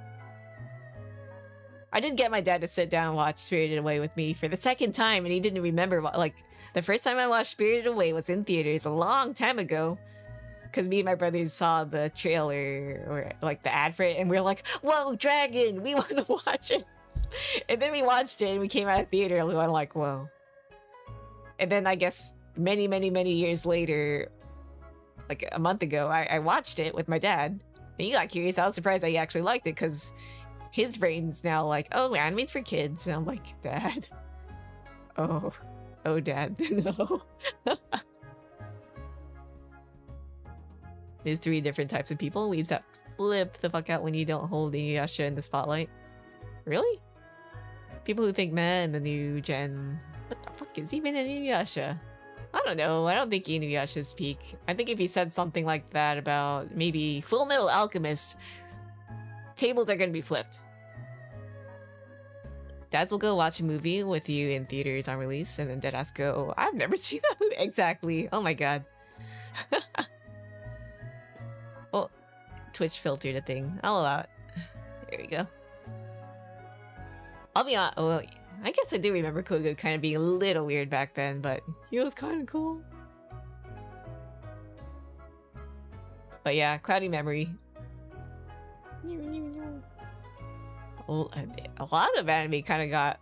I did get my dad to sit down and watch Spirited Away with me for the second time, and he didn't remember. Like, the first time I watched Spirited Away was in theaters a long time ago. Because me and my brothers saw the trailer, or like the ad for it, and we were like, whoa, dragon! We want to watch it! And then we watched it and we came out of theater and we went like, whoa. And then I guess many years later, like a month ago, I watched it with my dad. And he got curious. I was surprised that he actually liked it because his brain's now like, oh, anime's for kids. And I'm like, Dad. Oh, Dad, no. There's 3 different types of people. Weebs that flip the fuck out when you don't hold Inuyasha in the spotlight. Really? People who think meh in the new gen. What the fuck is even an Inuyasha? I don't know. I don't think Inuyasha's peak. I think if he said something like that about maybe Full Metal Alchemist, tables are gonna be flipped. Dads will go watch a movie with you in theaters on release, and then Deadass go, I've never seen that movie. Exactly. Oh my god. Oh, Twitch filtered a thing. I'll allow it. There we go. I'll be honest. Well, I guess I do remember Koga kind of being a little weird back then, but he was kind of cool. But yeah, cloudy memory. A lot of anime kind of got...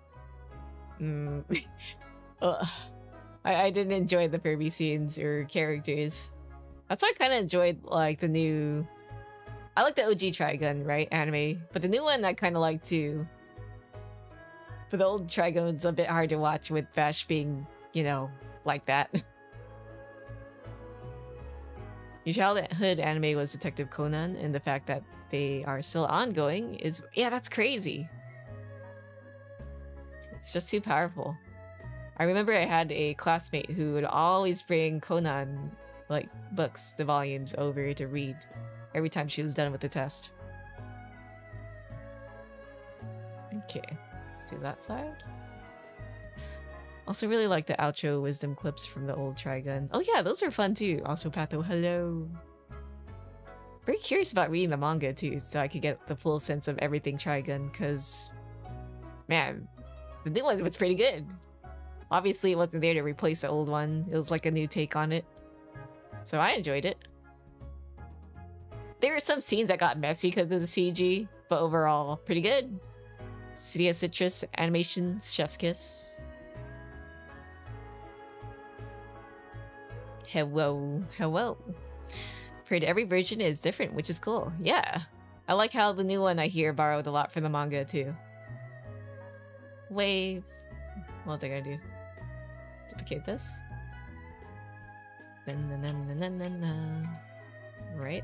I didn't enjoy the Furby scenes or characters. That's why I kind of enjoyed like the new... I like the OG Trigun, right? Anime. But the new one I kind of like too. But the old Trigun's a bit hard to watch with Bash being, you know, like that. Your childhood anime was Detective Conan, and the fact that they are still ongoing is... Yeah, that's crazy. It's just too powerful. I remember I had a classmate who would always bring Conan, like, books, the volumes, over to read every time she was done with the test. Okay. Let's do that side. Also really like the outro wisdom clips from the old Trigun. Oh yeah, those are fun too. Also Patho, hello. Very curious about reading the manga too, so I could get the full sense of everything Trigun, because man, the new one was pretty good. Obviously it wasn't there to replace the old one. It was like a new take on it. So I enjoyed it. There are some scenes that got messy because of the CG, but overall, pretty good. Studio Citrus Animations, Chef's Kiss. Hello, hello. Heard every version is different, which is cool. Yeah. I like how the new one I hear borrowed a lot from the manga too. Wave. What was I gonna do? Duplicate this. Right.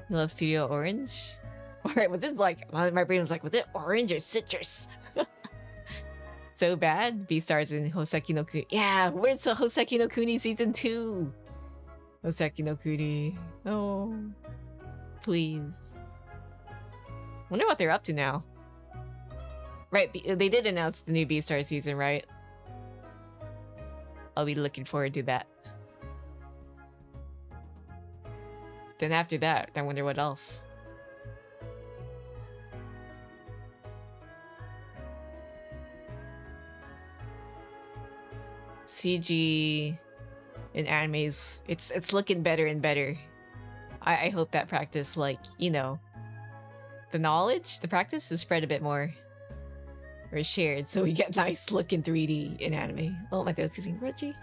You love Studio Orange? Alright, was this like my brain was like, was it orange or citrus? So bad. B-Stars in Hoseki no Kuni. Yeah, where's the Hoseki no Kuni season 2? Hoseki no Kuni. Oh. Please. Wonder what they're up to now. Right, they did announce the new B-Star season, right? I'll be looking forward to that. Then after that, I wonder what else. CG in animes, it's looking better and better. I hope that practice, like, you know, the knowledge, the practice is spread a bit more. Or shared, so we get nice looking 3D in anime. Oh, my throat's getting itchy.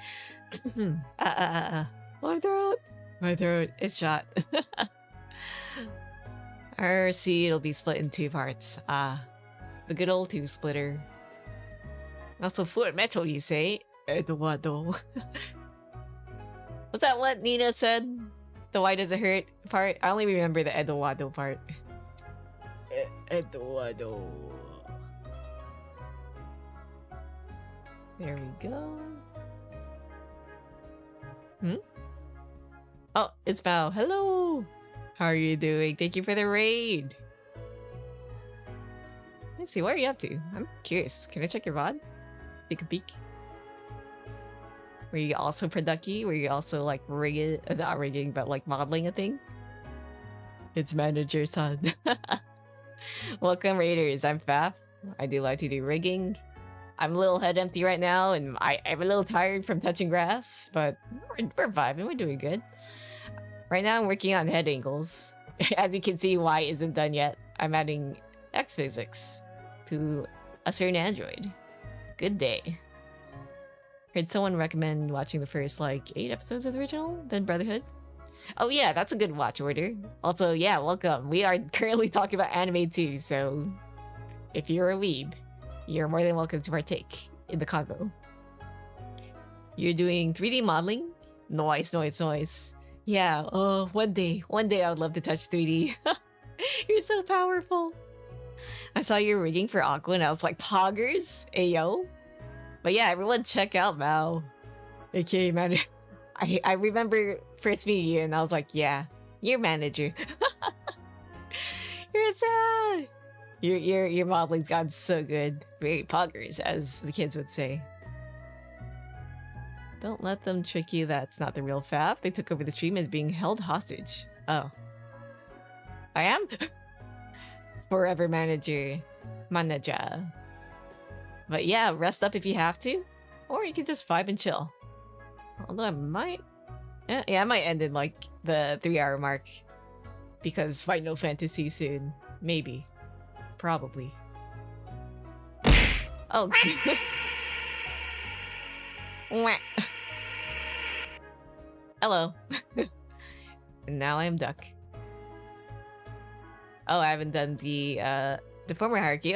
My throat! My throat, it's shot. RC, it'll be split in 2 parts. The good old 2-splitter. Also, Full Metal, you say? Eduardo. Was that what Nina said? The why does it hurt part? I only remember the Eduardo part. Eduardo. There we go. Oh, it's Bao. Hello! How are you doing? Thank you for the raid. Let's see, what are you up to? I'm curious. Can I check your VOD? Take a peek. Were you also producky? Were you also like rigging, not rigging, but like modeling a thing? It's manager son. Welcome raiders, I'm Faf. I do Live2D rigging. I'm a little head empty right now, and I'm a little tired from touching grass, but we're vibing, we're doing good. Right now I'm working on head angles. As you can see, Y isn't done yet. I'm adding X physics to a certain android. Good day. Heard someone recommend watching the first, like, 8 episodes of the original, then Brotherhood. Oh yeah, that's a good watch order. Also, yeah, welcome. We are currently talking about anime too, so if you're a weeb, you're more than welcome to partake in the convo. You're doing 3D modeling? Nice, nice, nice. Yeah, one day I would love to touch 3D. You're so powerful. I saw your rigging for Aqua and I was like, poggers? Ayo. But yeah, everyone check out Mao. Okay, man. I remember first meeting you and I was like, yeah, you're manager. You're sad. Your modeling's gotten so good. Very poggers, as the kids would say. Don't let them trick you, that's not the real Faf. They took over the stream as being held hostage. Oh. I am? Forever manager. Manager. But yeah, rest up if you have to. Or you can just vibe and chill. Although I might... Yeah, I might end in like the 3-hour mark. Because Final Fantasy soon. Maybe. Probably. Oh. Hello. And now I am Duck. Oh, I haven't done the former hierarchy.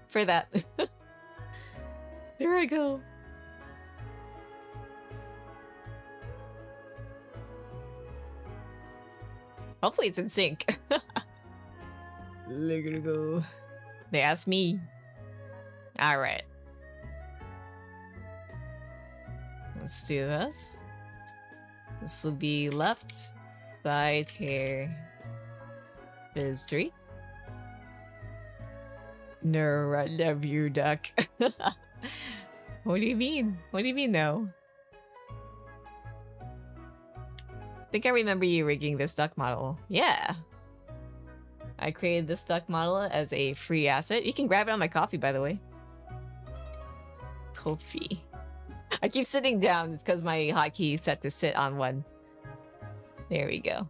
For that. There I go. Hopefully it's in sync. Look at it go. They asked me. Alright. Let's do this. This will be left side hair. There's 3. No, I love you, Duck. What do you mean? What do you mean, no? I think I remember you rigging this duck model. Yeah. I created this duck model as a free asset. You can grab it on my coffee, by the way. Coffee. I keep sitting down. It's because my hotkey is set to sit on one. There we go.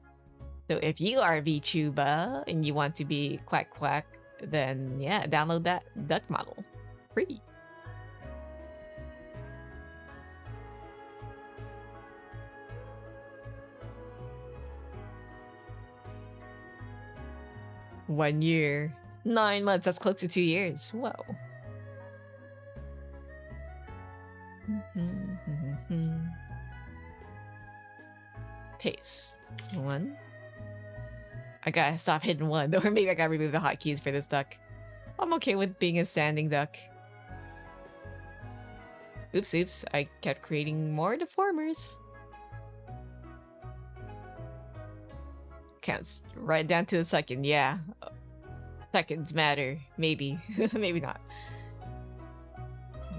So if you are VTuber and you want to be quack quack, then yeah, download that duck model. Free. One year. 9 months, that's close to 2 years. Whoa. Paste. One. I gotta stop hitting one, or maybe I gotta remove the hotkeys for this duck. I'm okay with being a standing duck. Oops, I kept creating more deformers. Counts right down to the second, yeah. Seconds matter. Maybe. Maybe not.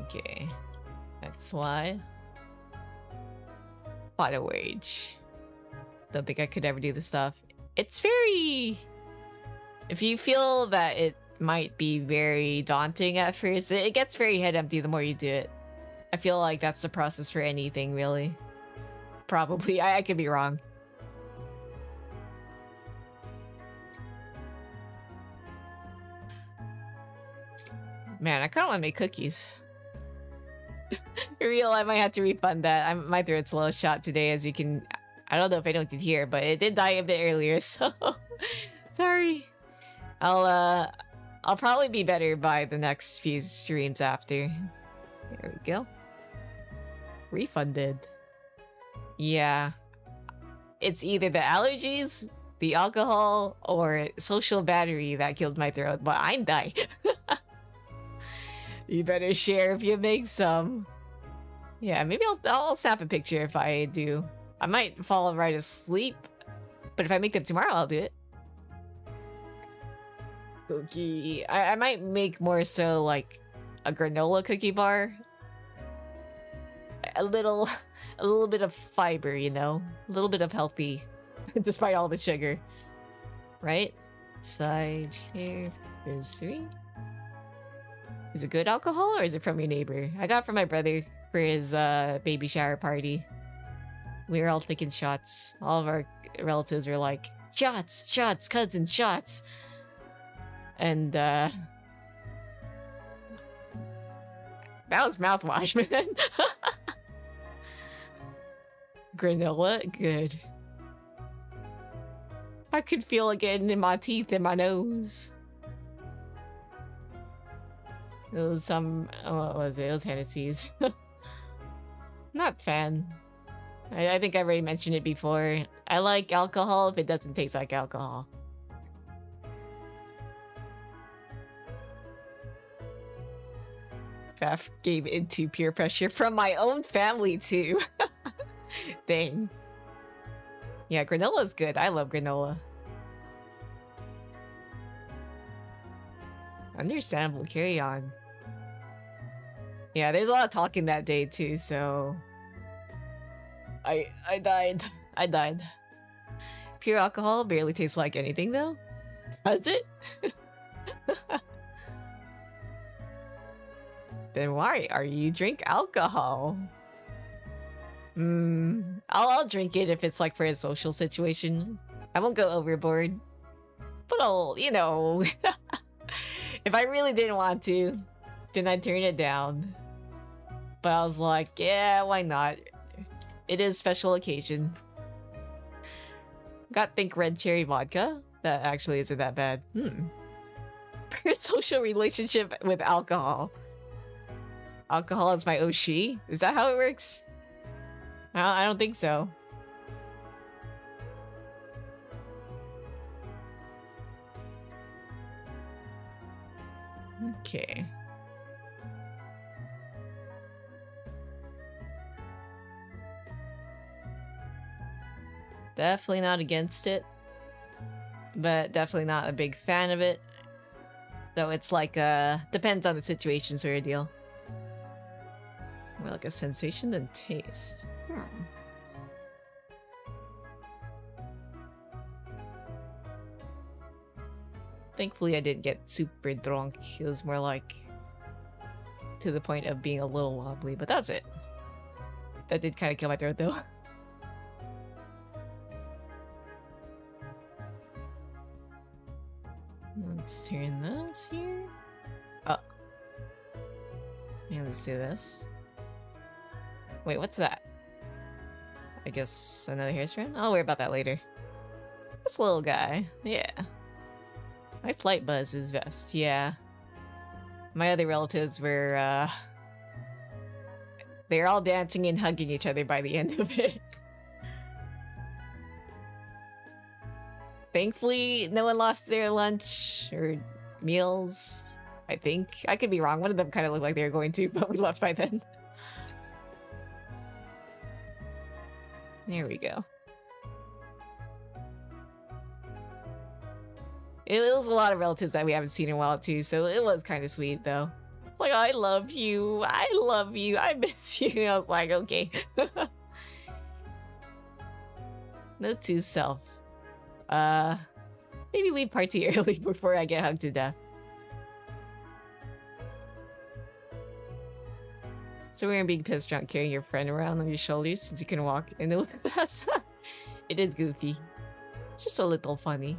Okay. That's why. Auto wage. Don't think I could ever do this stuff. It's very... If you feel that it might be very daunting at first, it gets very head empty the more you do it. I feel like that's the process for anything, really. Probably. I could be wrong. Man, I kind of want to make cookies. Real, I might have to refund that. My throat's a little shot today, as you can... I don't know if anyone could hear, but it did die a bit earlier, so... Sorry. I'll probably be better by the next few streams after. There we go. Refunded. Yeah. It's either the allergies, the alcohol, or social battery that killed my throat, but I'm dying. You better share if you make some. Yeah, maybe I'll snap a picture if I do. I might fall right asleep, but if I make them tomorrow, I'll do it. Cookie. I might make more so like a granola cookie bar. A little bit of fiber, you know? A little bit of healthy, despite all the sugar. Right? Side here. There's 3. Is it good alcohol or is it from your neighbor? I got it from my brother for his baby shower party. We were all taking shots. All of our relatives were like, shots, shots, cousin, shots. And that was mouthwash, man. Granola, good. I could feel it getting in my teeth and my nose. It was some... what was it? It was Hennessy's. Not fan. I think I already mentioned it before. I like alcohol if it doesn't taste like alcohol. Faf gave into peer pressure from my own family too. Dang. Yeah, granola's good. I love granola. Understandable. Carry on. Yeah, there's a lot of talking that day too, so... I died. I died. Pure alcohol barely tastes like anything though. Does it? Then why are you drink alcohol? I'll drink it if it's like for a social situation. I won't go overboard. But I'll, you know... If I really didn't want to, then I'd turn it down. But I was like, yeah, why not? It is special occasion. Got think red cherry vodka. That actually isn't that bad. For a social relationship with alcohol. Alcohol is my Oshi? Is that how it works? I don't think so. Okay. Definitely not against it, but definitely not a big fan of it. Though it's like, depends on the situation sort of deal. More like a sensation than taste. Thankfully, I didn't get super drunk. It was more like to the point of being a little wobbly, but that's it. That did kind of kill my throat, though. Let's turn this here. Oh. Yeah, let's do this. Wait, what's that? I guess another hair strand? I'll worry about that later. This little guy. Yeah. Nice light buzz is vest. Yeah. My other relatives were, they're all dancing and hugging each other by the end of it. Thankfully, no one lost their lunch or meals. I think. I could be wrong. One of them kind of looked like they were going to, but we left by then. There we go. It was a lot of relatives that we haven't seen in a while too, so it was kind of sweet though. It's like, I love you, I miss you. And I was like, okay. Note to self. Maybe leave party early before I get hugged to death. So we're being pissed drunk carrying your friend around on your shoulders since you can walk and it was the best. It is goofy. It's just a little funny.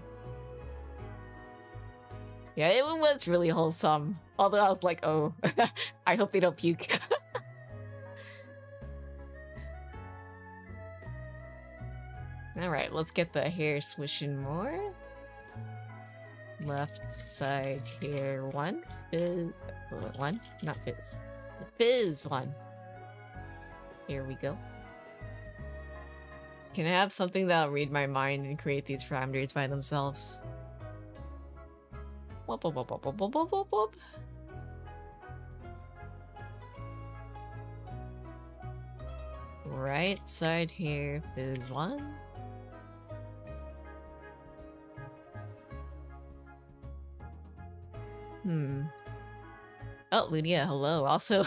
Yeah, it was really wholesome. Although I was like, oh, I hope they don't puke. Alright, let's get the hair swishing more. Left side hair one. Fizz. One? Not fizz. Fizz one. Here we go. Can I have something that'll read my mind and create these parameters by themselves? Whoop, whoop, whoop, whoop, whoop, whoop, whoop, whoop. Right side here, fizz one. Oh, Lunia, hello. Also,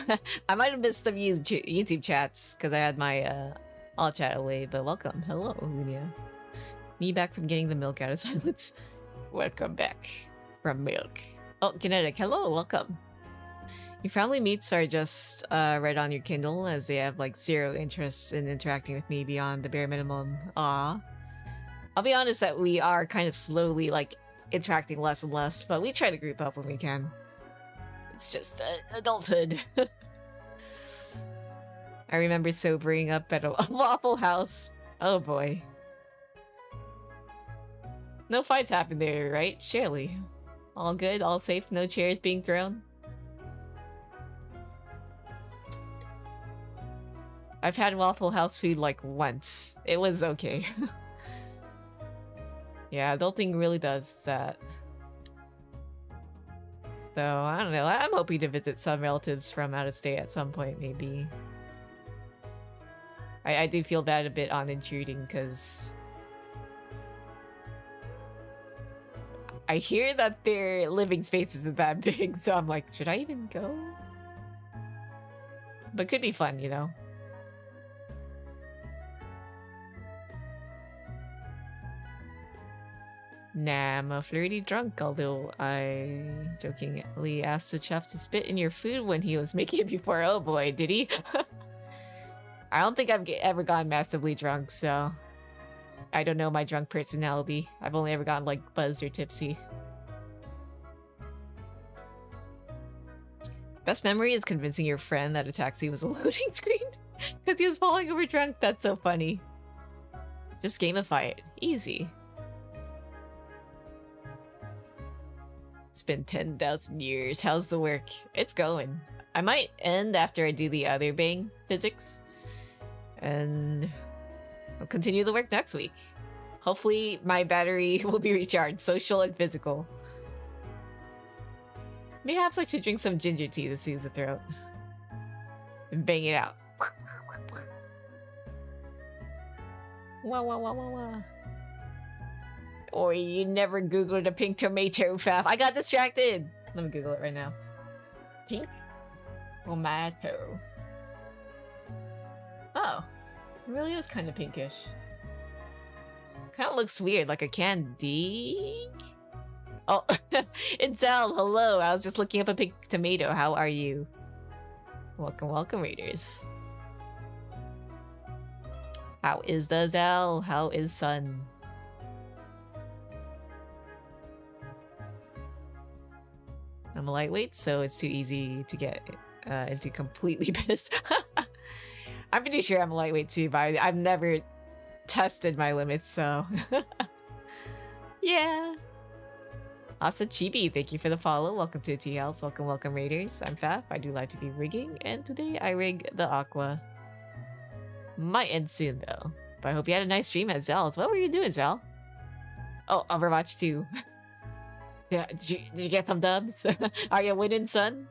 I might have missed some YouTube chats because I had my all chat away, but welcome. Hello, Lunia. Me back from getting the milk out of silence. Welcome back from milk. Oh, Kinetic, hello, welcome. Your family meets are just read on your Kindle as they have like zero interest in interacting with me beyond the bare minimum. Aw. I'll be honest that we are kind of slowly like interacting less and less, but we try to group up when we can. It's just adulthood. I remember sobering up at a Waffle House. Oh boy. No fights happened there, right? Surely. All good, all safe, no chairs being thrown? I've had Waffle House food like once. It was okay. Yeah, adulting really does that. Though, I don't know, I'm hoping to visit some relatives from out of state at some point, maybe. I do feel bad a bit on intruding, because I hear that their living space isn't that big, so I'm like, should I even go? But could be fun, you know? Nah, I'm a flirty drunk, although I jokingly asked the chef to spit in your food when he was making it before. Oh boy, did he? I don't think I've ever gotten massively drunk, so I don't know my drunk personality. I've only ever gotten like buzzed or tipsy. Best memory is convincing your friend that a taxi was a loading screen because he was falling over drunk. That's so funny. Just gamify it. Easy. It's been 10,000 years. How's the work? It's going. I might end after I do the other Bang physics. And I'll continue the work next week. Hopefully my battery will be recharged, social and physical. Perhaps I should drink some ginger tea to soothe the throat. And bang it out. Wah wah wah wah wah. Or you never Googled a pink tomato, Faf. I got distracted. Let me Google it right now. Pink tomato. Oh, it really is kind of pinkish. Kind of looks weird, like a candy. Oh, it's Al. Hello. I was just looking up a pink tomato. How are you? Welcome, welcome, readers. How is the Zal? How is Sun? I'm a lightweight, so it's too easy to get into completely pissed. I'm pretty sure I'm a lightweight too, but I've never tested my limits, so... yeah. Also, Chibi, thank you for the follow. Welcome to T-Health. Welcome, Raiders. I'm Faf. I do Live2D rigging, and today I rig the Aqua. Might end soon, though. But I hope you had a nice stream at Zell's. What were you doing, Zell? Oh, Overwatch 2. Yeah, did you get some dubs? Are you winning, son?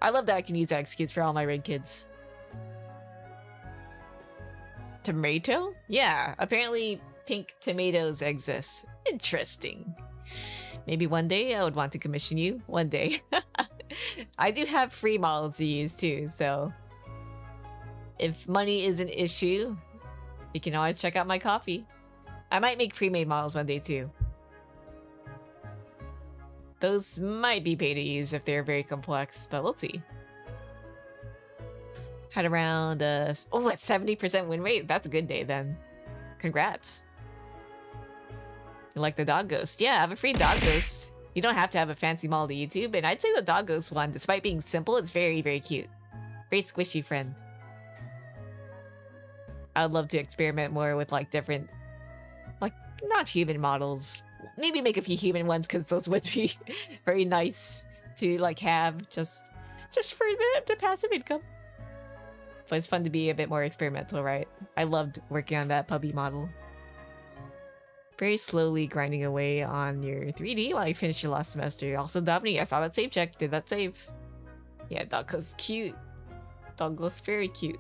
I love that I can use that excuse for all my rig kids. Tomato? Yeah, apparently pink tomatoes exist. Interesting. Maybe one day I would want to commission you. One day. I do have free models to use too, so... if money is an issue, you can always check out my coffee. I might make pre-made models one day too. Those might be pay to use if they're very complex, but we'll see. Had around a 70% win rate. That's a good day then. Congrats. You like the dog ghost? Yeah, I have a free dog ghost. You don't have to have a fancy model to YouTube, and I'd say the dog ghost one, despite being simple, it's very, very cute. Very squishy friend. I would love to experiment more with like different, like not human models. Maybe make a few human ones because those would be very nice to like have just for the passive income. But it's fun to be a bit more experimental, right? I loved working on that puppy model. Very slowly grinding away on your 3D while you finish your last semester. Also, Dominique, I saw that save check. Did that save? Yeah, Doggo's cute. Doggo's very cute.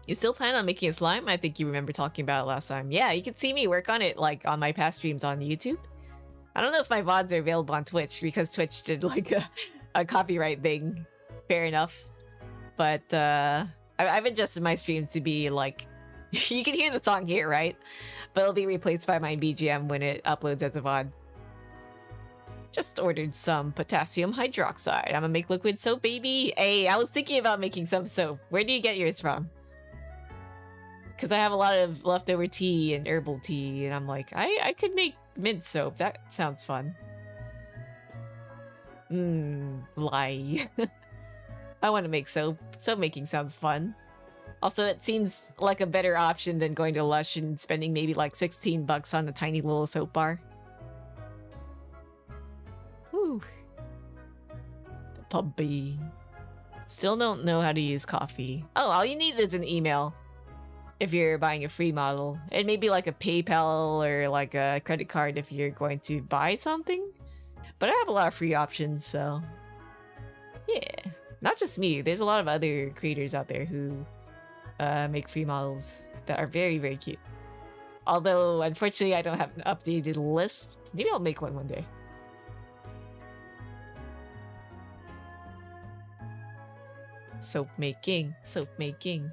You still plan on making a slime? I think you remember talking about it last time. Yeah, you can see me work on it like on my past streams on YouTube. I don't know if my VODs are available on Twitch because Twitch did like a copyright thing. Fair enough. But I've adjusted my streams to be like... you can hear the song here, right? But it'll be replaced by my BGM when it uploads as a VOD. Just ordered some potassium hydroxide. I'm gonna make liquid soap, baby. Hey, I was thinking about making some soap. Where do you get yours from? Because I have a lot of leftover tea and herbal tea, and I'm like, I could make mint soap. That sounds fun. Lie. I want to make soap. Soap making sounds fun. Also, it seems like a better option than going to Lush and spending maybe like 16 bucks on a tiny little soap bar. Whew. The puppy. Still don't know how to use coffee. Oh, all you need is an email. If you're buying a free model, and maybe like a PayPal or like a credit card if you're going to buy something. But I have a lot of free options, so yeah. Not just me, there's a lot of other creators out there who make free models that are very, very cute. Although, unfortunately, I don't have an updated list. Maybe I'll make one day. Soap making, soap making.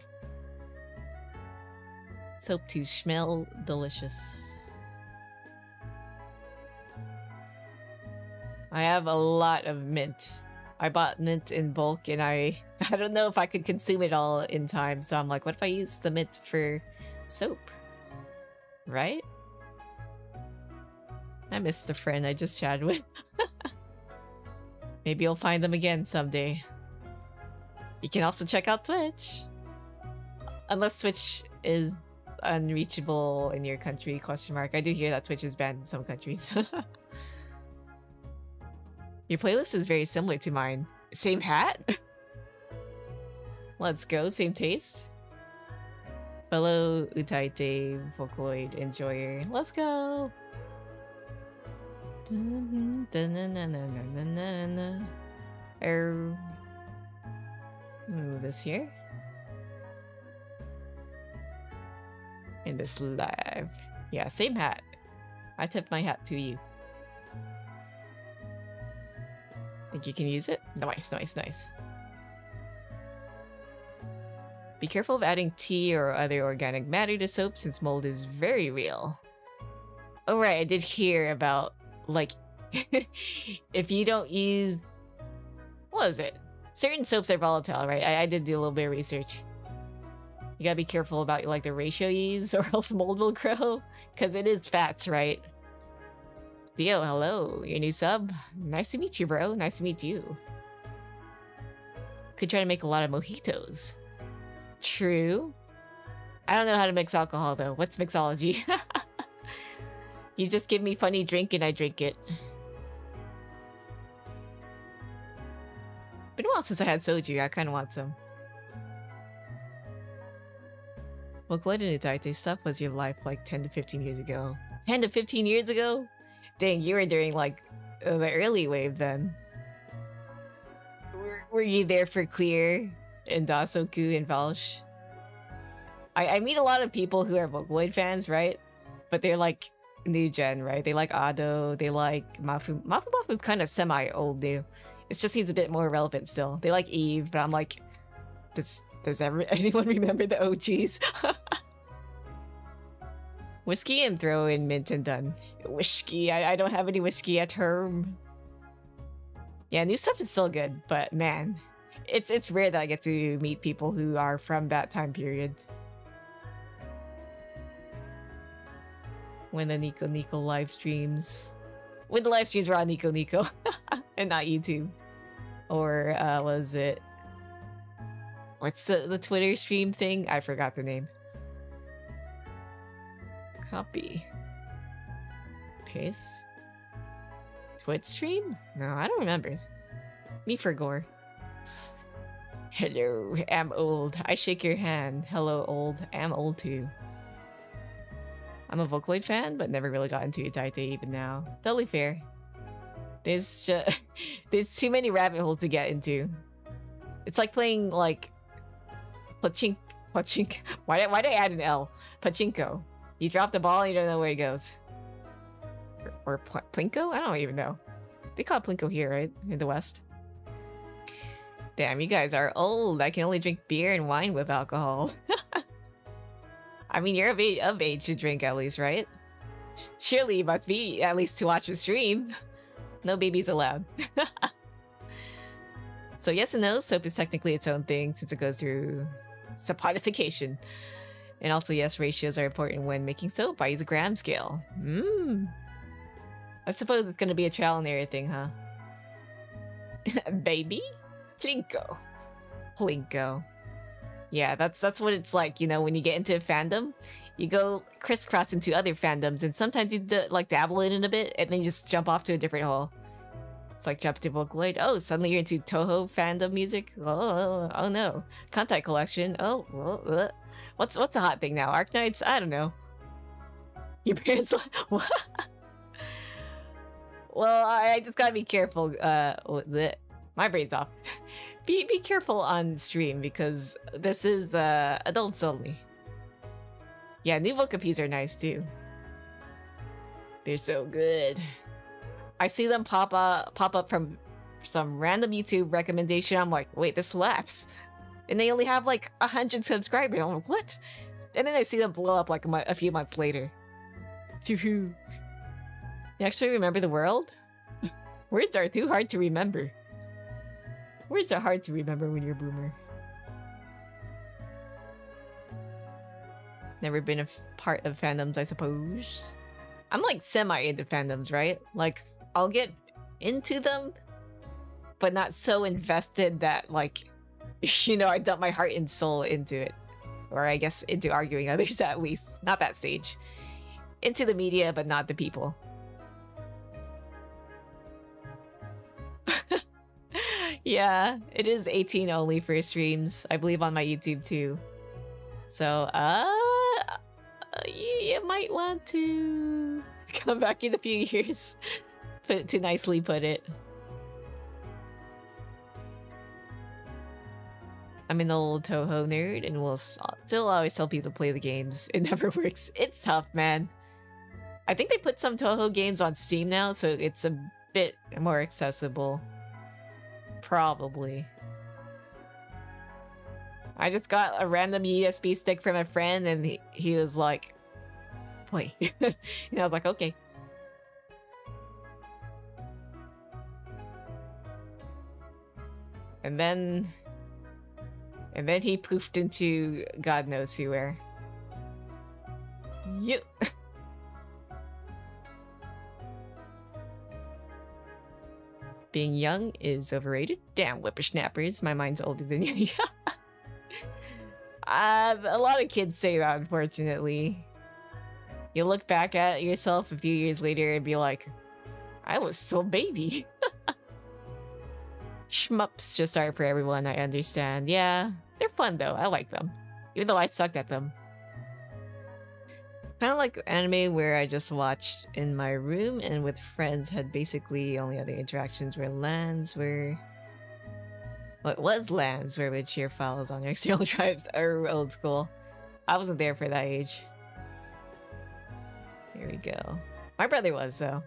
Soap to smell delicious. I have a lot of mint. I bought mint in bulk and I don't know if I could consume it all in time. So I'm like, what if I use the mint for soap? Right? I miss the friend I just chatted with. Maybe you'll find them again someday. You can also check out Twitch. Unless Twitch is unreachable in your country, question mark. I do hear that Twitch is banned in some countries. Your playlist is very similar to mine. Same hat? Let's go, same taste. Fellow Utaite Vocaloid enjoyer. Let's go! Move this here. In this live. Yeah, same hat. I tip my hat to you. Think you can use it? Nice, nice, nice. Be careful of adding tea or other organic matter to soap since mold is very real. Oh right, I did hear about, like, if you don't use... What is it? Certain soaps are volatile, right? I did do a little bit of research. You gotta be careful about, like, the ratio you use or else mold will grow. Because it is fats, right? Theo, hello. Your new sub? Nice to meet you, bro. Nice to meet you. Could try to make a lot of mojitos. True. I don't know how to mix alcohol, though. What's mixology? You just give me funny drink and I drink it. Been a while since I had soju. I kind of want some. What Glood and Etiquette stuff was your life like 10 to 15 years ago? 10 to 15 years ago? Dang, you were during like the early wave then. Were you there for Clear and Dasoku and Valsh? I meet a lot of people who are Vocaloid fans, right? But they're like new gen, right? They like Ado, they like Mafu. Mafu's kind of semi-old new. It's just he's a bit more relevant still. They like Eve, but I'm like, does anyone remember the OGs? Whiskey and throw in mint and done. Whiskey, I don't have any whiskey at home. Yeah, new stuff is still good, but man, it's rare that I get to meet people who are from that time period. When the Nico Nico live streams. When the live streams were on Nico Nico and not YouTube. Or was it... What's the Twitter stream thing? I forgot the name. Copy. Paste. Twitch stream? No, I don't remember. Me for gore. Hello, I'm old. I shake your hand. Hello, old. I'm old too. I'm a Vocaloid fan, but never really got into Etiquette even now. Totally fair. There's too many rabbit holes to get into. It's like playing like Pachinko. Why did I add an L? Pachinko. You drop the ball and you don't know where it goes. Or Plinko? I don't even know. They call it Plinko here, right? In the West. Damn, you guys are old. I can only drink beer and wine with alcohol. I mean, you're of age to drink at least, right? Surely you must be at least to watch the stream. No babies allowed. So yes and no, soap is technically its own thing since it goes through saponification. And also yes, ratios are important when making soap. I use a gram scale. I suppose it's gonna be a trial and error thing, huh? Baby? Plinko. Plinko. Yeah, that's what it's like, you know, when you get into a fandom, you go crisscross into other fandoms, and sometimes you like dabble in it a bit, and then you just jump off to a different hole. It's like jump to Vocaloid. Oh, suddenly you're into Toho fandom music. Oh no, Contact Collection. Oh, what's the hot thing now? Arknights? I don't know. Your parents like what? Well, I just gotta be careful. My brain's off. Be careful on stream because this is adults only. Yeah, new Vocapes are nice too. They're so good. I see them pop up from some random YouTube recommendation. I'm like, wait, this slaps. And they only have like 100 subscribers. I'm like, what? And then I see them blow up like a few months later. You actually remember the world? Words are too hard to remember. Words are hard to remember when you're a boomer. Never been a part of fandoms, I suppose. I'm like semi into fandoms, right? Like, I'll get into them, but not so invested that like, you know, I dump my heart and soul into it. Or I guess into arguing others at least. Not that stage. Into the media, but not the people. Yeah, it is 18 only for streams. I believe on my YouTube too. So, you might want to come back in a few years. To nicely put it. I'm an old Toho nerd and will still always tell people to play the games. It never works. It's tough, man. I think they put some Toho games on Steam now, so it's a bit more accessible. Probably. I just got a random USB stick from a friend and he was like, play. And I was like, okay. And then he poofed into God knows who where. You. Being young is overrated. Damn, whippersnappers. My mind's older than you. A lot of kids say that, unfortunately. You look back at yourself a few years later and be like, I was still a baby. Shmups just aren't for everyone, I understand. Yeah, they're fun though. I like them. Even though I sucked at them. Kind of like anime where I just watched in my room and with friends had basically only other interactions where LANs were... Well, it was LANs where we'd share files on your external drives or old school. I wasn't there for that age. Here we go. My brother was though.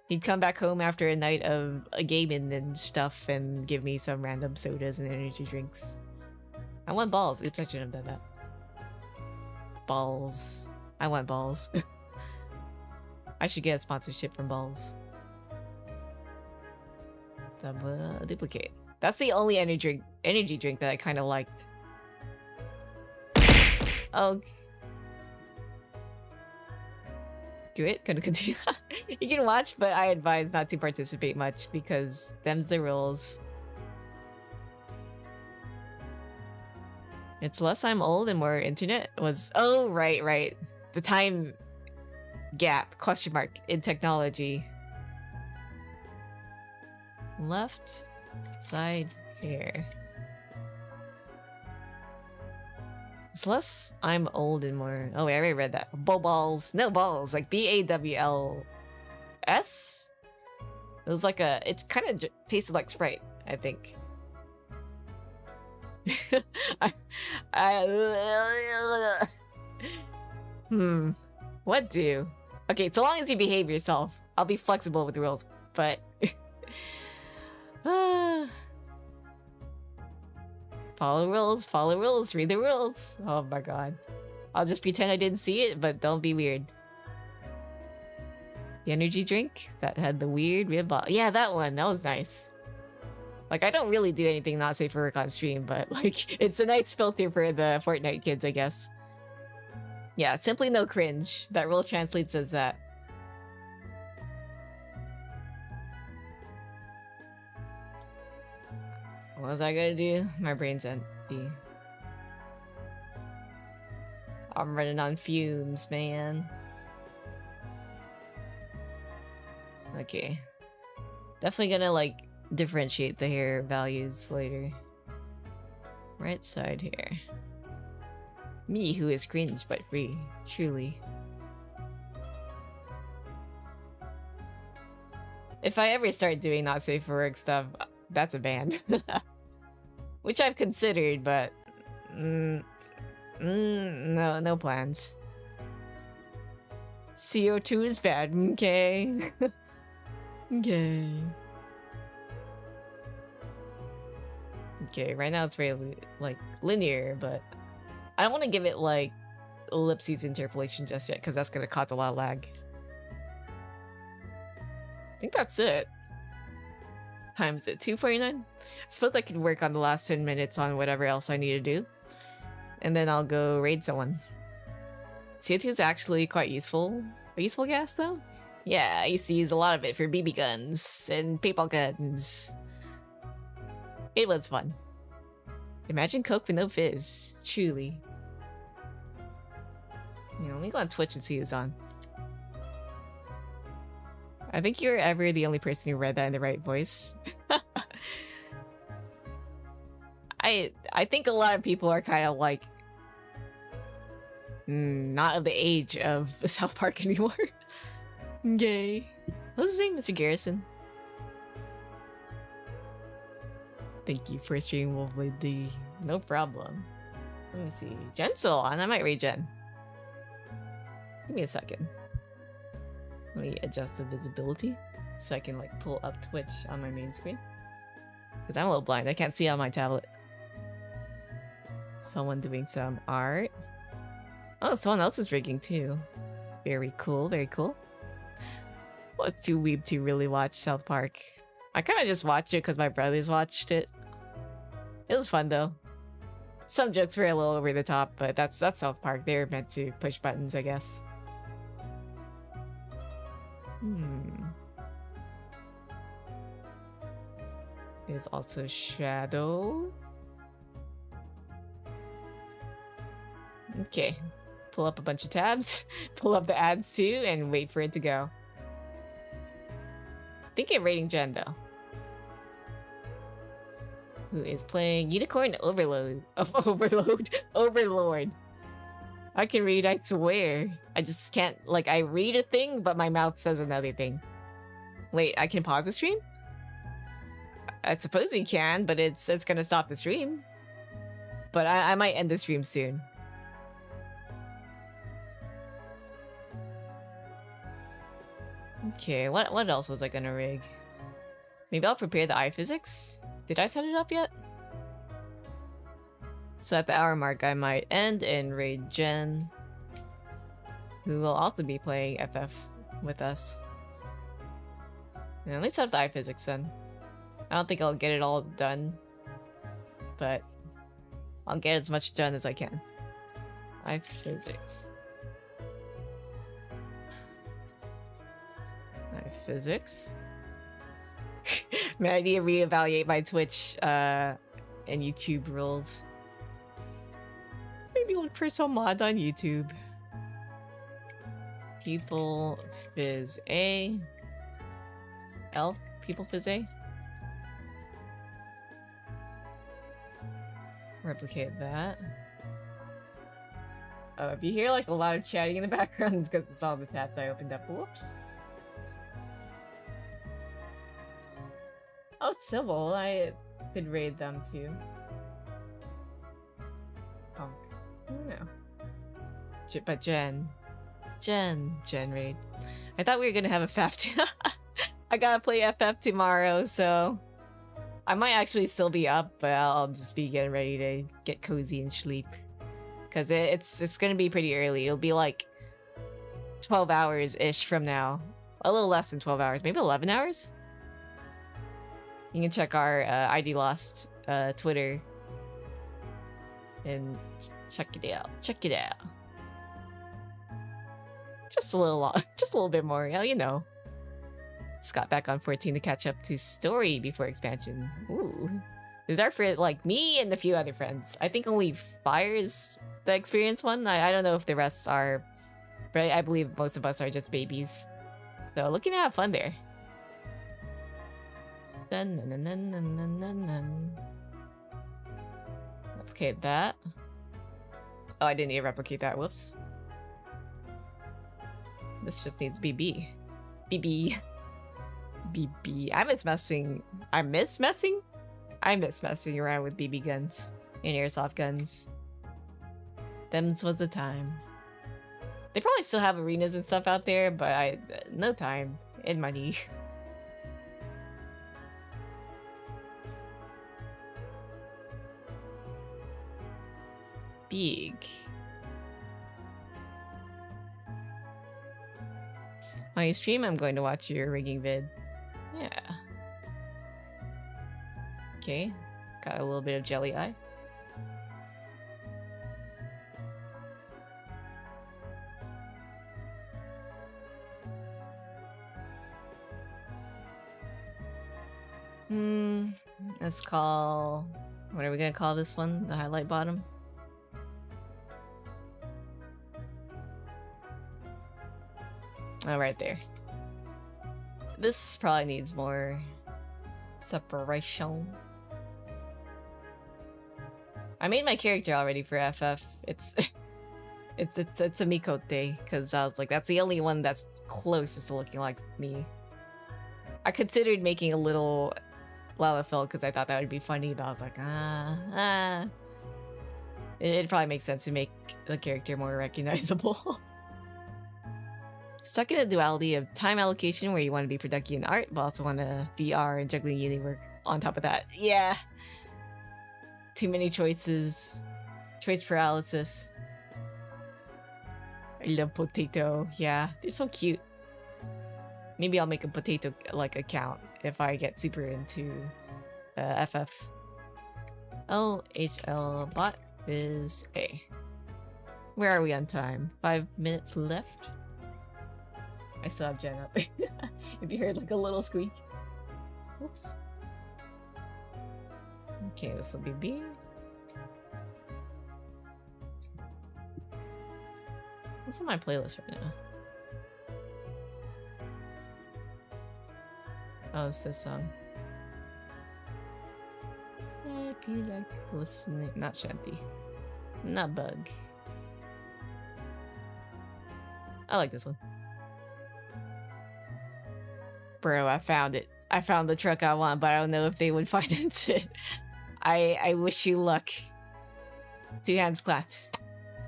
He'd come back home after a night of gaming and stuff and give me some random sodas and energy drinks. I want balls. Oops, I shouldn't have done that. Balls. I want balls. I should get a sponsorship from balls. Duplicate. That's the only energy drink that I kind of liked. Oh. Good. Gonna continue. You can watch, but I advise not to participate much because them's the rules. It's less I'm old and more internet was... Oh, right. The time gap, question mark, in technology. Left side here. It's less I'm old and more... Oh, wait, I already read that. Balls. No, balls. Like BAWLS? It was like a... It's kind of tasted like Sprite, I think. What do? Okay, so long as you behave yourself, I'll be flexible with the rules, but... Follow rules, read the rules. Oh my god. I'll just pretend I didn't see it, but don't be weird. The energy drink that had the weird bottle. Yeah, that one. That was nice. Like, I don't really do anything not safe for work on stream, but like, it's a nice filter for the Fortnite kids, I guess. Yeah, simply no cringe. That rule translates as that. What was I gonna do? My brain's empty. I'm running on fumes, man. Okay. Definitely gonna, like, differentiate the hair values later. Right side here. Me who is cringe but free. Truly. If I ever start doing not safe for work stuff, that's a ban. Which I've considered, but... no plans. CO2 is bad, okay? Okay. Okay, right now it's very, like, linear, but... I don't want to give it, like, ellipses interpolation just yet, because that's going to cause a lot of lag. I think that's it. Time is it? 2:49? I suppose I could work on the last 10 minutes on whatever else I need to do. And then I'll go raid someone. CO2 is actually quite useful. A useful gas, though? Yeah, I used to use a lot of it for BB guns and paintball guns. It was fun. Imagine Coke with no fizz. Truly. You know, let me go on Twitch and see who's on. I think you're ever the only person who read that in the right voice. I think a lot of people are kind of like... not of the age of South Park anymore. Gay. What's his name? Mr. Garrison? Thank you for streaming Wolfblade D. No problem. Let me see. Jen's still on. I might raid Jen. Give me a second. Let me adjust the visibility so I can like pull up Twitch on my main screen. Because I'm a little blind. I can't see on my tablet. Someone doing some art. Oh, someone else is drinking too. Very cool, very cool. Well, it's too weeb to really watch South Park. I kind of just watched it because my brothers watched it. It was fun though. Some jokes were a little over the top, but that's South Park. They were meant to push buttons, I guess. is also shadow. Okay. Pull up a bunch of tabs, pull up the ads too, and wait for it to go. I think I'm rating Jen though. Who is playing Unicorn Overload. Overlord. I can read, I swear. I just can't, like, I read a thing, but my mouth says another thing. Wait, I can pause the stream? I suppose you can, but it's gonna stop the stream. But I might end the stream soon. Okay, what else was I gonna rig? Maybe I'll prepare the eye physics? Did I set it up yet? So at the hour mark, I might end and raid Jen, who will also be playing FF with us. And at least set up the eye physics then. I don't think I'll get it all done, but I'll get as much done as I can. Eye physics. Eye physics. Man, I need to reevaluate my Twitch and YouTube rules. Maybe look for some mods on YouTube. People Fizz A. L? People Fizz A? Replicate that. If you hear like a lot of chatting in the background, it's because it's all the tabs I opened up. Whoops. Oh, it's Sybil. I could raid them too. Oh, no. But Jen raid. I thought we were gonna have a FF. I gotta play FF tomorrow, so I might actually still be up, but I'll just be getting ready to get cozy and sleep. Cause it's gonna be pretty early. It'll be like 12 hours-ish from now. A little less than 12 hours, maybe 11 hours? You can check our ID Lost Twitter and check it out. Check it out. Just a little bit more, you know. Just got back on 14 to catch up to story before expansion. Ooh. These are for like me and a few other friends. I think only Fire is the experienced one. I don't know if the rest are, but I believe most of us are just babies. So looking to have fun there. Dun, dun, dun, dun, dun, dun, dun, dun. Replicate that. Oh, I didn't need to replicate that. Whoops. This just needs BB. BB. BB. I miss messing around with BB guns and airsoft guns. Them's was the time. They probably still have arenas and stuff out there, but no time and money. Big. On your stream, I'm going to watch your rigging vid. Yeah. Okay. Got a little bit of jelly eye. Let's call... What are we gonna call this one? The highlight bottom? Oh, right there. This probably needs more separation. I made my character already for FF. It's a Mikote, because I was like, that's the only one that's closest to looking like me. I considered making a little Lalafell because I thought that would be funny, but I was like, It'd probably make sense to make the character more recognizable. Stuck in a duality of time allocation where you want to be productive in art, but also want to VR and juggling uni work on top of that. Yeah. Too many choices. Choice paralysis. I love potato. Yeah, they're so cute. Maybe I'll make a potato like account if I get super into FF. LHL bot is A. Where are we on time? 5 minutes left. I still have Jen up. If you heard like a little squeak. Oops. Okay, this will be B. What's on my playlist right now? Oh, it's this song. If you like listening, not Shanti, not Bug. I like this one. Bro, I found it. I found the truck I want, but I don't know if they would finance it. I wish you luck. 2 hands clapped.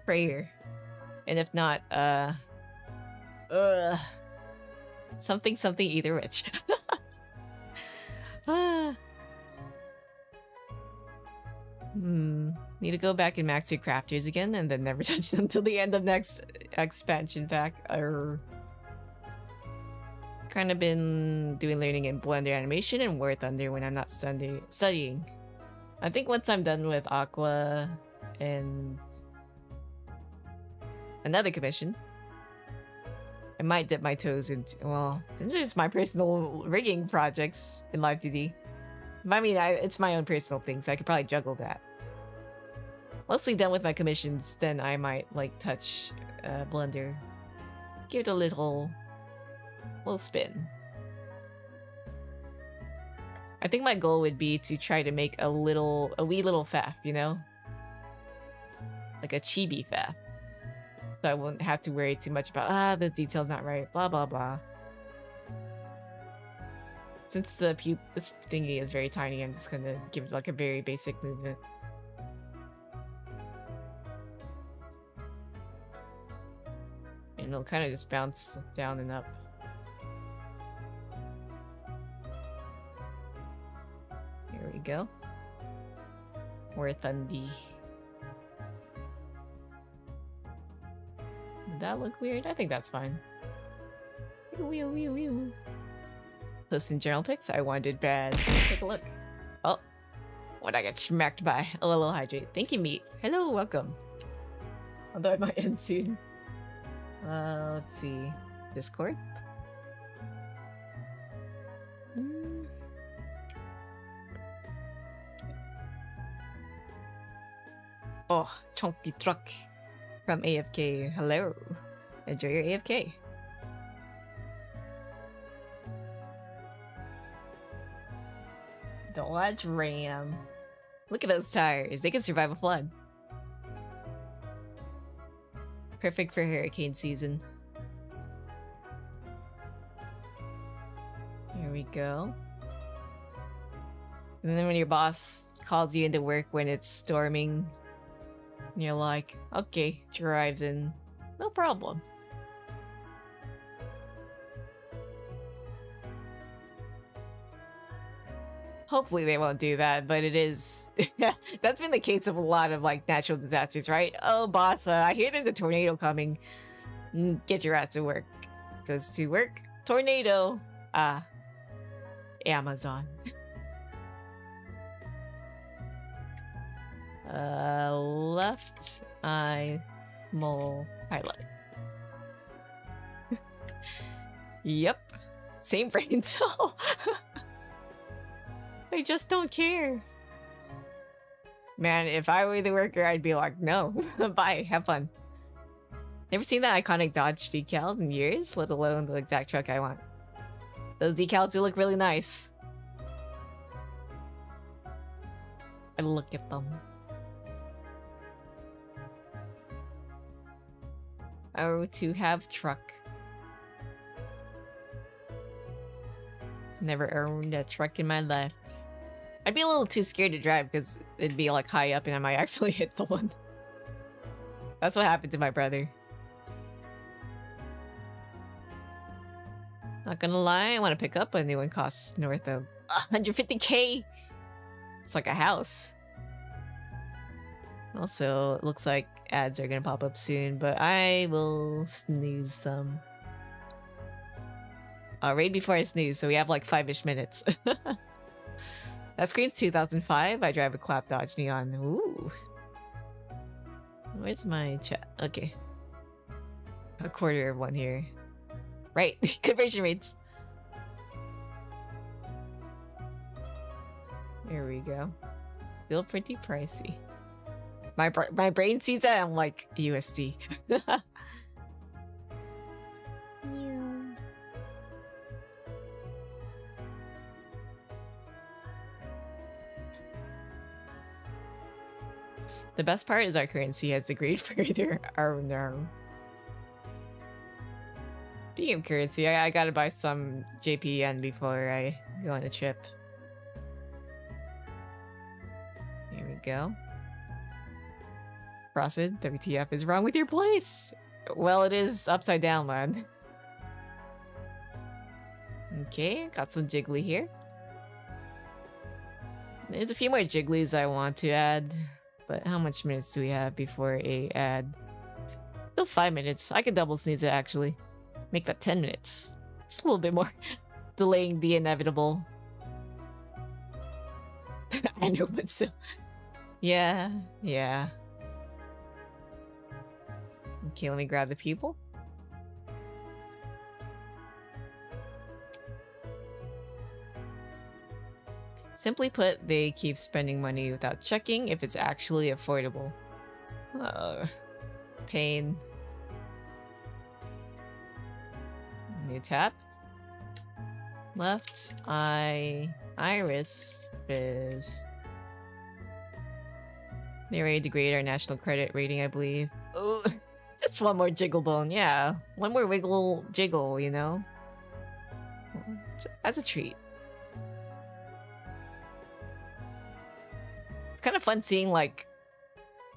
Prayer. And if not, something either rich. Need to go back and max your crafters again and then never touch them till the end of next expansion pack. Kind of been doing learning in Blender animation and War Thunder when I'm not studying. I think once I'm done with Aqua and another commission, I might dip my toes into, well, these are just my personal rigging projects in Live2D. I mean, it's my own personal thing, so I could probably juggle that. Mostly done with my commissions, then I might, like, touch Blender. Give it a little spin. I think my goal would be to try to make a wee little Faf, you know? Like a chibi Faf. So I won't have to worry too much about, the detail's not right, blah blah blah. Since this thingy is very tiny, I'm just gonna give it like a very basic movement. And it'll kind of just bounce down and up. Here we go. War Thunder. Did that look weird? I think that's fine. Listen, general picks, I wanted bad. Take a look. Oh, what I got smacked by. A little hydrate. Thank you, Meat. Hello, welcome. Although I might end soon. Let's see. Discord? Oh, chunky truck from AFK. Hello. Enjoy your AFK. Dodge Ram. Look at those tires. They can survive a flood. Perfect for hurricane season. Here we go. And then when your boss calls you into work when it's storming, and you're like, okay, drives in. No problem. Hopefully they won't do that, but it is. That's been the case of a lot of like natural disasters, right? Oh, boss, I hear there's a tornado coming. Get your ass to work. Goes to work. Tornado. Amazon. Left eye mole highlight. Yep. Same brain cell. They just don't care. Man, if I were the worker, I'd be like, no. Bye, have fun. Never seen that iconic Dodge decals in years, let alone the exact truck I want. Those decals do look really nice. I look at them. Oh, to have truck. Never owned a truck in my life. I'd be a little too scared to drive because it'd be like high up and I might actually hit someone. That's what happened to my brother. Not gonna lie, I want to pick up a new one. Costs north of 150k. It's like a house. Also, it looks like ads are gonna pop up soon, but I will snooze them. Right before I snooze, so we have like 5-ish minutes. That screams 2005. I drive a clap Dodge Neon. Ooh. Where's my chat? Okay. A quarter of one here. Right. Conversion rates. There we go. Still pretty pricey. My brain sees that, I'm like, USD. The best part is our currency has degraded further. Speaking of currency, I gotta buy some JPN before I go on the trip. Here we go. Frosted, WTF is wrong with your place? Well, it is upside down, lad. Okay, got some jiggly here. There's a few more jigglies I want to add. But how much minutes do we have before a ad? Still 5 minutes. I could double sneeze it actually. Make that 10 minutes. Just a little bit more. Delaying the inevitable. I know, but still. Yeah. Okay, let me grab the people. Simply put, they keep spending money without checking if it's actually affordable. Pain. New tab. Left eye. Iris. Fizz. They already degrade our national credit rating, I believe. Oh, just one more jiggle bone, yeah. One more wiggle jiggle, you know? As a treat. It's kind of fun seeing, like,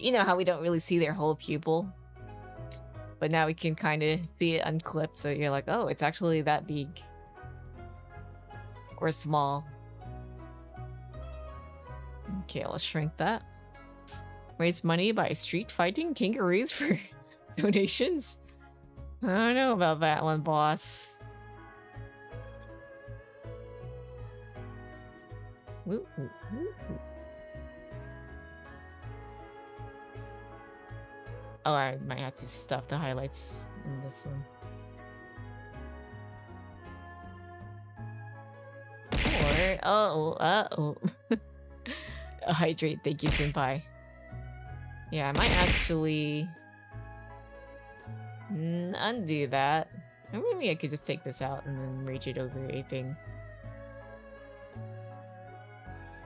you know how we don't really see their whole pupil, but now we can kind of see it unclipped, so you're like, oh, it's actually that big or small. Okay, let's shrink that. Raise money by street fighting kangaroos for donations? I don't know about that one, boss. Woo, woo, woo, woo. Oh, I might have to stuff the highlights in this one. Or, uh-oh. Hydrate, thank you, senpai. Yeah, I might actually undo that. Or maybe I could just take this out and then merge it over a thing.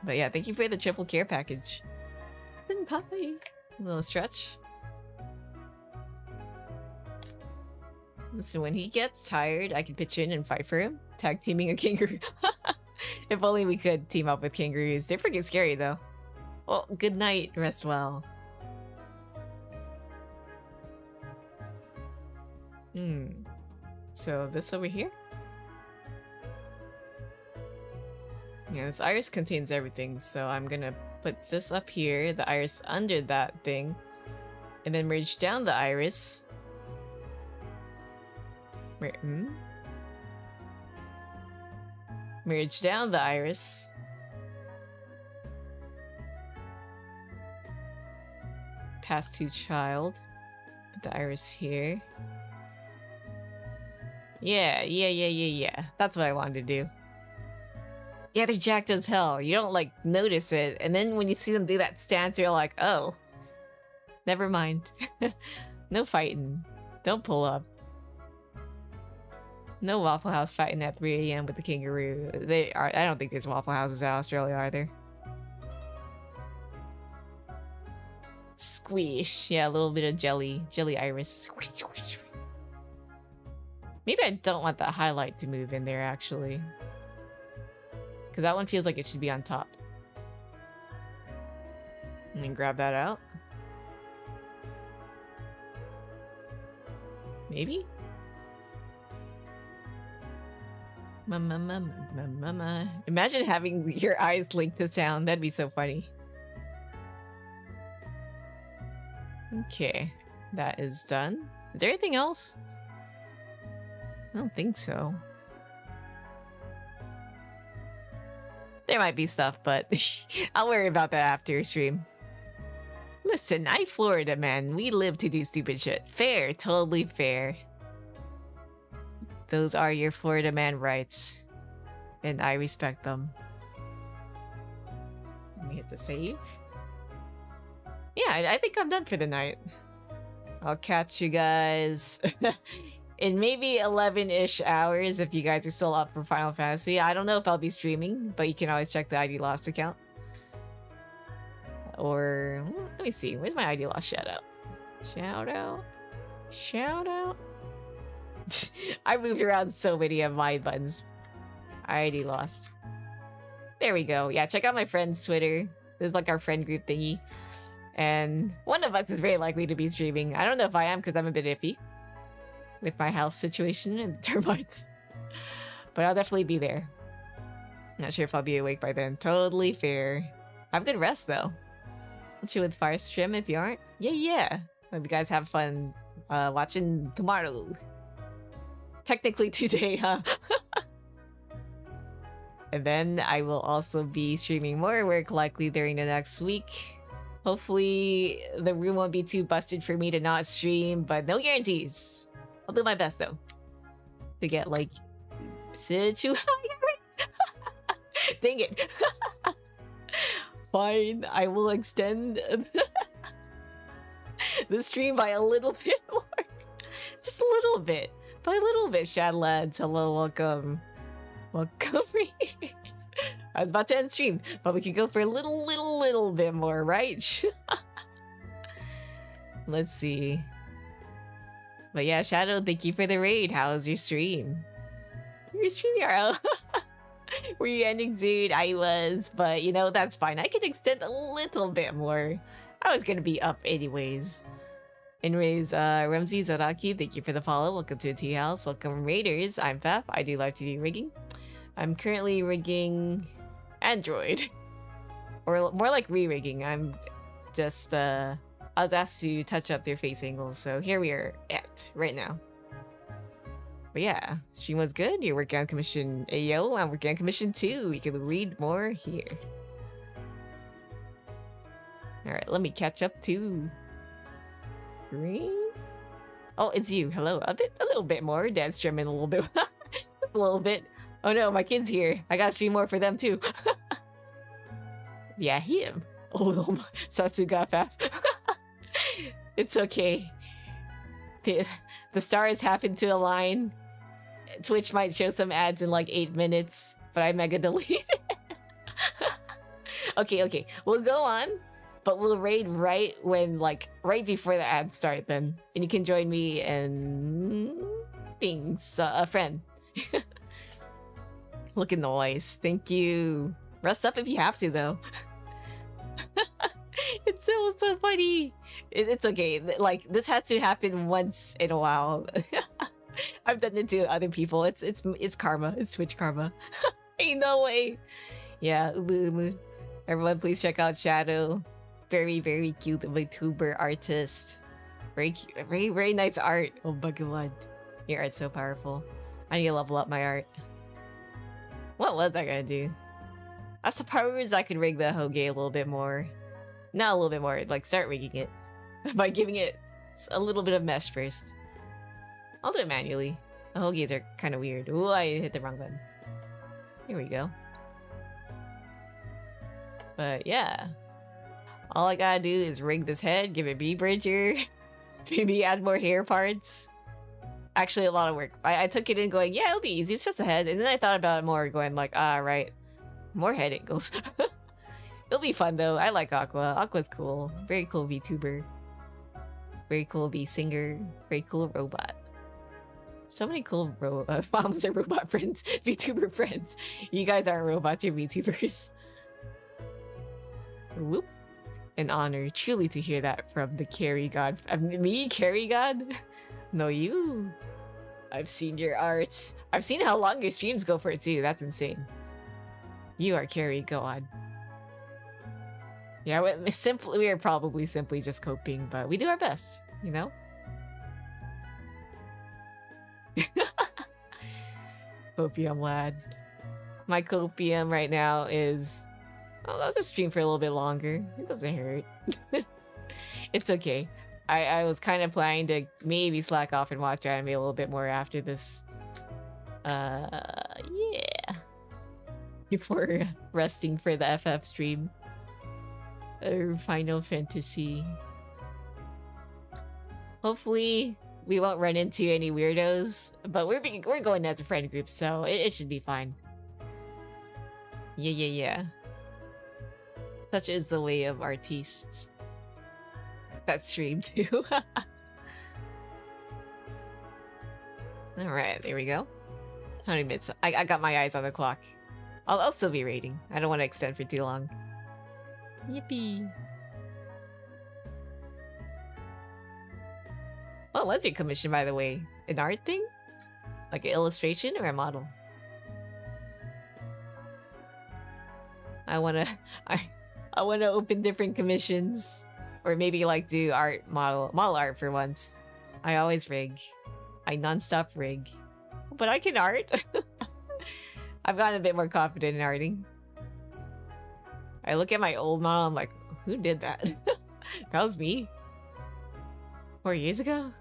But yeah, thank you for the triple care package. Senpai! A little stretch. Listen, when he gets tired, I can pitch in and fight for him. Tag teaming a kangaroo. If only we could team up with kangaroos. They're freaking scary, though. Well, good night. Rest well. So, this over here? Yeah, this iris contains everything, so I'm gonna put this up here, the iris under that thing, and then merge down the iris. Merge down the iris. Pass to child. Put the iris here. Yeah. That's what I wanted to do. Yeah, they're jacked as hell. You don't, like, notice it. And then when you see them do that stance, you're like, oh. Never mind. No fighting. Don't pull up. No Waffle House fighting at 3 AM with the kangaroo. I don't think there's Waffle Houses in Australia, are there? Squish. Yeah, a little bit of jelly. Jelly iris. Squish, squish. Maybe I don't want that highlight to move in there, actually. Because that one feels like it should be on top. And then grab that out. Maybe? Mama. Imagine having your eyes linked to sound. That'd be so funny. Okay. That is done. Is there anything else? I don't think so. There might be stuff, but I'll worry about that after stream. Listen, I'm Florida, man. We live to do stupid shit. Fair. Totally fair. Those are your Florida man rights. And I respect them. Let me hit hit the save. Yeah, I think I'm done for the night. I'll catch you guys in maybe 11-ish hours if you guys are still up for Final Fantasy. I don't know if I'll be streaming, but you can always check the ID Lost account. Or, let me see, where's my ID Lost shout out? Shout out? Shout out? I moved around so many of my buttons. ID Lost. There we go. Yeah, check out my friend's Twitter. This is like our friend group thingy. And one of us is very likely to be streaming. I don't know if I am because I'm a bit iffy with my house situation and termites. But I'll definitely be there. Not sure if I'll be awake by then. Totally fair. Have good rest though. I'll chill with Firestream if you aren't. Yeah. Hope you guys have fun watching tomorrow. Technically today, huh? And then I will also be streaming more work likely during the next week. Hopefully the room won't be too busted for me to not stream, but no guarantees. I'll do my best though. To get like situation. Dang it. Fine, I will extend the stream by a little bit more. Just a little bit. By a little bit, Shad lads. Hello, welcome. Welcome, readers. I was about to end stream, but we could go for a little bit more, right? Let's see. But yeah, Shadow, thank you for the raid. How's your stream? Your stream, Yarl. Were you ending soon? I was, but you know, that's fine. I can extend a little bit more. I was gonna be up anyways. Anyways, Ramsey Zaraki, thank you for the follow. Welcome to the tea house. Welcome, Raiders. I'm Faf. I do Live2D rigging. I'm currently rigging Android. Or more like re-rigging. I'm just, I was asked to touch up their face angles, so here we are at right now. But yeah, stream was good. You're working on commission Ayo. I'm working on commission 2. You can read more here. Alright, let me catch up to Green. Oh, it's you. Hello. A little bit more. Dad's streaming a little bit. A little bit. Oh no, my kid's here. I gotta stream more for them too. Yeah, him. Oh my. Sasuga Faf. It's okay. The stars happen to align. Twitch might show some ads in like 8 minutes, but I mega delete it. Okay. We'll go on, but we'll raid right when, like, right before the ads start then. And you can join me and being a friend. Looking nice. Thank you. Rest up if you have to, though. It's so funny. It's okay. Like, this has to happen once in a while. I've done it to other people. It's karma. It's Twitch karma. Ain't no way. Yeah, umu. Everyone, please check out Shadow. Very, very cute VTuber artist. Very cute. Very nice art. Oh my god. Your art's so powerful. I need to level up my art. What was I gonna do? I suppose I could rig the Hoge a little bit more. Not a little bit more, like start rigging it. By giving it a little bit of mesh first. I'll do it manually. The Hoges are kind of weird. Ooh, I hit the wrong button. Here we go. But yeah. All I gotta do is rig this head, give it V-bridger, maybe add more hair parts. Actually, a lot of work. I took it in going, yeah, it'll be easy, it's just a head. And then I thought about it more, going like, right. More head angles. It'll be fun though. I like Aqua. Aqua's cool. Very cool VTuber. Very cool V-singer. Very cool robot. So many cool moms and robot friends. VTuber friends. You guys aren't robots, you're VTubers. Whoop. An honor truly to hear that from the carry god. Me, carry god? No, you. I've seen your art. I've seen how long your streams go for too. That's insane. You are carry god. Yeah, we are probably simply just coping, but we do our best, you know? Copium lad. My copium right now is... Oh, I'll just stream for a little bit longer. It doesn't hurt. It's okay. I was kind of planning to maybe slack off and watch anime a little bit more after this. Yeah. Before resting for the FF stream. Final Fantasy. Hopefully, we won't run into any weirdos, but we're going as a friend group, so it should be fine. Yeah. Such is the way of artists. That stream too. Alright, there we go. How many minutes? I got my eyes on the clock. I'll still be rating. I don't want to extend for too long. Yippee. What was your commission, by the way? An art thing? Like an illustration or a model? I wanna open different commissions. Or maybe like do model art for once. I always rig. I non-stop rig. But I can art. I've gotten a bit more confident in arting. I look at my old model, I'm like, who did that? That was me. 4 years ago?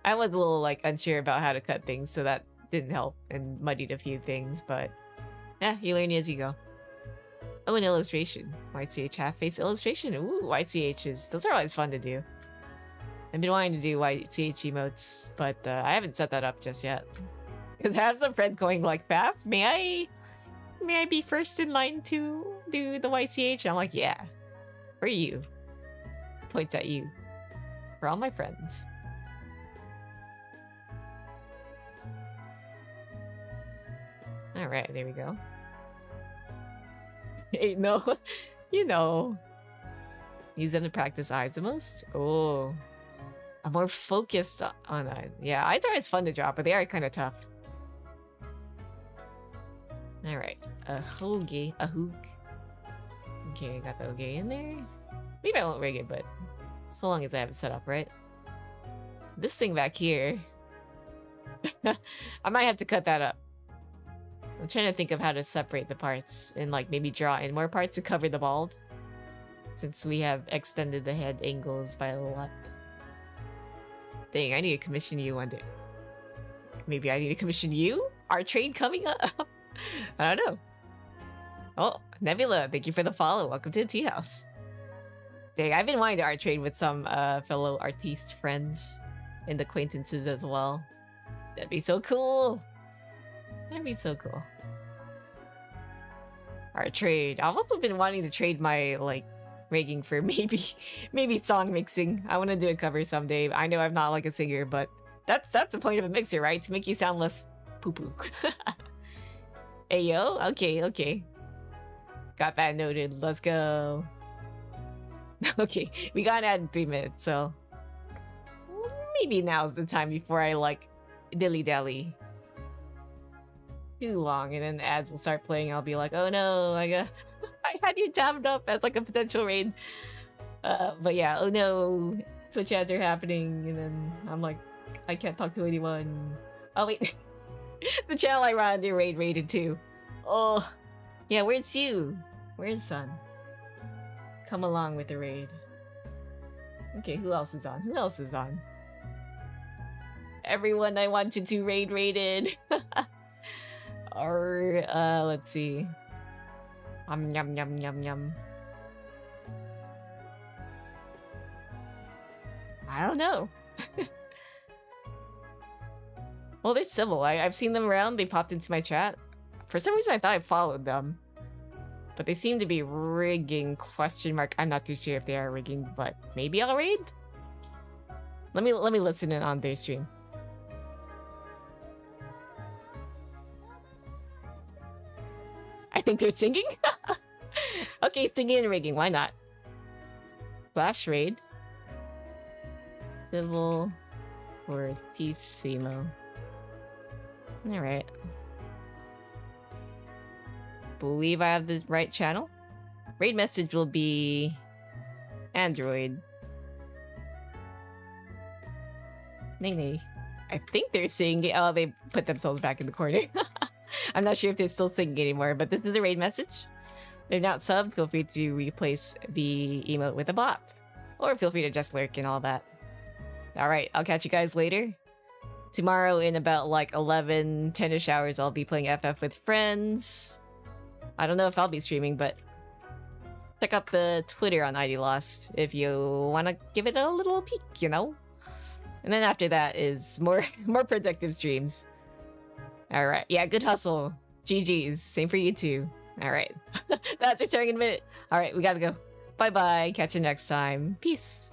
I was a little like unsure about how to cut things, so that didn't help and muddied a few things, but yeah, you learn as you go. Oh, an illustration. YCH half-face illustration. Ooh, YCHs. Those are always fun to do. I've been wanting to do YCH emotes, but I haven't set that up just yet. Because I have some friends going like, Faf, may I be first in line to do the YCH? And I'm like, yeah. For you. Points at you. For all my friends. Alright, there we go. Hey, no. You know. Use them to practice eyes the most? Oh. I'm more focused on that. Yeah, eyes are always fun to draw, but they are kind of tough. Alright. A hoagie. A hook. Okay, I got the okay in there. Maybe I won't rig it, but so long as I have it set up, right? This thing back here. I might have to cut that up. I'm trying to think of how to separate the parts and like maybe draw in more parts to cover the bald. Since we have extended the head angles by a lot. Dang, I need to commission you one day. Maybe I need to commission you? Our trade coming up? I don't know. Oh, Nebula, thank you for the follow. Welcome to the tea house. Dang, I've been wanting to art trade with some fellow artiste friends and acquaintances as well. That'd be so cool. That'd be so cool. Art trade. I've also been wanting to trade my like rigging for maybe song mixing. I want to do a cover someday. I know I'm not like a singer, but that's the point of a mixer, right? To make you sound less poo-poo. Ayo? Okay. Got that noted. Let's go. Okay, we gotta add 3 minutes, so maybe now's the time before I like dilly-dally too long, and then the ads will start playing. I'll be like, oh no, I had you tabbed up as like a potential raid. But yeah, oh no, Twitch ads are happening, and then I'm like, I can't talk to anyone. Oh wait, the channel I ran the raid rated too. Oh, yeah, where's you? Where's Sun? Come along with the raid. Okay, who else is on? Who else is on? Everyone I wanted to raid raided. Or let's see. Yum. I don't know. Well, they're civil. I've seen them around. They popped into my chat. For some reason, I thought I followed them. But they seem to be rigging, question mark. I'm not too sure if they are rigging, but maybe I'll raid? Let me listen in on their stream. I think they're singing? Okay, singing and rigging, why not? Flash raid. Civil Fortissimo. Alright. Believe I have the right channel. Raid message will be Android. Nay. I think they're singing. Oh, they put themselves back in the corner. I'm not sure if they're still singing anymore, but this is a raid message. They're not subbed. Feel free to replace the emote with a bot. Or feel free to just lurk and all that. Alright, I'll catch you guys later. Tomorrow in about like 10-ish hours, I'll be playing FF with friends. I don't know if I'll be streaming, but check out the Twitter on ID Lost if you want to give it a little peek, you know? And then after that is more productive streams. Alright, yeah, good hustle. GG's. Same for you too. Alright. That's returning in a minute. Alright, we gotta go. Bye-bye. Catch you next time. Peace.